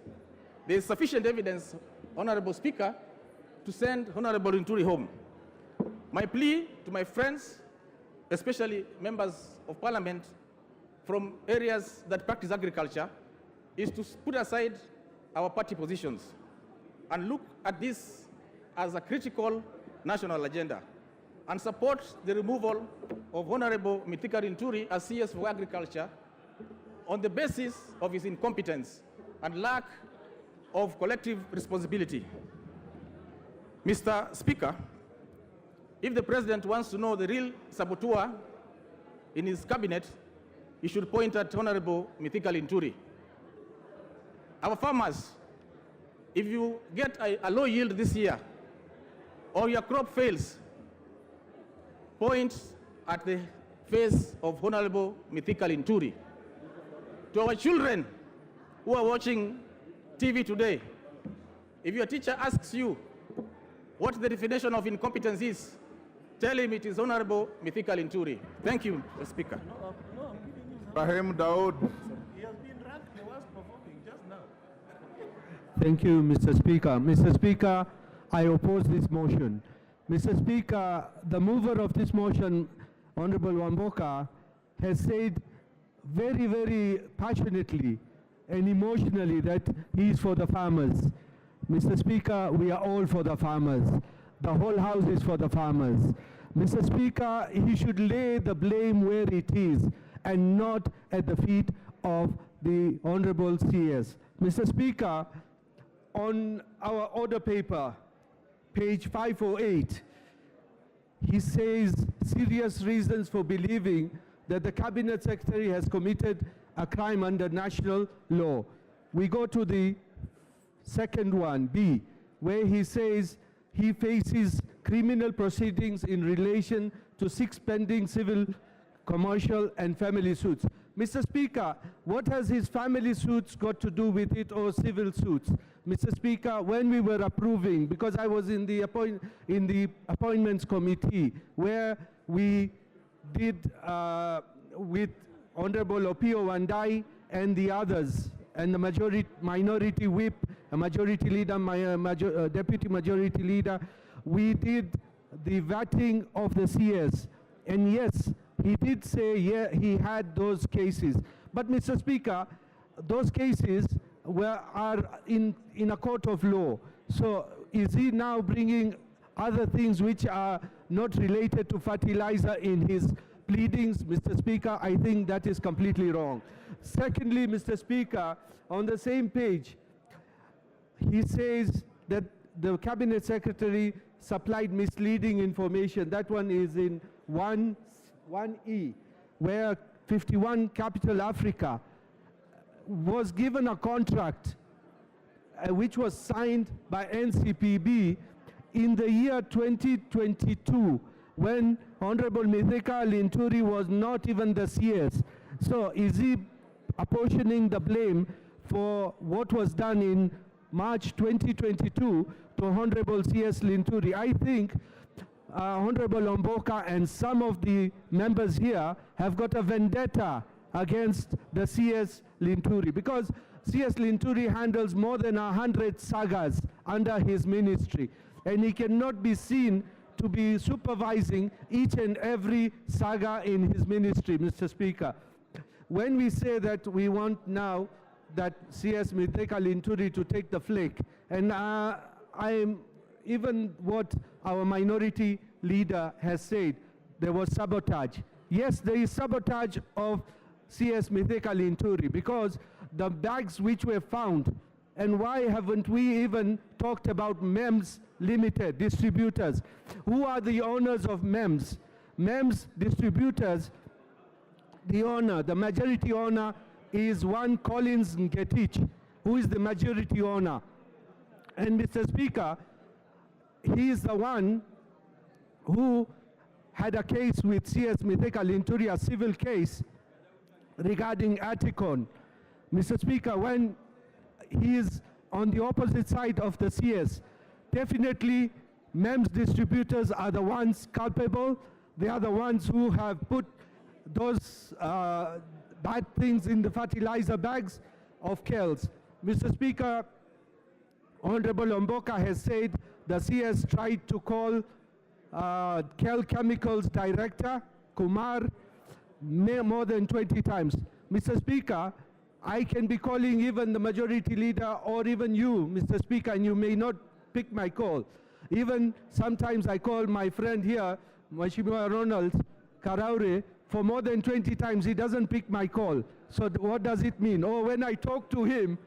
There is sufficient evidence, Honorable Speaker, to send Honorable Nturi home. My plea to my friends, especially members of parliament from areas that practice agriculture, is to put aside our party positions and look at this as a critical national agenda and support the removal of Honorable Mithika Linturi as CS for Agriculture on the basis of his incompetence and lack of collective responsibility. Mr. Speaker, if the President wants to know the real saboteur in his cabinet, he should point at Honorable Mithika Linturi. Our farmers, if you get a low yield this year, or your crop fails, point at the face of Honorable Mithika Linturi. To our children who are watching TV today, if your teacher asks you what the definition of incompetence is, tell him it is Honorable Mithika Linturi. Thank you, Mr. Speaker. Rahim Daud. He has been ranked the worst performing just now. Thank you, Mr. Speaker. Mr. Speaker, I oppose this motion. Mr. Speaker, the mover of this motion, Honorable Wamboka, has said very, very passionately and emotionally that he is for the farmers. Mr. Speaker, we are all for the farmers. The whole House is for the farmers. Mr. Speaker, he should lay the blame where it is and not at the feet of the Honorable CS. Mr. Speaker, on our order paper, page 508, he says serious reasons for believing that the Cabinet Secretary has committed a crime under national law. We go to the second one, B, where he says he faces criminal proceedings in relation to 6 pending civil, commercial, and family suits. Mr. Speaker, what has his family suits got to do with it, or civil suits? Mr. Speaker, when we were approving, because I was in the appointments committee, where we did with Honorable Opio Wandai and the others, and the minority whip, a majority leader, deputy majority leader, we did the vetting of the CS. And yes, he did say, yeah, he had those cases. But Mr. Speaker, those cases are in a court of law. So is he now bringing other things which are not related to fertilizer in his pleadings? Mr. Speaker, I think that is completely wrong. Secondly, Mr. Speaker, on the same page, he says that the Cabinet Secretary supplied misleading information. That one is in 1E, where 51 Capital Africa was given a contract which was signed by NCPB in the year 2022, when Honorable Mithika Linturi was not even the CS. So is he apportioning the blame for what was done in March 2022 to Honorable CS Linturi? I think Honorable Wamboka and some of the members here have got a vendetta against the CS Linturi, because CS Linturi handles more than 100 sagas under his ministry, and he cannot be seen to be supervising each and every saga in his ministry, Mr. Speaker. When we say that we want now that CS Mithika Linturi to take the flake, and even what our minority leader has said, there was sabotage. Yes, there is sabotage of CS Mithika Linturi, because the bags which were found, and why haven't we even talked about MEMS Limited distributors? Who are the owners of MEMS? MEMS distributors, the majority owner is one Collins Ngetich, who is the majority owner. And Mr. Speaker, he is the one who had a case with CS Mithika Linturi, a civil case regarding Aticon. Mr. Speaker, when he is on the opposite side of the CS, definitely MEMS distributors are the ones culpable. They are the ones who have put those bad things in the fertilizer bags of KELS. Mr. Speaker, Honorable Wamboka has said the CS tried to call KEL Chemicals Director, Kumar, more than 20 times. Mr. Speaker, I can be calling even the majority leader or even you, Mr. Speaker, and you may not pick my call. Even sometimes I call my friend here, Mheshimiwa Ronald Karaure, for more than 20 times. He doesn't pick my call. So what does it mean? Or when I talk to him,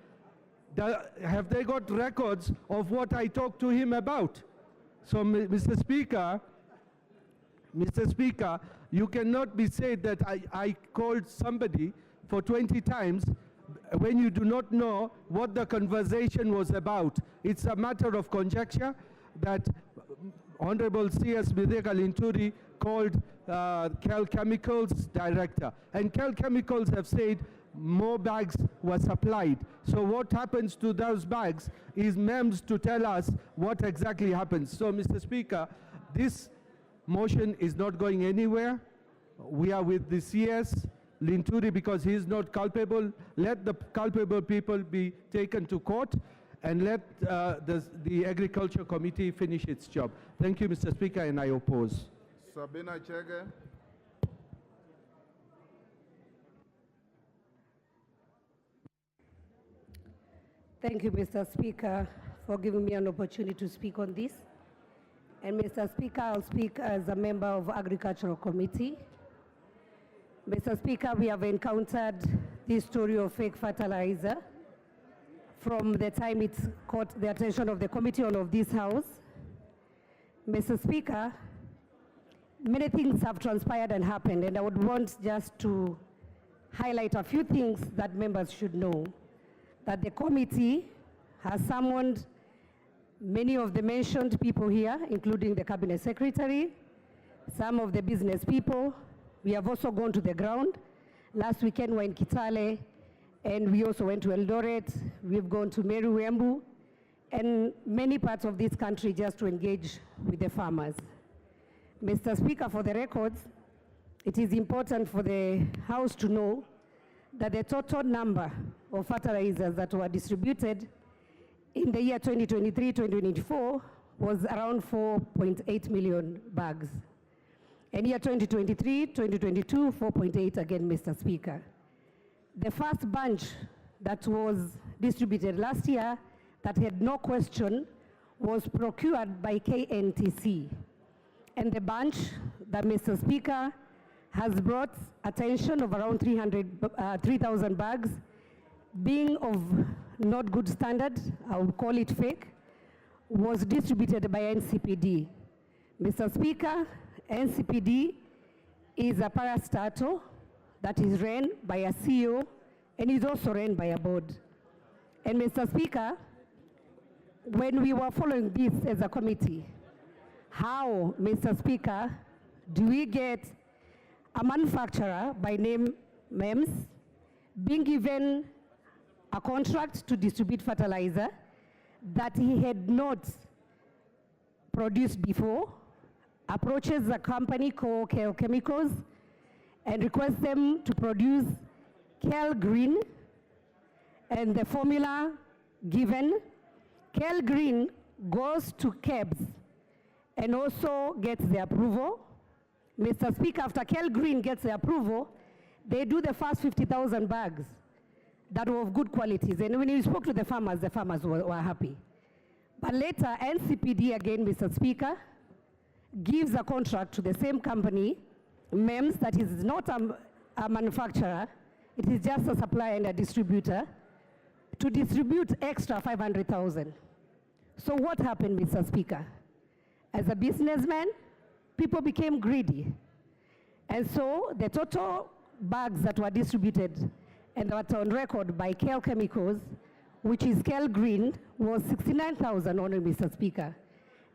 have they got records of what I talk to him about? So, Mr. Speaker, you cannot be said that I called somebody for 20 times when you do not know what the conversation was about. It's a matter of conjecture that Honorable C.S. Mithika Linturi called Cal Chemicals director. And Cal Chemicals have said more bags were supplied. So what happens to those bags is MEMS to tell us what exactly happens. So, Mr. Speaker, this motion is not going anywhere. We are with the CS Linturi because he is not culpable. Let the culpable people be taken to court and let the Agriculture Committee finish its job. Thank you, Mr. Speaker, and I oppose. Sabina Chege. Thank you, Mr. Speaker, for giving me an opportunity to speak on this. And Mr. Speaker, I'll speak as a member of Agricultural Committee. Mr. Speaker, we have encountered this story of fake fertilizer from the time it caught the attention of the committee and of this House. Mr. Speaker, many things have transpired and happened, and I would want just to highlight a few things that members should know. That the committee has summoned many of the mentioned people here, including the Cabinet Secretary, some of the business people. We have also gone to the ground. Last weekend we were in Kitale, and we also went to Eldoret. We've gone to Meru, Embu, and many parts of this country just to engage with the farmers. Mr. Speaker, for the records, it is important for the House to know that the total number of fertilizers that were distributed in the year 2023-2024 was around 4.8 million bags. And year 2023-2022, 4.8 again, Mr. Speaker. The first bunch that was distributed last year that had no question was procured by KNTC. And the bunch that Mr. Speaker has brought attention of around 3,000 bags, being of not good standard, I would call it fake, was distributed by NCPD. Mr. Speaker, NCPD is a parastatal that is run by a CEO and is also run by a board. And Mr. Speaker, when we were following this as a committee, how, Mr. Speaker, do we get a manufacturer by name MEMS being given a contract to distribute fertilizer that he had not produced before, approaches a company called Cal Chemicals and requests them to produce Cal Green, and the formula given, Cal Green goes to KEBS and also gets the approval. Mr. Speaker, after Cal Green gets the approval, they do the first 50,000 bags that were of good qualities. And when you spoke to the farmers were happy. But later, NCPD again, Mr. Speaker, gives a contract to the same company, MEMS, that is not a manufacturer, it is just a supplier and a distributor, to distribute extra 500,000. So what happened, Mr. Speaker? As a businessman, people became greedy. And so the total bags that were distributed and that were on record by Cal Chemicals, which is Cal Green, was 69,000 only, Mr. Speaker.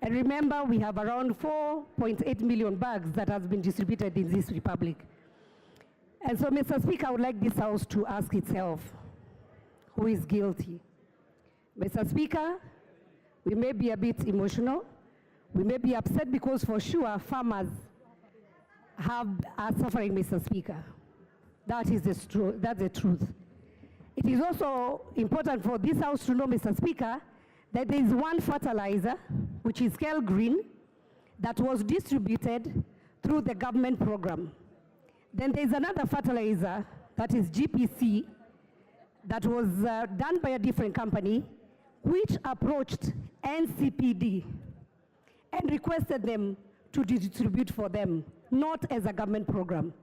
And remember, we have around 4.8 million bags that has been distributed in this republic. And so, Mr. Speaker, I would like this House to ask itself, who is guilty? Mr. Speaker, we may be a bit emotional. We may be upset because for sure farmers are suffering, Mr. Speaker. That's the truth. It is also important for this House to know, Mr. Speaker, that there is one fertilizer, which is Cal Green, that was distributed through the government program. Then there is another fertilizer, that is GPC, that was done by a different company, which approached NCPD. and requested them to distribute for them, not as a government program.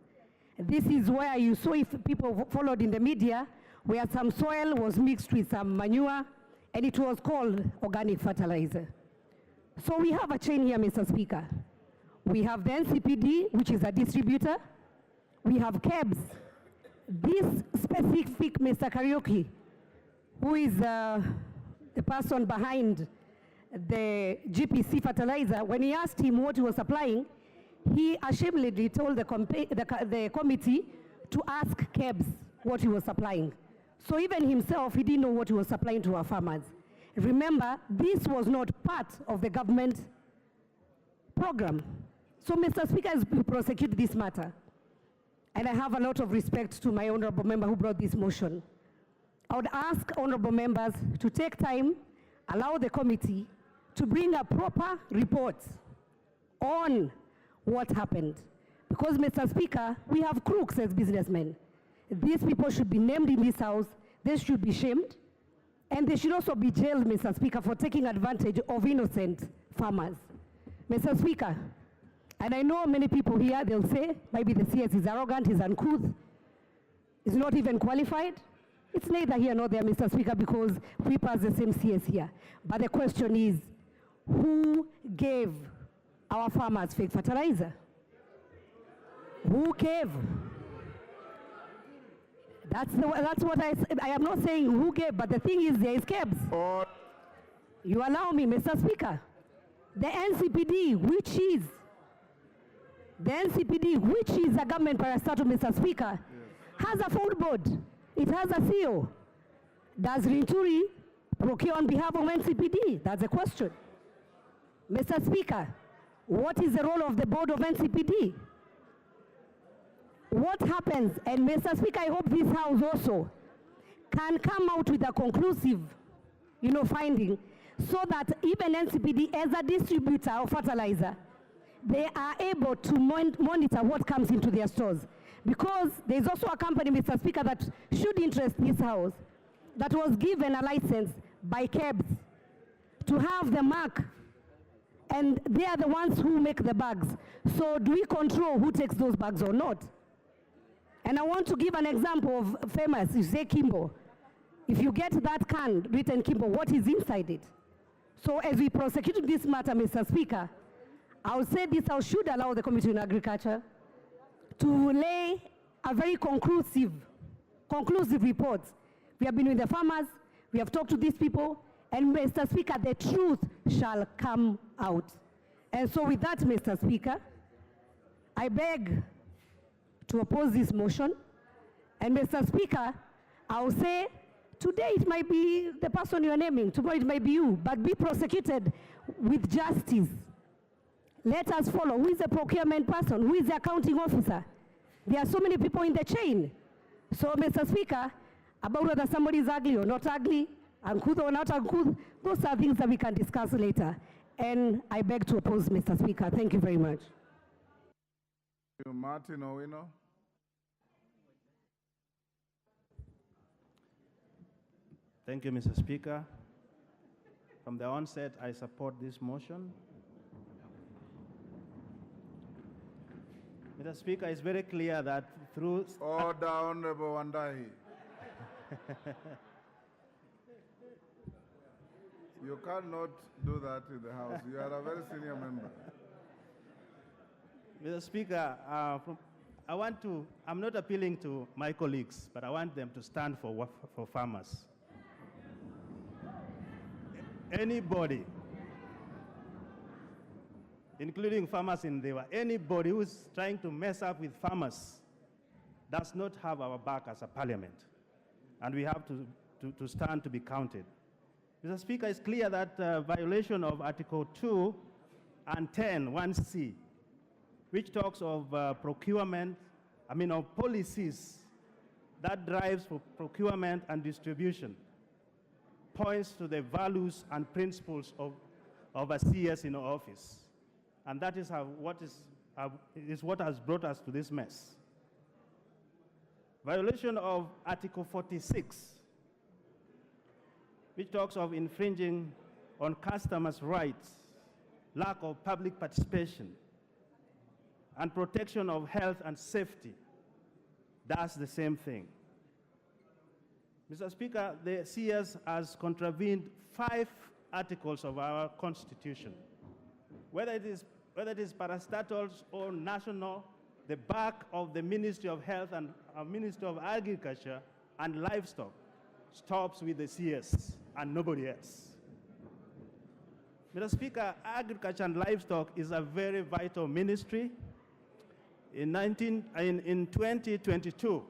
This is where you saw, if people followed in the media, where some soil was mixed with some manure, and it was called organic fertilizer. So we have a chain here, Mr. Speaker. We have the NCPD, which is a distributor. We have KEBS. This specific Mr. Karaoke, who is the person behind the GPC fertilizer, when he asked him what he was supplying, he ashamedly told the committee to ask KEBS what he was supplying. So even himself, he didn't know what he was supplying to our farmers. Remember, this was not part of the government program. So Mr. Speaker has prosecuted this matter. And I have a lot of respect to my honorable member who brought this motion. I would ask honorable members to take time, allow the committee to bring a proper report on what happened. Because, Mr. Speaker, we have crooks as businessmen. These people should be named in this house, they should be shamed, and they should also be jailed, Mr. Speaker, for taking advantage of innocent farmers. Mr. Speaker, and I know many people here, they'll say, maybe the CS is arrogant, he's uncouth, he's not even qualified. It's neither here nor there, Mr. Speaker, because we pass the same CS here. But the question is, who gave our farmers fake fertilizer? Who gave? That's what I am not saying who gave, but the thing is there is KEBS. You allow me, Mr. Speaker. The NCPD, which is a government parastatal, Mr. Speaker, has a full board. It has a CEO. Does Rinturi procure on behalf of NCPD? That's the question. Mr. Speaker, what is the role of the board of NCPD? What happens, and Mr. Speaker, I hope this House also can come out with a conclusive, finding, so that even NCPD, as a distributor of fertilizer, they are able to monitor what comes into their stores. Because there's also a company, Mr. Speaker, that should interest this House, that was given a license by KEBS to have the mark, and they are the ones who make the bags. So do we control who takes those bags or not? And I want to give an example of famous, you say Kimbo. If you get that can written Kimbo, what is inside it? So as we prosecute this matter, Mr. Speaker, I would say this House should allow the Committee on Agriculture to lay a very conclusive report. We have been with the farmers, we have talked to these people, and Mr. Speaker, the truth shall come out. And so with that, Mr. Speaker, I beg to oppose this motion. And Mr. Speaker, I will say, today it might be the person you are naming, tomorrow it might be you, but be prosecuted with justice. Let us follow. Who is the procurement person? Who is the accounting officer? There are so many people in the chain. So, Mr. Speaker, about whether somebody is ugly or not ugly, uncouth or not uncouth, those are things that we can discuss later. And I beg to oppose, Mr. Speaker. Thank you very much. Martin Owino. Thank you, Mr. Speaker. From the onset, I support this motion. Mr. Speaker, it's very clear that through... Order, Honorable Wandahi. You cannot do that in the House. You are a very senior member. Mr. Speaker, I'm not appealing to my colleagues, but I want them to stand for farmers. Anybody, including farmers in Dewa, anybody who's trying to mess up with farmers does not have our back as a parliament. And we have to stand to be counted. Mr. Speaker, it's clear that violation of Article 2 and 10, 1C, which talks of of policies that drives for procurement and distribution, points to the values and principles of a CS in office. And that is what has brought us to this mess. Violation of Article 46, which talks of infringing on customers' rights lack of public participation, and protection of health and safety does the same thing. Mr. Speaker, the CS has contravened 5 articles of our Constitution. Whether it is parastatals or national, the back of the Ministry of Health and Ministry of Agriculture and Livestock stops with the CS and nobody else. Mr. Speaker, Agriculture and Livestock is a very vital ministry. In 2022,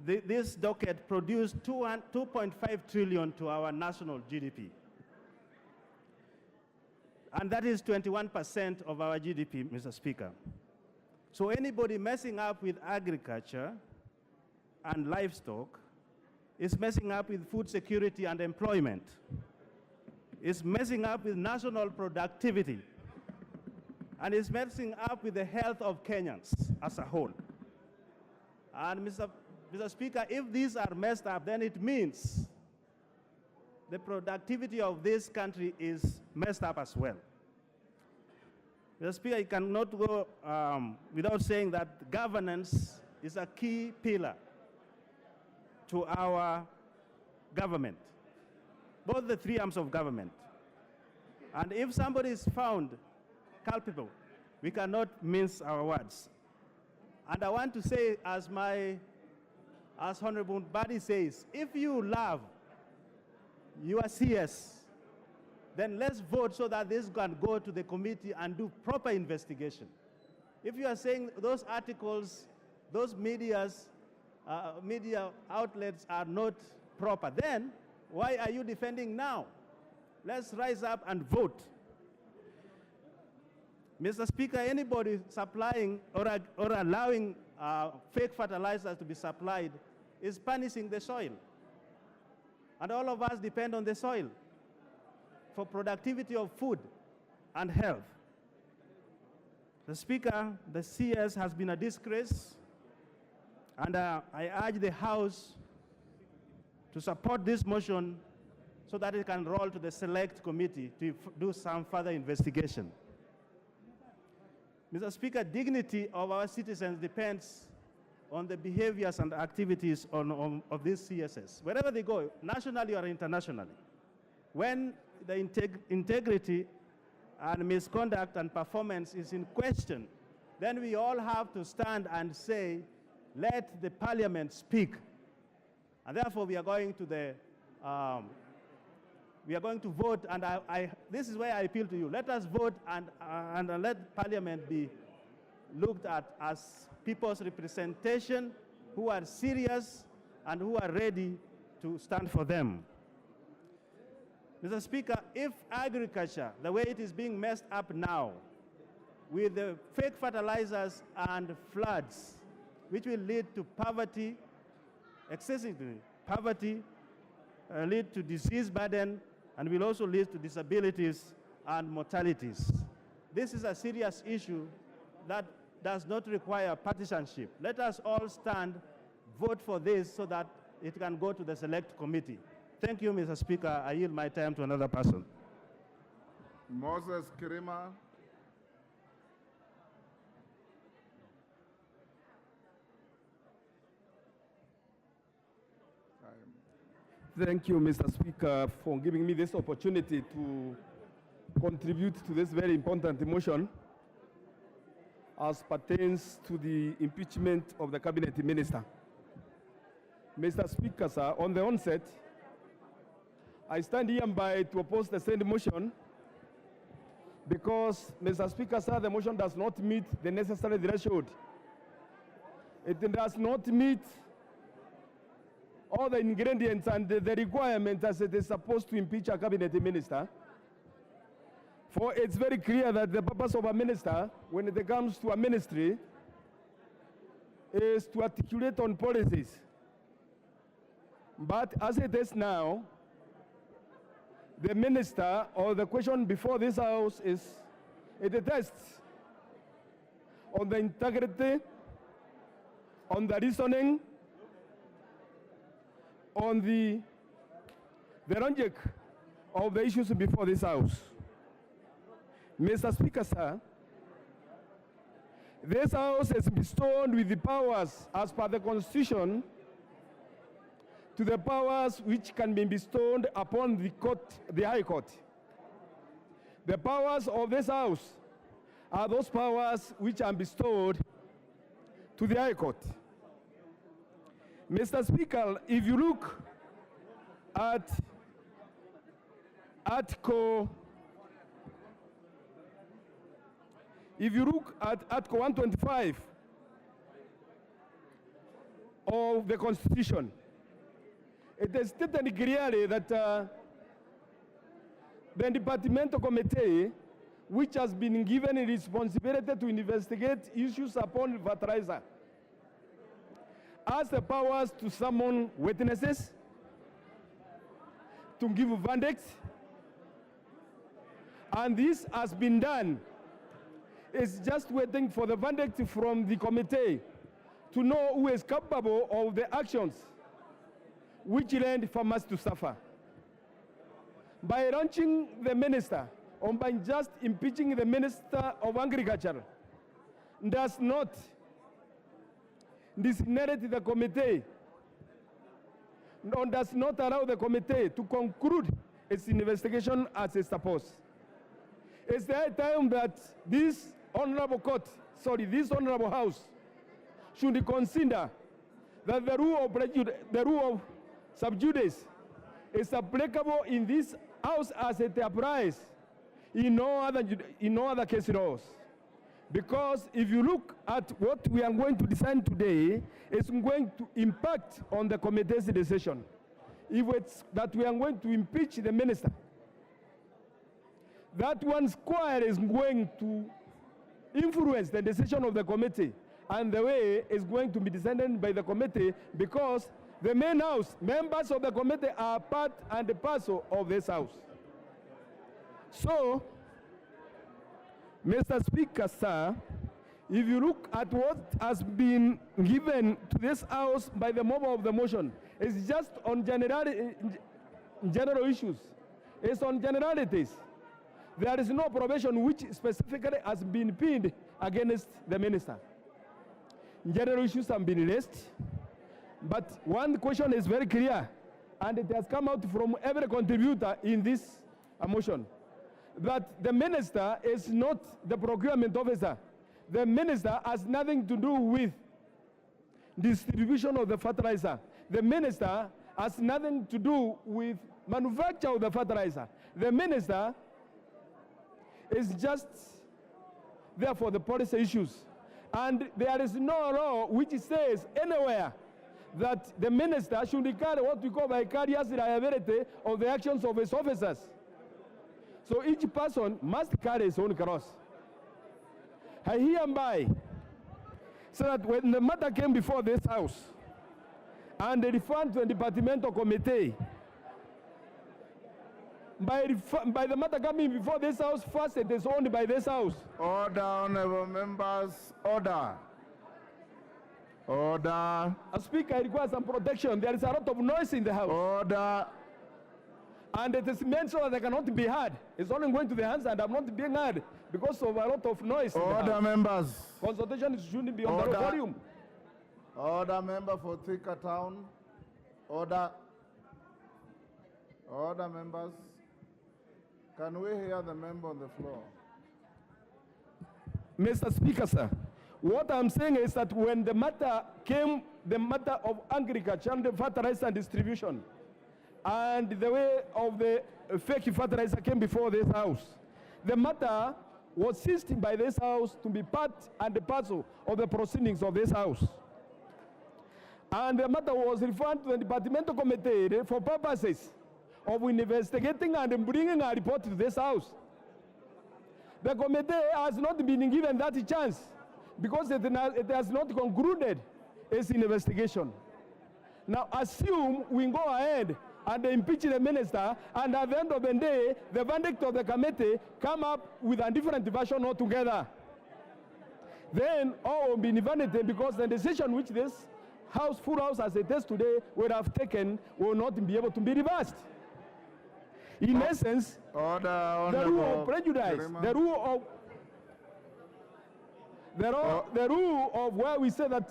this docket produced 2.5 trillion to our national GDP. And that is 21% of our GDP, Mr. Speaker. So anybody messing up with agriculture and livestock is messing up with food security and employment. It's messing up with national productivity. And it's messing up with the health of Kenyans as a whole. And Mr. Speaker, if these are messed up, then it means the productivity of this country is messed up as well. Mr. Speaker, you cannot go without saying that governance is a key pillar to our government, both the 3 arms of government. And if somebody is found culpable, we cannot mince our words. And I want to say, as Honorable Badi says, if you love your CS, then let's vote so that this can go to the committee and do proper investigation. If you are saying those articles, those media outlets are not proper, then why are you defending now? Let's rise up and vote. Mr. Speaker, anybody supplying or allowing fake fertilizers to be supplied is punishing the soil. And all of us depend on the soil for productivity of food and health. The Speaker, the CS has been a disgrace, and I urge the House to support this motion so that it can roll to the Select Committee to do some further investigation. Mr. Speaker, dignity of our citizens depends on the behaviors and activities of these CSS, wherever they go, nationally or internationally. When the integrity and misconduct and performance is in question, then we all have to stand and say, let the parliament speak. And therefore, we are going to vote, and this is where I appeal to you. Let us vote and let parliament be looked at as people's representation who are serious and who are ready to stand for them. Mr. Speaker, if agriculture, the way it is being messed up now, with the fake fertilizers and floods, which will lead to poverty, excessively poverty, lead to disease burden, and will also lead to disabilities and mortalities. This is a serious issue that does not require partisanship. Let us all stand, vote for this so that it can go to the Select Committee. Thank you, Mr. Speaker. I yield my time to another person. Moses Kirima. Thank you, Mr. Speaker, for giving me this opportunity to contribute to this very important motion as pertains to the impeachment of the Cabinet Minister. Mr. Speaker, sir, on the onset, I stand hereby to oppose the said motion because, Mr. Speaker, sir, the motion does not meet the necessary threshold. It does not meet all the ingredients and the requirements as it is supposed to impeach a cabinet minister. For it's very clear that the purpose of a minister, when it comes to a ministry, is to articulate on policies. But as it is now, the minister, or the question before this House is, it tests on the integrity, on the reasoning, on the logic of the issues before this House. Mr. Speaker, sir, this House is bestowed with the powers as per the Constitution to the powers which can be bestowed upon the court, the High Court. The powers of this House are those powers which are bestowed to the High Court. Mr. Speaker, if you look at Article 125 of the Constitution, it is stated clearly that the departmental committee, which has been given a responsibility to investigate issues upon fertilizer, has the powers to summon witnesses, to give verdicts, and this has been done. It's just waiting for the verdict from the committee to know who is capable of the actions which led farmers to suffer. By launching the minister, or by just impeaching the Minister of Agriculture, does not designate the committee, nor does not allow the committee to conclude its investigation as it's supposed. It's the time that this honorable court, this honorable house, should consider that the rule of sub judice is applicable in this house as it applies in no other case laws. Because if you look at what we are going to decide today, it's going to impact on the committee's decision. If it's that we are going to impeach the minister, that one square is going to influence the decision of the committee, and the way is going to be decided by the committee, because the main house, members of the committee are part and parcel of this house. So, Mr. Speaker, sir, if you look at what has been given to this house by the mover of the motion, it's just on general issues. It's on generalities. There is no provision which specifically has been pinned against the minister. General issues have been raised, but one question is very clear, and it has come out from every contributor in this motion, that the minister is not the procurement officer. The minister has nothing to do with distribution of the fertilizer. The minister has nothing to do with manufacture of the fertilizer. The minister is just there for the policy issues. And there is no law which says anywhere that the minister should carry what we call vicarious liability of the actions of his officers. So each person must carry his own cross. I hereby say that when the matter came before this house and they referred to the departmental committee, by the matter coming before this house, first it is owned by this house. Order, honorable members, order. Order. A speaker requires some protection. There is a lot of noise in the house. Order. And it is meant so that they cannot be heard. It's only going to the hands and I'm not being heard because of a lot of noise. Order, members. Consultation shouldn't be on the volume. Order, member for Thika Town. Order. Order, members. Can we hear the member on the floor? Mr. Speaker, sir, what I'm saying is that when the matter came, the matter of agriculture and the fertilizer and distribution, and the way of the fake fertilizer came before this house, the matter was seized by this house to be part and parcel of the proceedings of this house. And the matter was referred to the departmental committee for purposes of investigating and bringing a report to this house. The committee has not been given that chance because it has not concluded its investigation. Now assume we go ahead and impeach the minister, and at the end of the day, the verdict of the committee come up with a different version altogether. Then all will be invalidated because the decision which this house, full house as it is today, would have taken will not be able to be reversed. In essence, order, the rule of prejudice, the rule of where we say that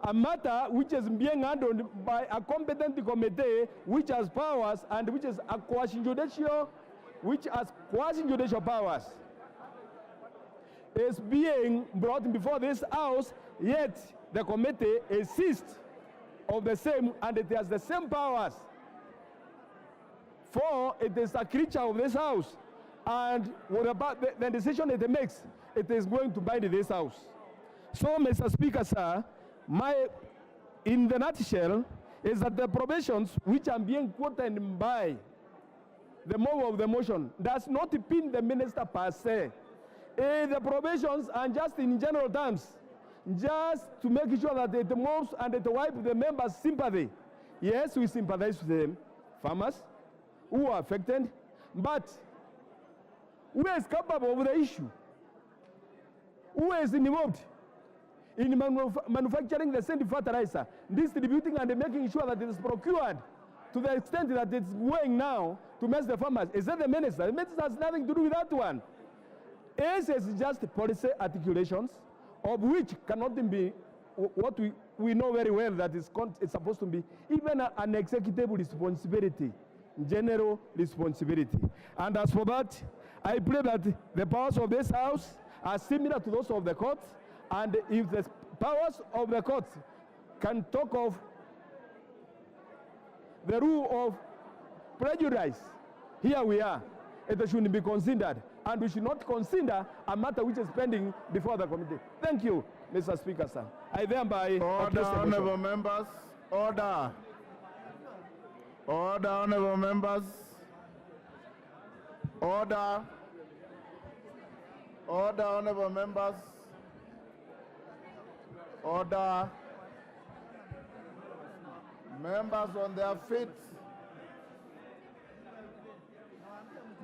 a matter which is being handled by a competent committee which has powers and which is a quasi-judicial, which has quasi-judicial powers, is being brought before this house, yet the committee insists of the same and it has the same powers. For it is a creature of this house, and what about the decision it makes, it is going to bind this house. So, Mr. Speaker, sir, in the nutshell, is that the provisions which are being quoted by the mover of the motion does not pin the minister per se. The provisions are just in general terms, just to make sure that it moves and it wipes the members' sympathy. Yes, we sympathize with the farmers who are affected, but who is capable of the issue? Who is involved in manufacturing the same fertilizer, distributing and making sure that it is procured to the extent that it's going now to mess the farmers? Is that the minister? The minister has nothing to do with that one. This is just policy articulations, of which cannot be what we know very well that it's supposed to be even an executive responsibility, general responsibility. And as for that, I believe that the powers of this house are similar to those of the courts, and if the powers of the courts can talk of the rule of prejudice, here we are. It should be considered, and we should not consider a matter which is pending before the committee. Thank you, Mr. Speaker, sir. I thereby order, honourable members. Order. Order, honourable members. Order. Order, honourable members. Order. Members on their feet.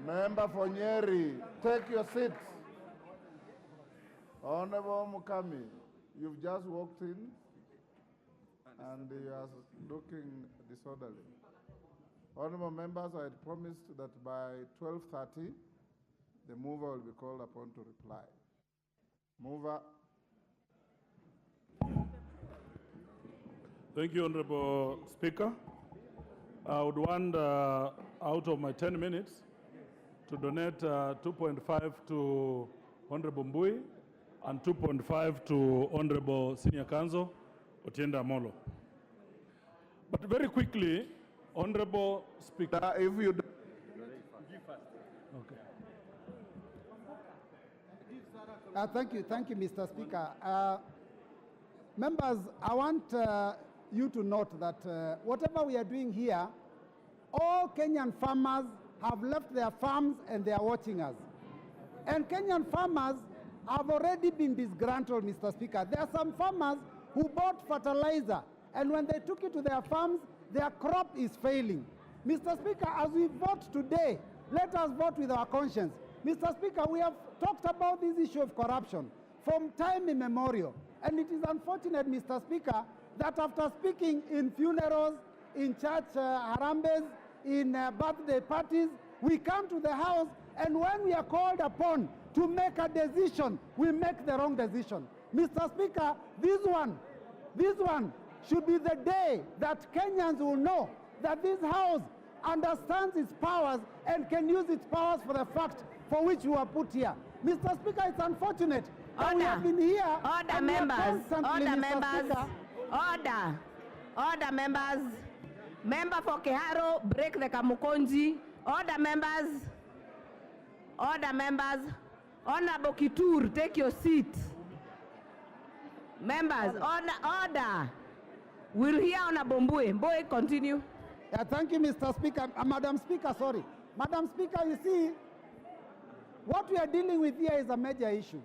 Member for Nyeri, take your seat. Honorable Mukami, you've just walked in and you are looking disorderly. Honorable members, I had promised that by 12:30, the mover will be called upon to reply. Mover. Thank you, Honorable Speaker. I would want, out of my 10 minutes, to donate 2.5 to Honorable Mbui and 2.5 to Honorable Senior Counsel Otienda Amolo. But very quickly, Honorable Speaker, if you do. Okay. Thank you, Mr. Speaker. Members, I want you to note that whatever we are doing here, all Kenyan farmers have left their farms and they are watching us. And Kenyan farmers have already been disgruntled, Mr. Speaker. There are some farmers who bought fertilizer, and when they took it to their farms, their crop is failing. Mr. Speaker, as we vote today, let us vote with our conscience. Mr. Speaker, we have talked about this issue of corruption from time immemorial. And it is unfortunate, Mr. Speaker, that after speaking in funerals, in church harambes, in birthday parties, we come to the house, and when we are called upon to make a decision, we make the wrong decision. Mr. Speaker, this one should be the day that Kenyans will know that this house understands its powers and can use its powers for the fact for which we were put here. Mr. Speaker, it's unfortunate that we have been here. Order, members. Order, members. Order. Order, members. Member for Keharo, break the Kamukonji. Order, members. Order, members. Honorable Kitur, take your seat. Members, order. We'll hear Honorable Mbui. Mbui, continue. Yeah, thank you, Mr. Speaker. Madam Speaker, sorry. Madam Speaker, you see, what we are dealing with here is a major issue.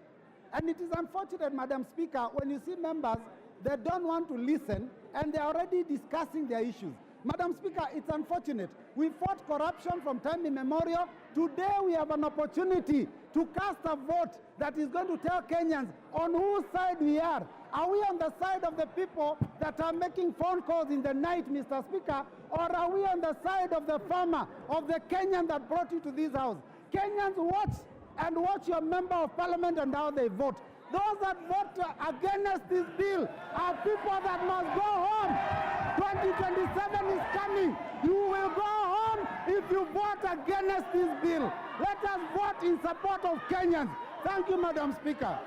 And it is unfortunate, Madam Speaker, when you see members, they don't want to listen, and they're already discussing their issues. Madam Speaker, it's unfortunate. We fought corruption from time immemorial. Today we have an opportunity to cast a vote that is going to tell Kenyans on whose side we are. Are we on the side of the people that are making phone calls in the night, Mr. Speaker, or are we on the side of the farmer, of the Kenyan that brought you to this house? Kenyans, watch your member of parliament and how they vote. Those that vote against this bill are people that must go home. 2027 is coming. You will go home if you vote against this bill. Let us vote in support of Kenyans. Thank you, Madam Speaker.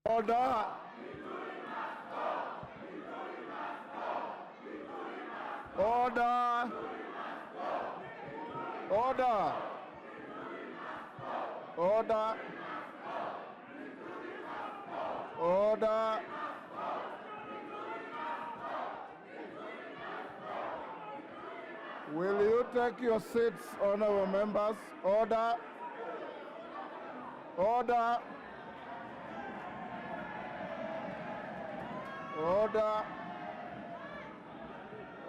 Order. Order. Order. Order. Order. Will you take your seats, honorable members? Order. Order. Order.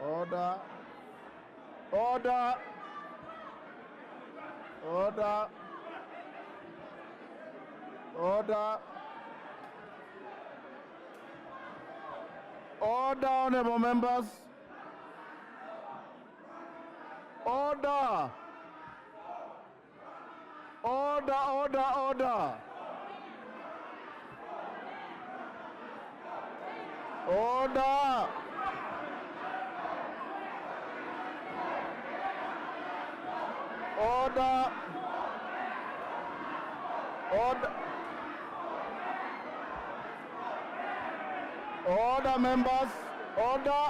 Order. Order. Order. Order. Order, honorable members. Order. Order, order, order. Order. Order. Order. Order, members. Order.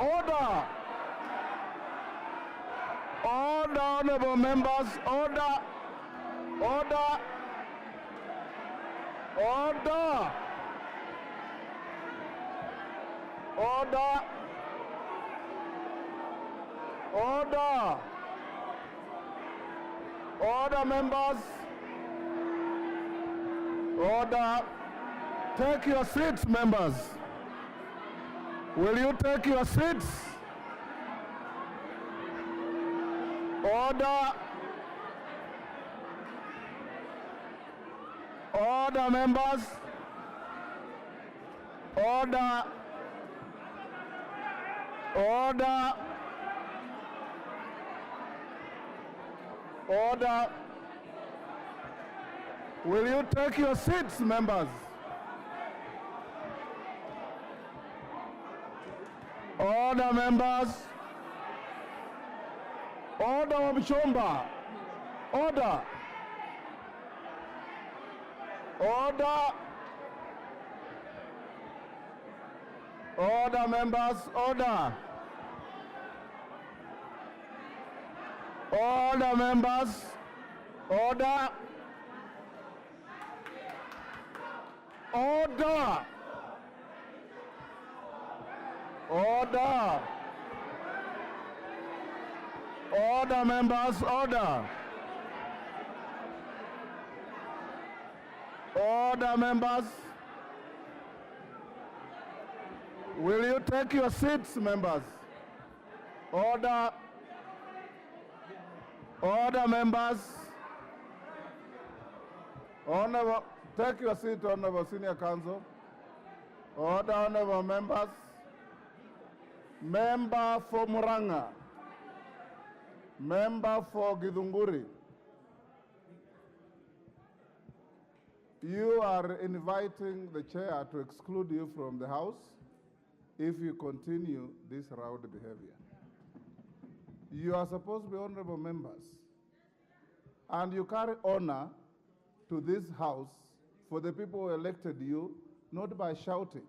Order. Order, honorable members. Order. Order. Order. Order. Order. Order, members. Order. Take your seats, members. Will you take your seats? Order. Order, members. Order. Order. Order. Will you take your seats, members? Order, members. Order, Wabishomba. Order. Order. Order, members. Order. Order, members. Order. Order. Order. Order, members. Order. Order, members. Will you take your seats, members? Order. Order, members. Honorable, take your seat, Honorable Senior Counsel. Order, honorable members. Member for Muranga. Member for Githunguri. You are inviting the chair to exclude you from the House if you continue this rowdy behavior. You are supposed to be honorable members, and you carry honor to this House for the people who elected you, not by shouting.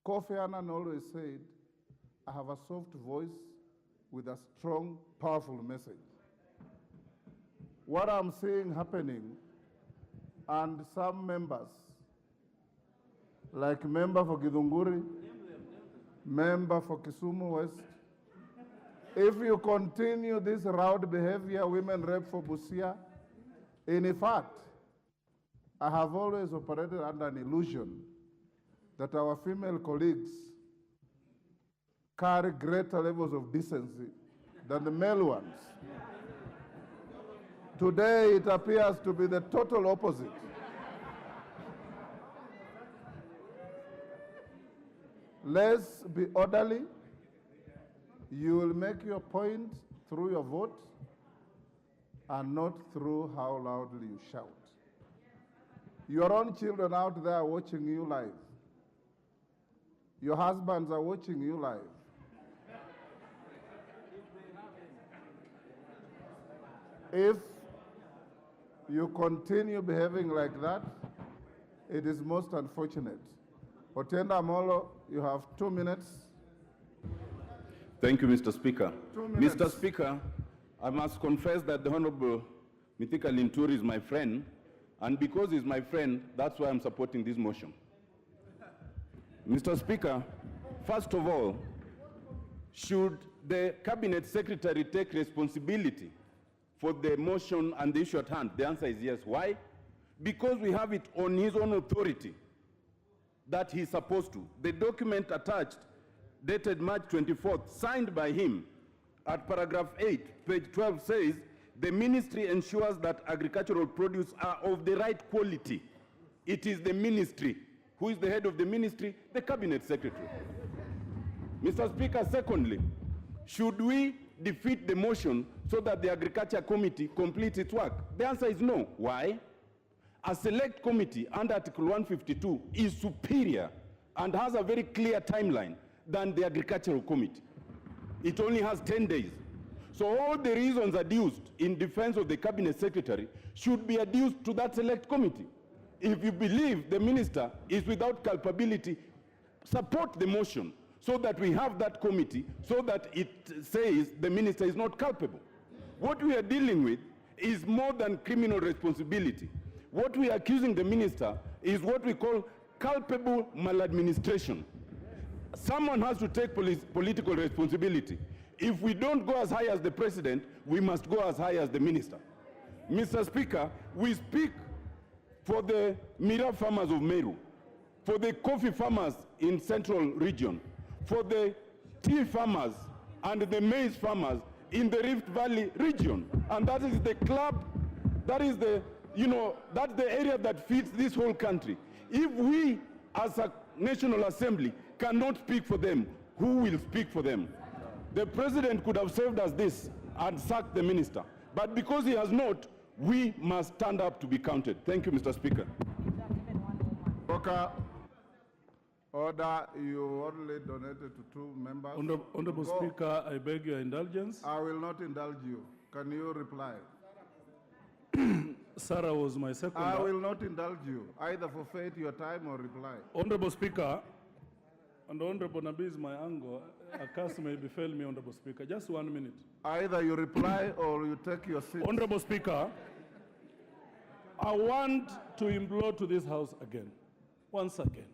Kofi Annan always said, I have a soft voice with a strong, powerful message. What I'm seeing happening, and some members like member for Githunguri, member for Kisumu West. If you continue this rowdy behavior, women rape for Busia, in fact, I have always operated under an illusion that our female colleagues carry greater levels of decency than the male ones. Today, it appears to be the total opposite. Let's be orderly. You will make your point through your vote and not through how loudly you shout. Your own children out there are watching you live. Your husbands are watching you live. If you continue behaving like that, it is most unfortunate. Otenda Molo, you have 2 minutes. Thank you, Mr. Speaker. 2 minutes. Mr. Speaker, I must confess that the Honorable Mithika Linturi is my friend, and because he's my friend, that's why I'm supporting this motion. Mr. Speaker, first of all, should the Cabinet Secretary take responsibility for the motion and the issue at hand? The answer is yes. Why? Because we have it on his own authority that he's supposed to. The document attached, dated March 24th, signed by him, at paragraph 8, page 12 says, the ministry ensures that agricultural produce are of the right quality. It is the ministry. Who is the head of the ministry? The Cabinet Secretary. Mr. Speaker, secondly, should we defeat the motion so that the Agriculture Committee completes its work? The answer is no. Why? A select committee under Article 152 is superior and has a very clear timeline than the Agricultural Committee. It only has 10 days. So all the reasons adduced in defense of the Cabinet Secretary should be adduced to that select committee. If you believe the minister is without culpability, support the motion so that we have that committee, so that it says the minister is not culpable. What we are dealing with is more than criminal responsibility. What we are accusing the minister is what we call culpable maladministration. Someone has to take political responsibility. If we don't go as high as the president, we must go as high as the minister. Mr. Speaker, we speak for the Mira farmers of Meru, for the coffee farmers in Central Region, for the tea farmers and the maize farmers in the Rift Valley region. And that is the club, that is the, that's the area that feeds this whole country. If we as a National Assembly cannot speak for them, who will speak for them? The president could have served us this and sacked the minister. But because he has not, we must stand up to be counted. Thank you, Mr. Speaker. Order, you only donated to 2 members. Honorable Speaker, I beg your indulgence. I will not indulge you. Can you reply? Sarah was my second. I will not indulge you, either forfeit your time or reply. Honorable Speaker, and Honorable Nabi is my angle. A curse may befall me, Honorable Speaker. Just 1 minute. Either you reply or you take your seat. Honorable Speaker, I want to implore to this House again, once again,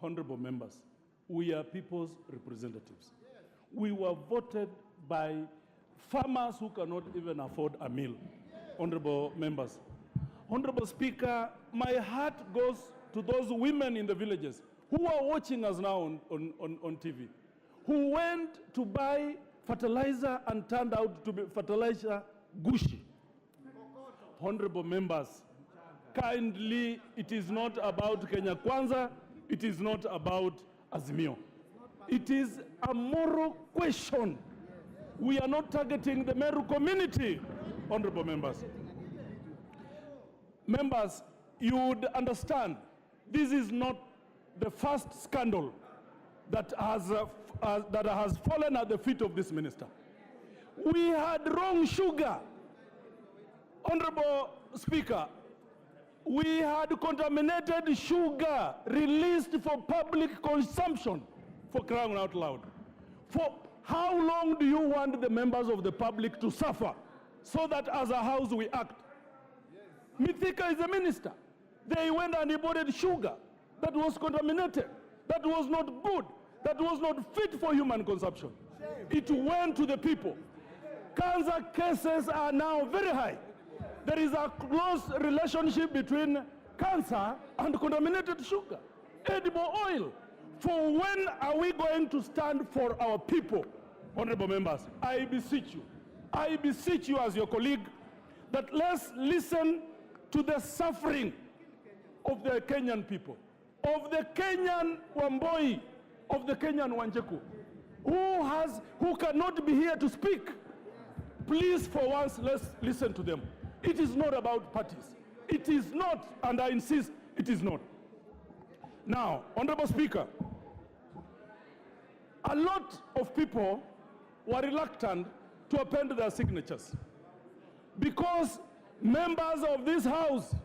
honorable members, we are people's representatives. We were voted by farmers who cannot even afford a meal, honorable members. Honorable Speaker, my heart goes to those women in the villages who are watching us now on TV, who went to buy fertilizer and turned out to be fertilizer gushi. Honorable members, kindly, it is not about Kenya Kwanza, it is not about Azimio. It is a moral question. We are not targeting the Meru community, honorable members. Members, you would understand this is not the first scandal that has fallen at the feet of this minister. We had wrong sugar. Honorable Speaker, we had contaminated sugar released for public consumption, for crying out loud. For how long do you want the members of the public to suffer so that as a house we act? Mithika is a minister. They went and imported sugar. that was contaminated, that was not good, that was not fit for human consumption. It went to the people. Cancer cases are now very high. There is a close relationship between cancer and contaminated sugar, edible oil. For when are we going to stand for our people, honorable members? I beseech you as your colleague, that let's listen to the suffering of the Kenyan people, of the Kenyan Wamboi, of the Kenyan Wanjeku, who cannot be here to speak. Please, for once, let's listen to them. It is not about parties. It is not, and I insist, it is not. Now, Honorable Speaker, a lot of people were reluctant to append their signatures because members of this House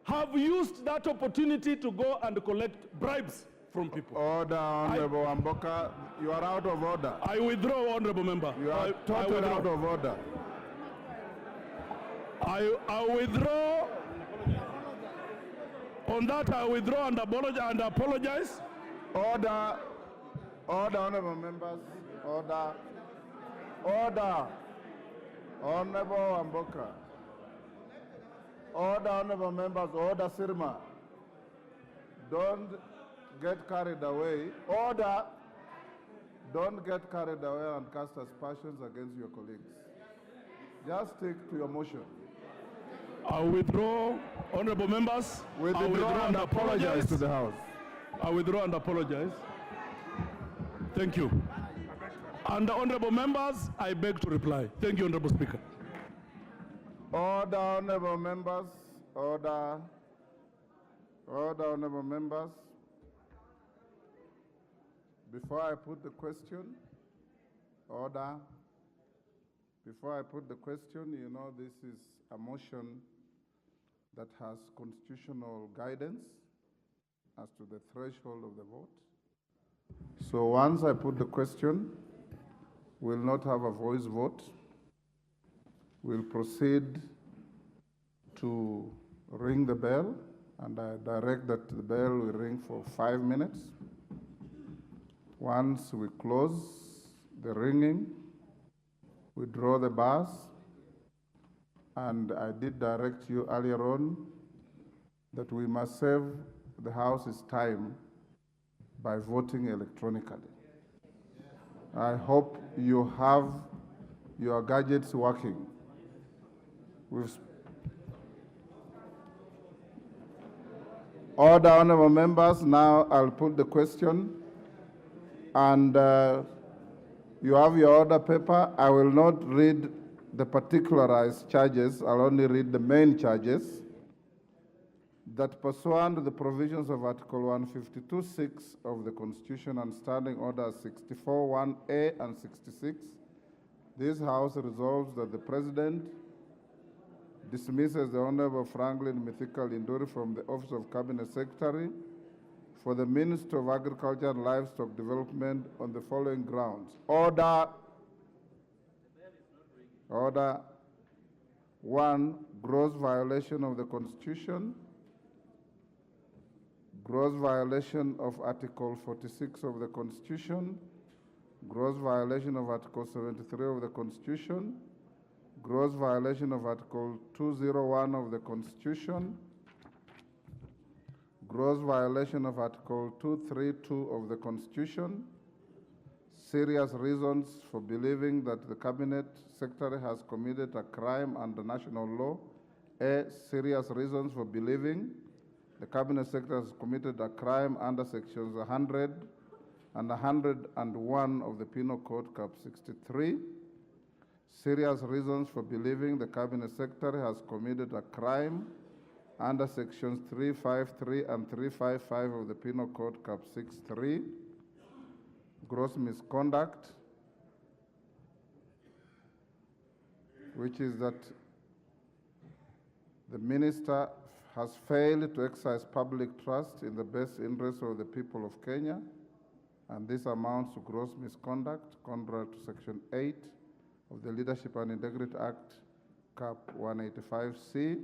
have used that opportunity to go and collect bribes from people. Order, Honorable Wamboka. You are out of order. I withdraw, Honorable Member. You are totally out of order. I withdraw. On that, I withdraw and apologize. Order. Order, Honorable Members. Order. Order. Honorable Wamboka. Order, Honorable Members. Order, Sirma. Don't get carried away. Order. Don't get carried away and cast aspersions against your colleagues. Just stick to your motion. I withdraw, honorable members. Withdraw and apologize to the House. I withdraw and apologize. Thank you. And honorable members, I beg to reply. Thank you, Honorable Speaker. Order, honorable members. Order. Order, honorable members. Before I put the question, order. Before I put the question, you know this is a motion that has constitutional guidance as to the threshold of the vote. So once I put the question, we'll not have a voice vote. We'll proceed to ring the bell, and I direct that the bell will ring for 5 minutes. Once we close the ringing, we draw the bars, and I did direct you earlier on that we must save the House's time by voting electronically. I hope you have your gadgets working. Order, honorable members. Now I'll put the question, and you have your order paper. I will not read the particularized charges. I'll only read the main charges. That pursuant to the provisions of Article 152(6) of the Constitution and Standing Orders 64(1)A and 66, this House resolves that the President dismisses the Honorable Franklin Mythical Induri from the office of Cabinet Secretary for the Minister of Agriculture and Livestock Development on the following grounds. Order. Order. 1, gross violation of the Constitution. Gross violation of Article 46 of the Constitution. Gross violation of Article 73 of the Constitution. Gross violation of Article 201 of the Constitution. Gross violation of Article 232 of the Constitution. Serious reasons for believing that the Cabinet Secretary has committed a crime under national law. A, serious reasons for believing the Cabinet Secretary has committed a crime under Sections 100 and 101 of the Penal Code, Cap 63. Serious reasons for believing the Cabinet Secretary has committed a crime under Sections 353 and 355 of the Penal Code, Cap 63. Gross misconduct, which is that the Minister has failed to exercise public trust in the best interest of the people of Kenya, and this amounts to gross misconduct, contrary to Section 8 of the Leadership and Integrity Act, Cap 185C.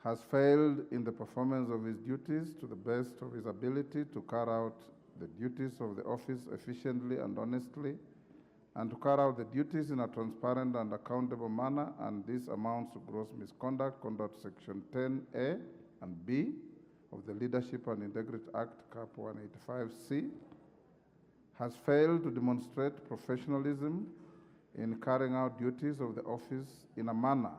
has failed in the performance of his duties to the best of his ability to carry out the duties of the office efficiently and honestly, and to carry out the duties in a transparent and accountable manner, and this amounts to gross misconduct, conduct section 10A and B of the Leadership and Integrity Act, Cap 185C, has failed to demonstrate professionalism in carrying out duties of the office in a manner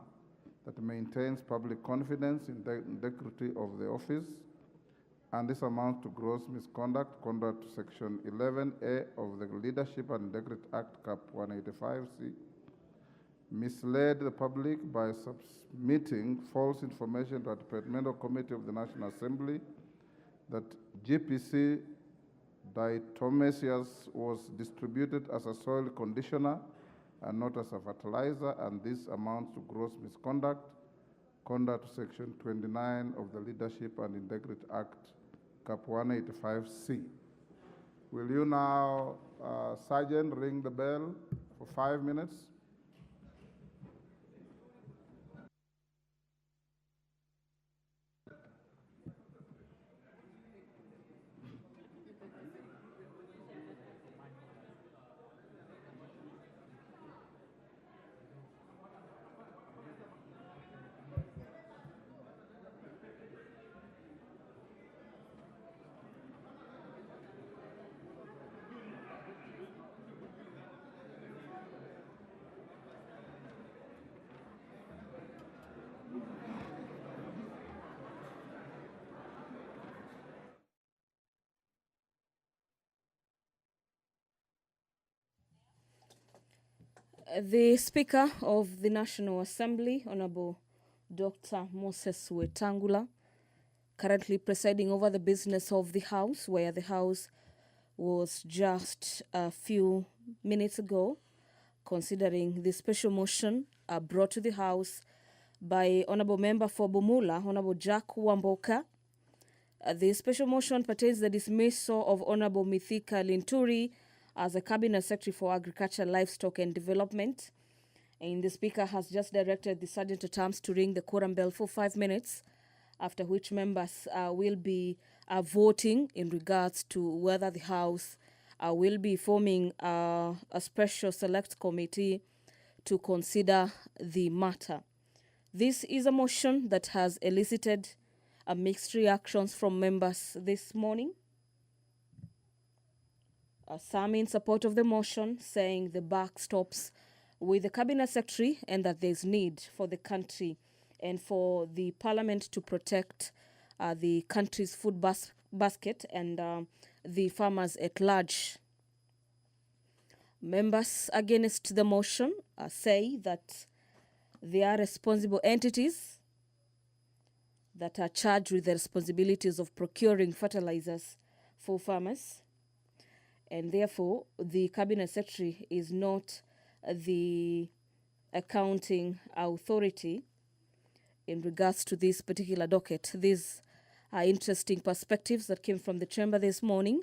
that maintains public confidence in the integrity of the office, and this amounts to gross misconduct, conduct section 11A of the Leadership and Integrity Act, Cap 185C, misled the public by submitting false information to a departmental committee of the National Assembly that GPC diatomaceous was distributed as a soil conditioner and not as a fertilizer, and this amounts to gross misconduct, conduct section 29 of the Leadership and Integrity Act, Cap 185C. Will you now, Sergeant, ring the bell for 5 minutes? The Speaker of the National Assembly, Honorable Dr. Moses Wetangula, currently presiding over the business of the House, where the House was just a few minutes ago considering the special motion brought to the House by Honorable Member for Bumula, Honorable Jack Wamboka. The special motion pertains the dismissal of Honorable Mithika Linturi as a Cabinet Secretary for Agriculture, Livestock and Development. And the Speaker has just directed the Sergeant-at-Arms to ring the quorum bell for 5 minutes, after which members will be voting in regards to whether the House will be forming a special select committee to consider the matter. This is a motion that has elicited mixed reactions from members this morning. Some in support of the motion, saying the buck stops with the Cabinet Secretary and that there's need for the country and for the Parliament to protect the country's food basket and the farmers at large. Members against the motion say that they are responsible entities that are charged with the responsibilities of procuring fertilizers for farmers, and therefore the Cabinet Secretary is not the accounting authority in regards to this particular docket. These are interesting perspectives that came from the chamber this morning,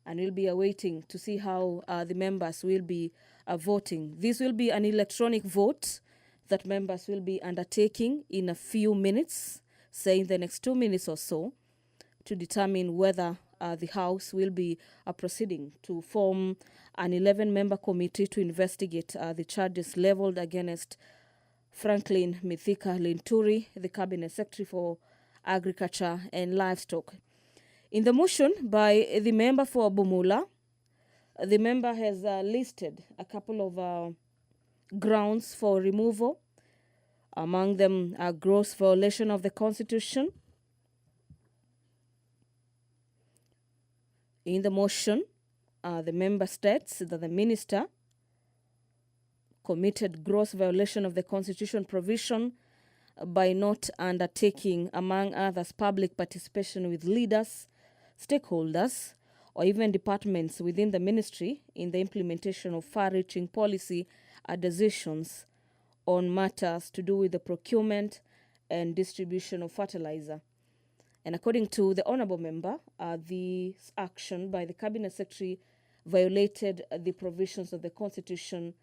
and we'll be awaiting to see how the members will be voting. This will be an electronic vote that members will be undertaking in a few minutes, say in the next 2 minutes or so, to determine whether the House will be proceeding to form an 11-member committee to investigate the charges leveled against Franklin Mithika Linturi, the Cabinet Secretary for Agriculture and Livestock. In the motion by the member for Bumula, the member has listed a couple of grounds for removal. Among them, a gross violation of the Constitution. In the motion, the member states that the minister committed gross violation of the Constitution provision by not undertaking, among others, public participation with leaders, stakeholders, or even departments within the ministry in the implementation of far-reaching policy decisions on matters to do with the procurement and distribution of fertilizer. And according to the honourable member, this action by the Cabinet Secretary violated the provisions of the Constitution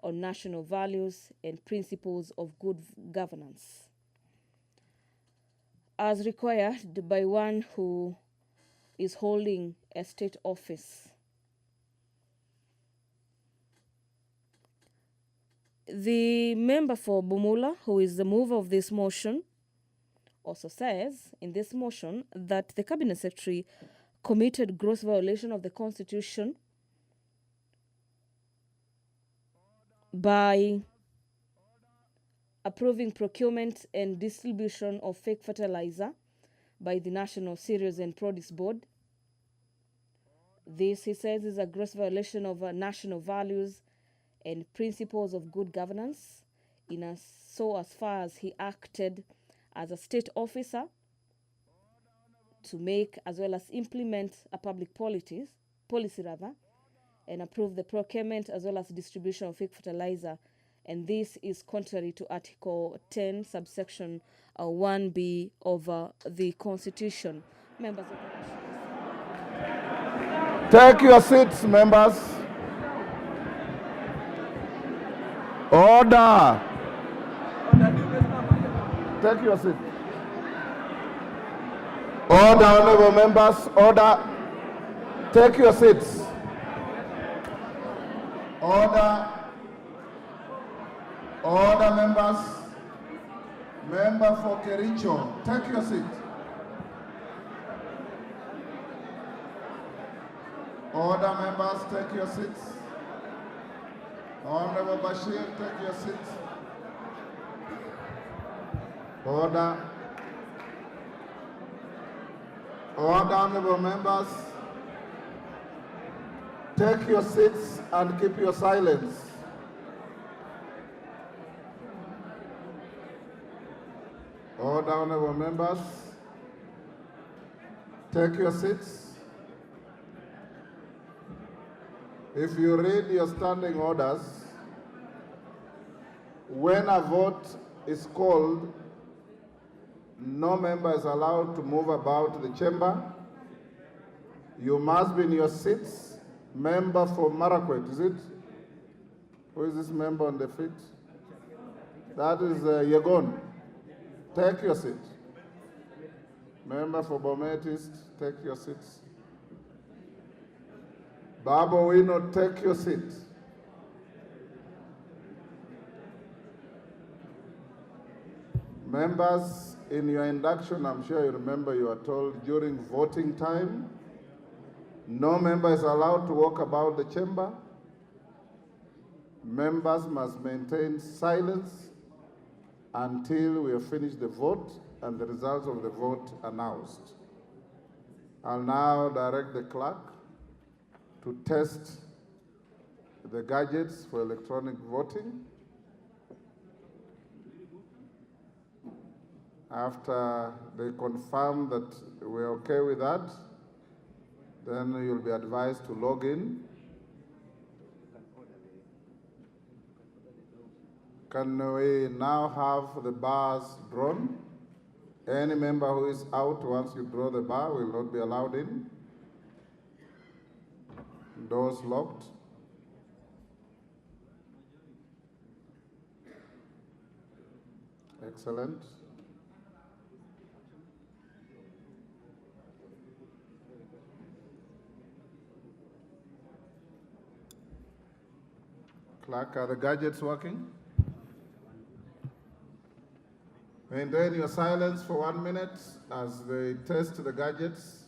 on national values and principles of good governance. as required by one who is holding a state office. The member for Bumula, who is the mover of this motion, also says in this motion that the Cabinet Secretary committed gross violation of the Constitution by approving procurement and distribution of fake fertilizer by the National Cereals and Produce Board. This, he says, is a gross violation of national values and principles of good governance, so as far as he acted as a state officer to make as well as implement a public policy and approve the procurement as well as distribution of fake fertilizer. And this is contrary to Article 10, subsection 1B of the Constitution. Members of the Take your seats, members. Order. Take your seat. Order, honorable members. Order. Take your seats. Order. Order, members. Member for Kericho, take your seat. Order, members, take your seats. Honorable Bashir, take your seat. Order. Order, honorable members. Take your seats and keep your silence. Order, honorable members. Take your seats. If you read your standing orders, when a vote is called, no member is allowed to move about the chamber. You must be in your seats. Member for Marakwet, is it? Who is this member on the feet? That is Yegon. Take your seat. Member for Bomet East, take your seats. Baba Wino, take your seat. Members, in your induction, I'm sure you remember you are told during voting time, no member is allowed to walk about the chamber. Members must maintain silence until we have finished the vote and the results of the vote announced. I'll now direct the clerk to test the gadgets for electronic voting. After they confirm that we're okay with that, then you'll be advised to log in. Can we now have the bars drawn? Any member who is out once you draw the bar will not be allowed in. Doors locked. Excellent. Clerk, are the gadgets working? Maintain your silence for 1 minute as they test the gadgets.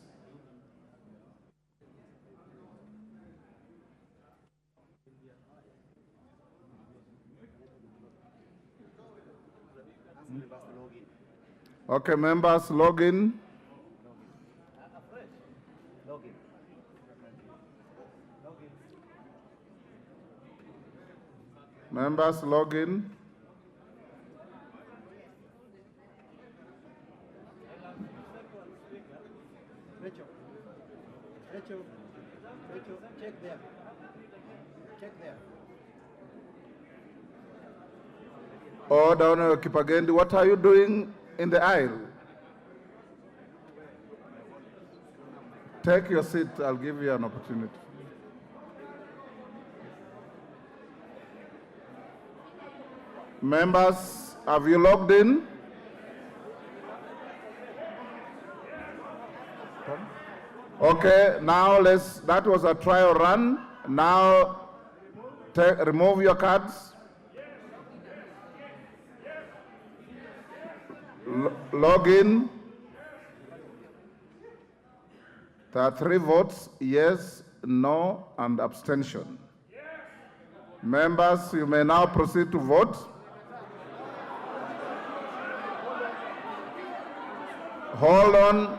Okay, members, log in. Members, log in. Rachel, check there. Check there. Oh, Donna Kipagendi, what are you doing in the aisle? Take your seat, I'll give you an opportunity. Members, have you logged in? Okay, now that was a trial run. Now remove your cards. Log in. There are 3 votes, yes, no, and abstention. Members, you may now proceed to vote. Hold on.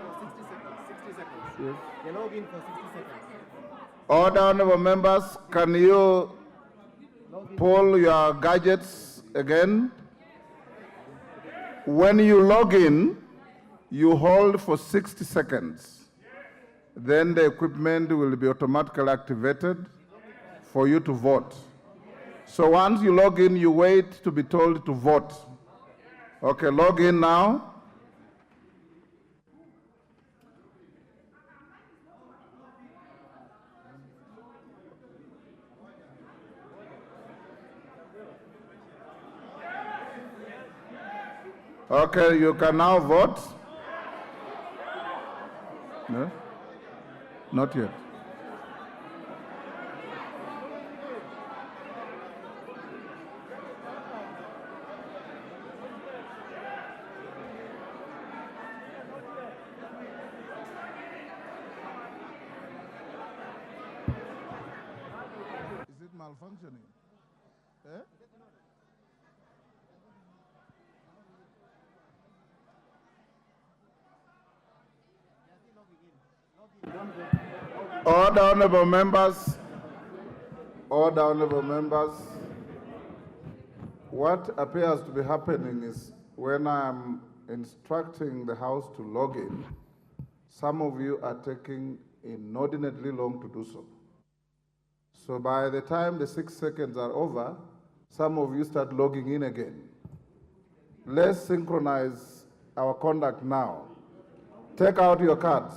60 seconds. Yes. You log in for 60 seconds. Order, honorable members, can you pull your gadgets again? When you log in, you hold for 60 seconds. Then the equipment will be automatically activated for you to vote. So once you log in, you wait to be told to vote. Okay, log in now. Okay, you can now vote. No? Not yet. Is it malfunctioning? Eh? Order, honorable members. Order, honorable members. What appears to be happening is when I'm instructing the House to log in, some of you are taking inordinately long to do so. So by the time the 6 seconds are over, some of you start logging in again. Let's synchronize our conduct now. Take out your cards.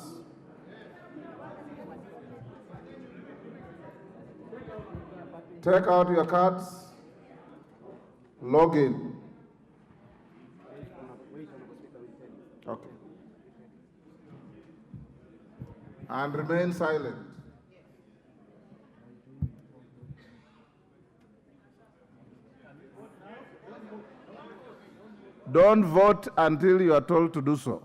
Take out your cards. Log in. Okay. And remain silent. Don't vote until you are told to do so.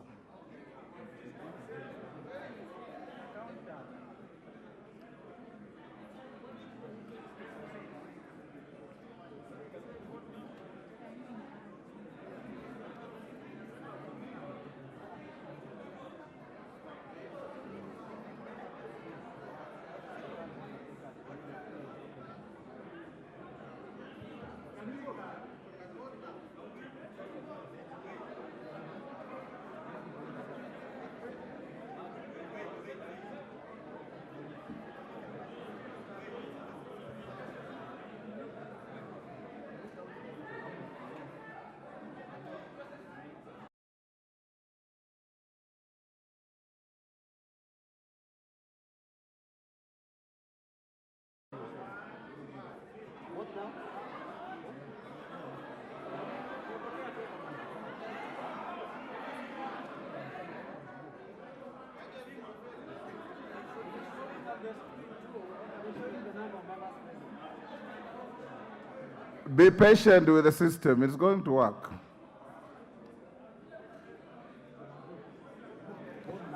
Be patient with the system. It's going to work.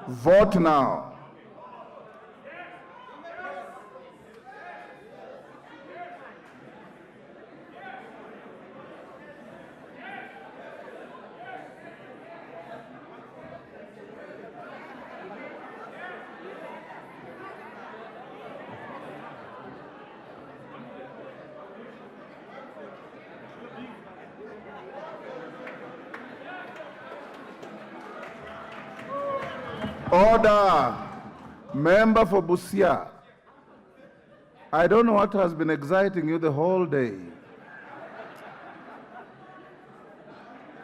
Vote now. Order. Member for Busia. I don't know what has been exciting you the whole day.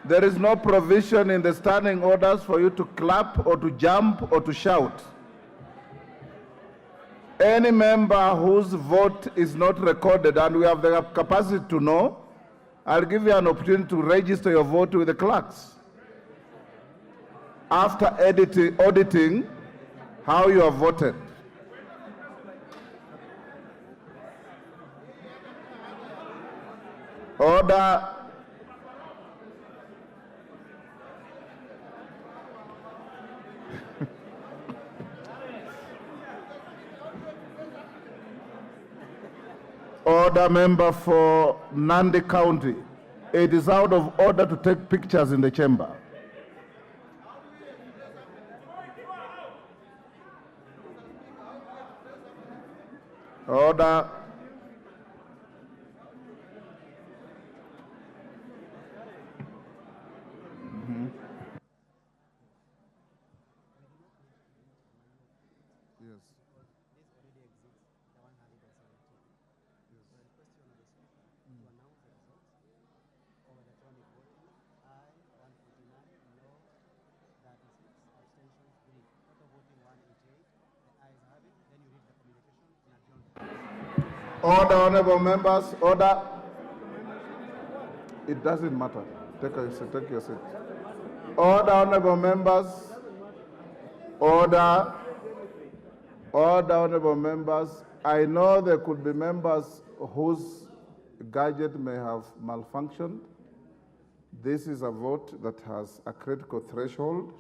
There is no provision in the standing orders for you to clap or to jump or to shout. Any member whose vote is not recorded, and we have the capacity to know, I'll give you an opportunity to register your vote with the clerks. After auditing, how you have voted. Order. Order, member for Nandi County. It is out of order to take pictures in the chamber. Order. Yes. Order, honorable members, order. It doesn't matter. Take your seat. Order, honorable members. Order. Order, honorable members. I know there could be members whose gadget may have malfunctioned. This is a vote that has a critical threshold.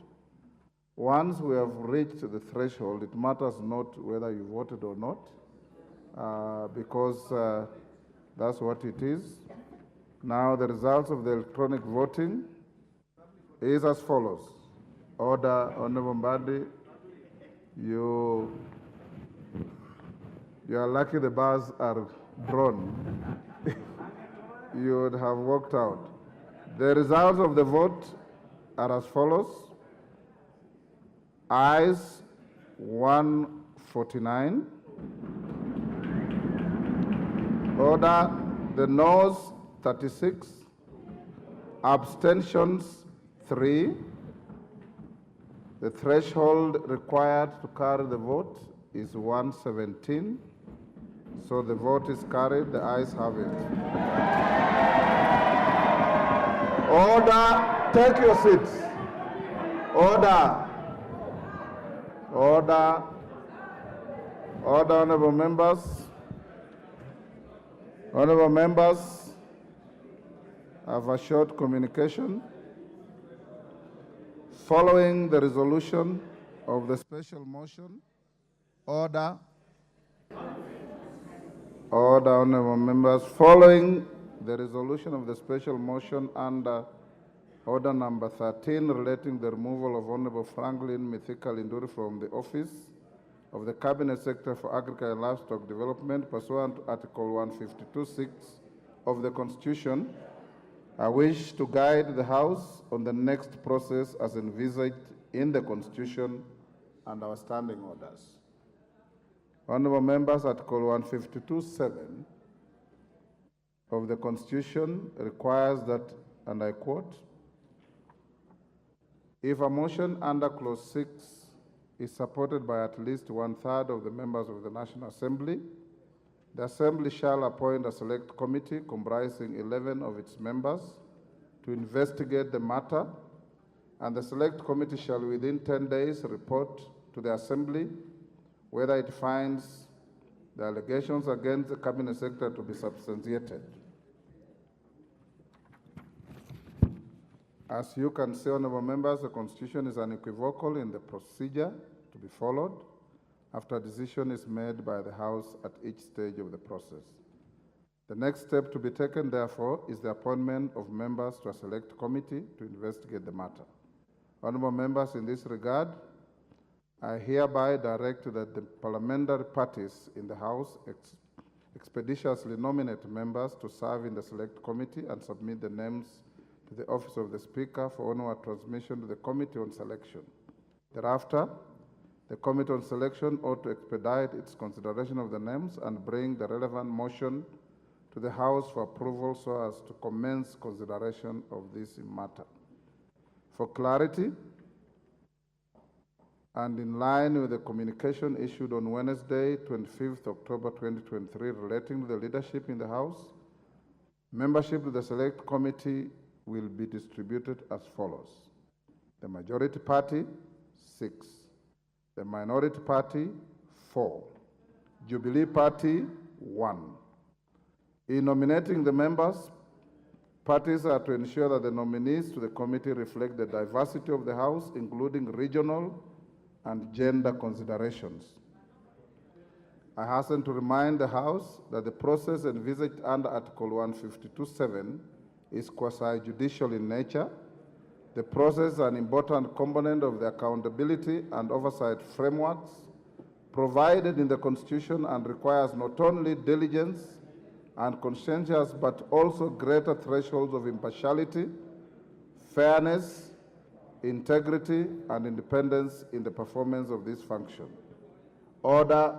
Once we have reached the threshold, it matters not whether you voted or not, because that's what it is. Now, the results of the electronic voting is as follows. Order, Honorable Mbadi, you are lucky the bars are drawn. You would have walked out. The results of the vote are as follows. Ayes 149. Order, the noes 36. Abstentions 3. The threshold required to carry the vote is 117. So the vote is carried. The ayes have it. Order, take your seats. Order. Order. Order, honorable members. Honorable members, I have a short communication. Following the resolution of the special motion, order. Order, honorable members. Following the resolution of the special motion under order number 13 relating the removal of Honorable Franklin Mithika Linduri from the office of the Cabinet Secretary for Agriculture and Livestock Development pursuant to Article 152(6) of the Constitution, I wish to guide the House on the next process as envisaged in the Constitution and our standing orders. Honorable members, Article 152(7) of the Constitution requires that, and I quote, if a motion under Clause 6 is supported by at least 1/3 of the members of the National Assembly, the Assembly shall appoint a select committee comprising 11 of its members to investigate the matter, and the select committee shall within 10 days report to the Assembly whether it finds the allegations against the Cabinet Secretary to be substantiated. As you can see, honorable members, the Constitution is unequivocal in the procedure to be followed after a decision is made by the House at each stage of the process. The next step to be taken, therefore, is the appointment of members to a select committee to investigate the matter. Honorable members, in this regard, I hereby direct that the parliamentary parties in the House expeditiously nominate members to serve in the select committee and submit the names to the office of the Speaker for onward transmission to the Committee on Selection. Thereafter, the Committee on Selection ought to expedite its consideration of the names and bring the relevant motion to the House for approval so as to commence consideration of this matter. For clarity, and in line with the communication issued on Wednesday, 25th October 2023, relating to the leadership in the House, membership to the Select Committee will be distributed as follows. The Majority Party, 6. The the Minority Party, 4, Jubilee Party, 1. In nominating the members, parties are to ensure that the nominees to the committee reflect the diversity of the House, including regional and gender considerations. I hasten to remind the House that the process envisaged under Article 152(7) is quasi-judicial in nature. The process is an important component of the accountability and oversight frameworks provided in the Constitution and requires not only diligence and conscientious, but also greater thresholds of impartiality, fairness, integrity, and independence in the performance of this function. Order.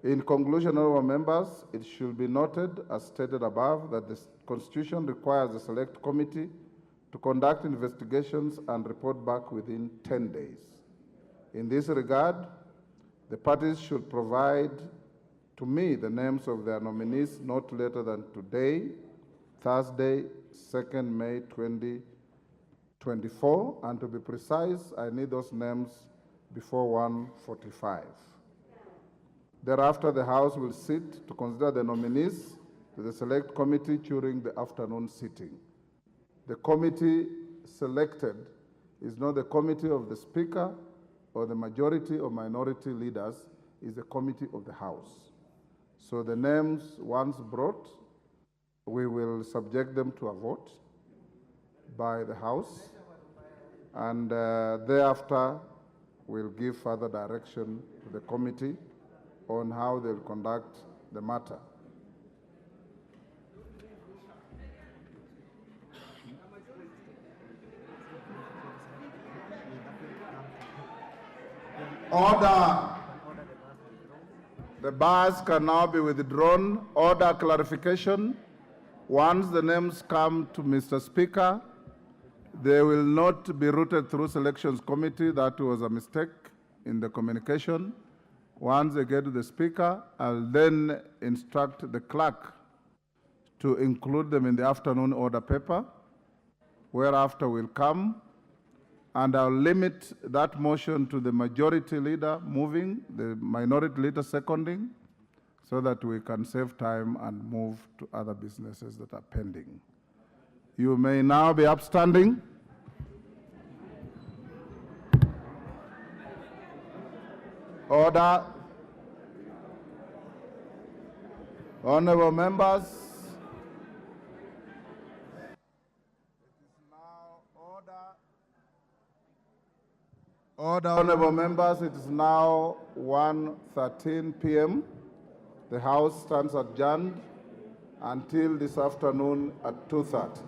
In conclusion, honorable members, it should be noted, as stated above, that the Constitution requires the Select Committee to conduct investigations and report back within 10 days. In this regard, the parties should provide to me the names of their nominees not later than today, Thursday, 2nd May 2024, and to be precise, I need those names before 1:45. Thereafter, the House will sit to consider the nominees to the Select Committee during the afternoon sitting. The committee selected is not the committee of the Speaker or the majority or minority leaders, is the committee of the House. So the names once brought, we will subject them to a vote by the House, and thereafter we'll give further direction to the committee on how they'll conduct the matter. Order. The bars can now be withdrawn. Order clarification. Once the names come to Mr. Speaker, they will not be routed through Selections Committee. That was a mistake in the communication. Once they get to the Speaker, I'll then instruct the clerk to include them in the afternoon order paper, whereafter we'll come, and I'll limit that motion to the majority leader moving, the minority leader seconding, so that we can save time and move to other businesses that are pending. You may now be upstanding. Order. Honorable members, Honorable members, it is now 1:13 p.m. The House stands adjourned until this afternoon at 2:30.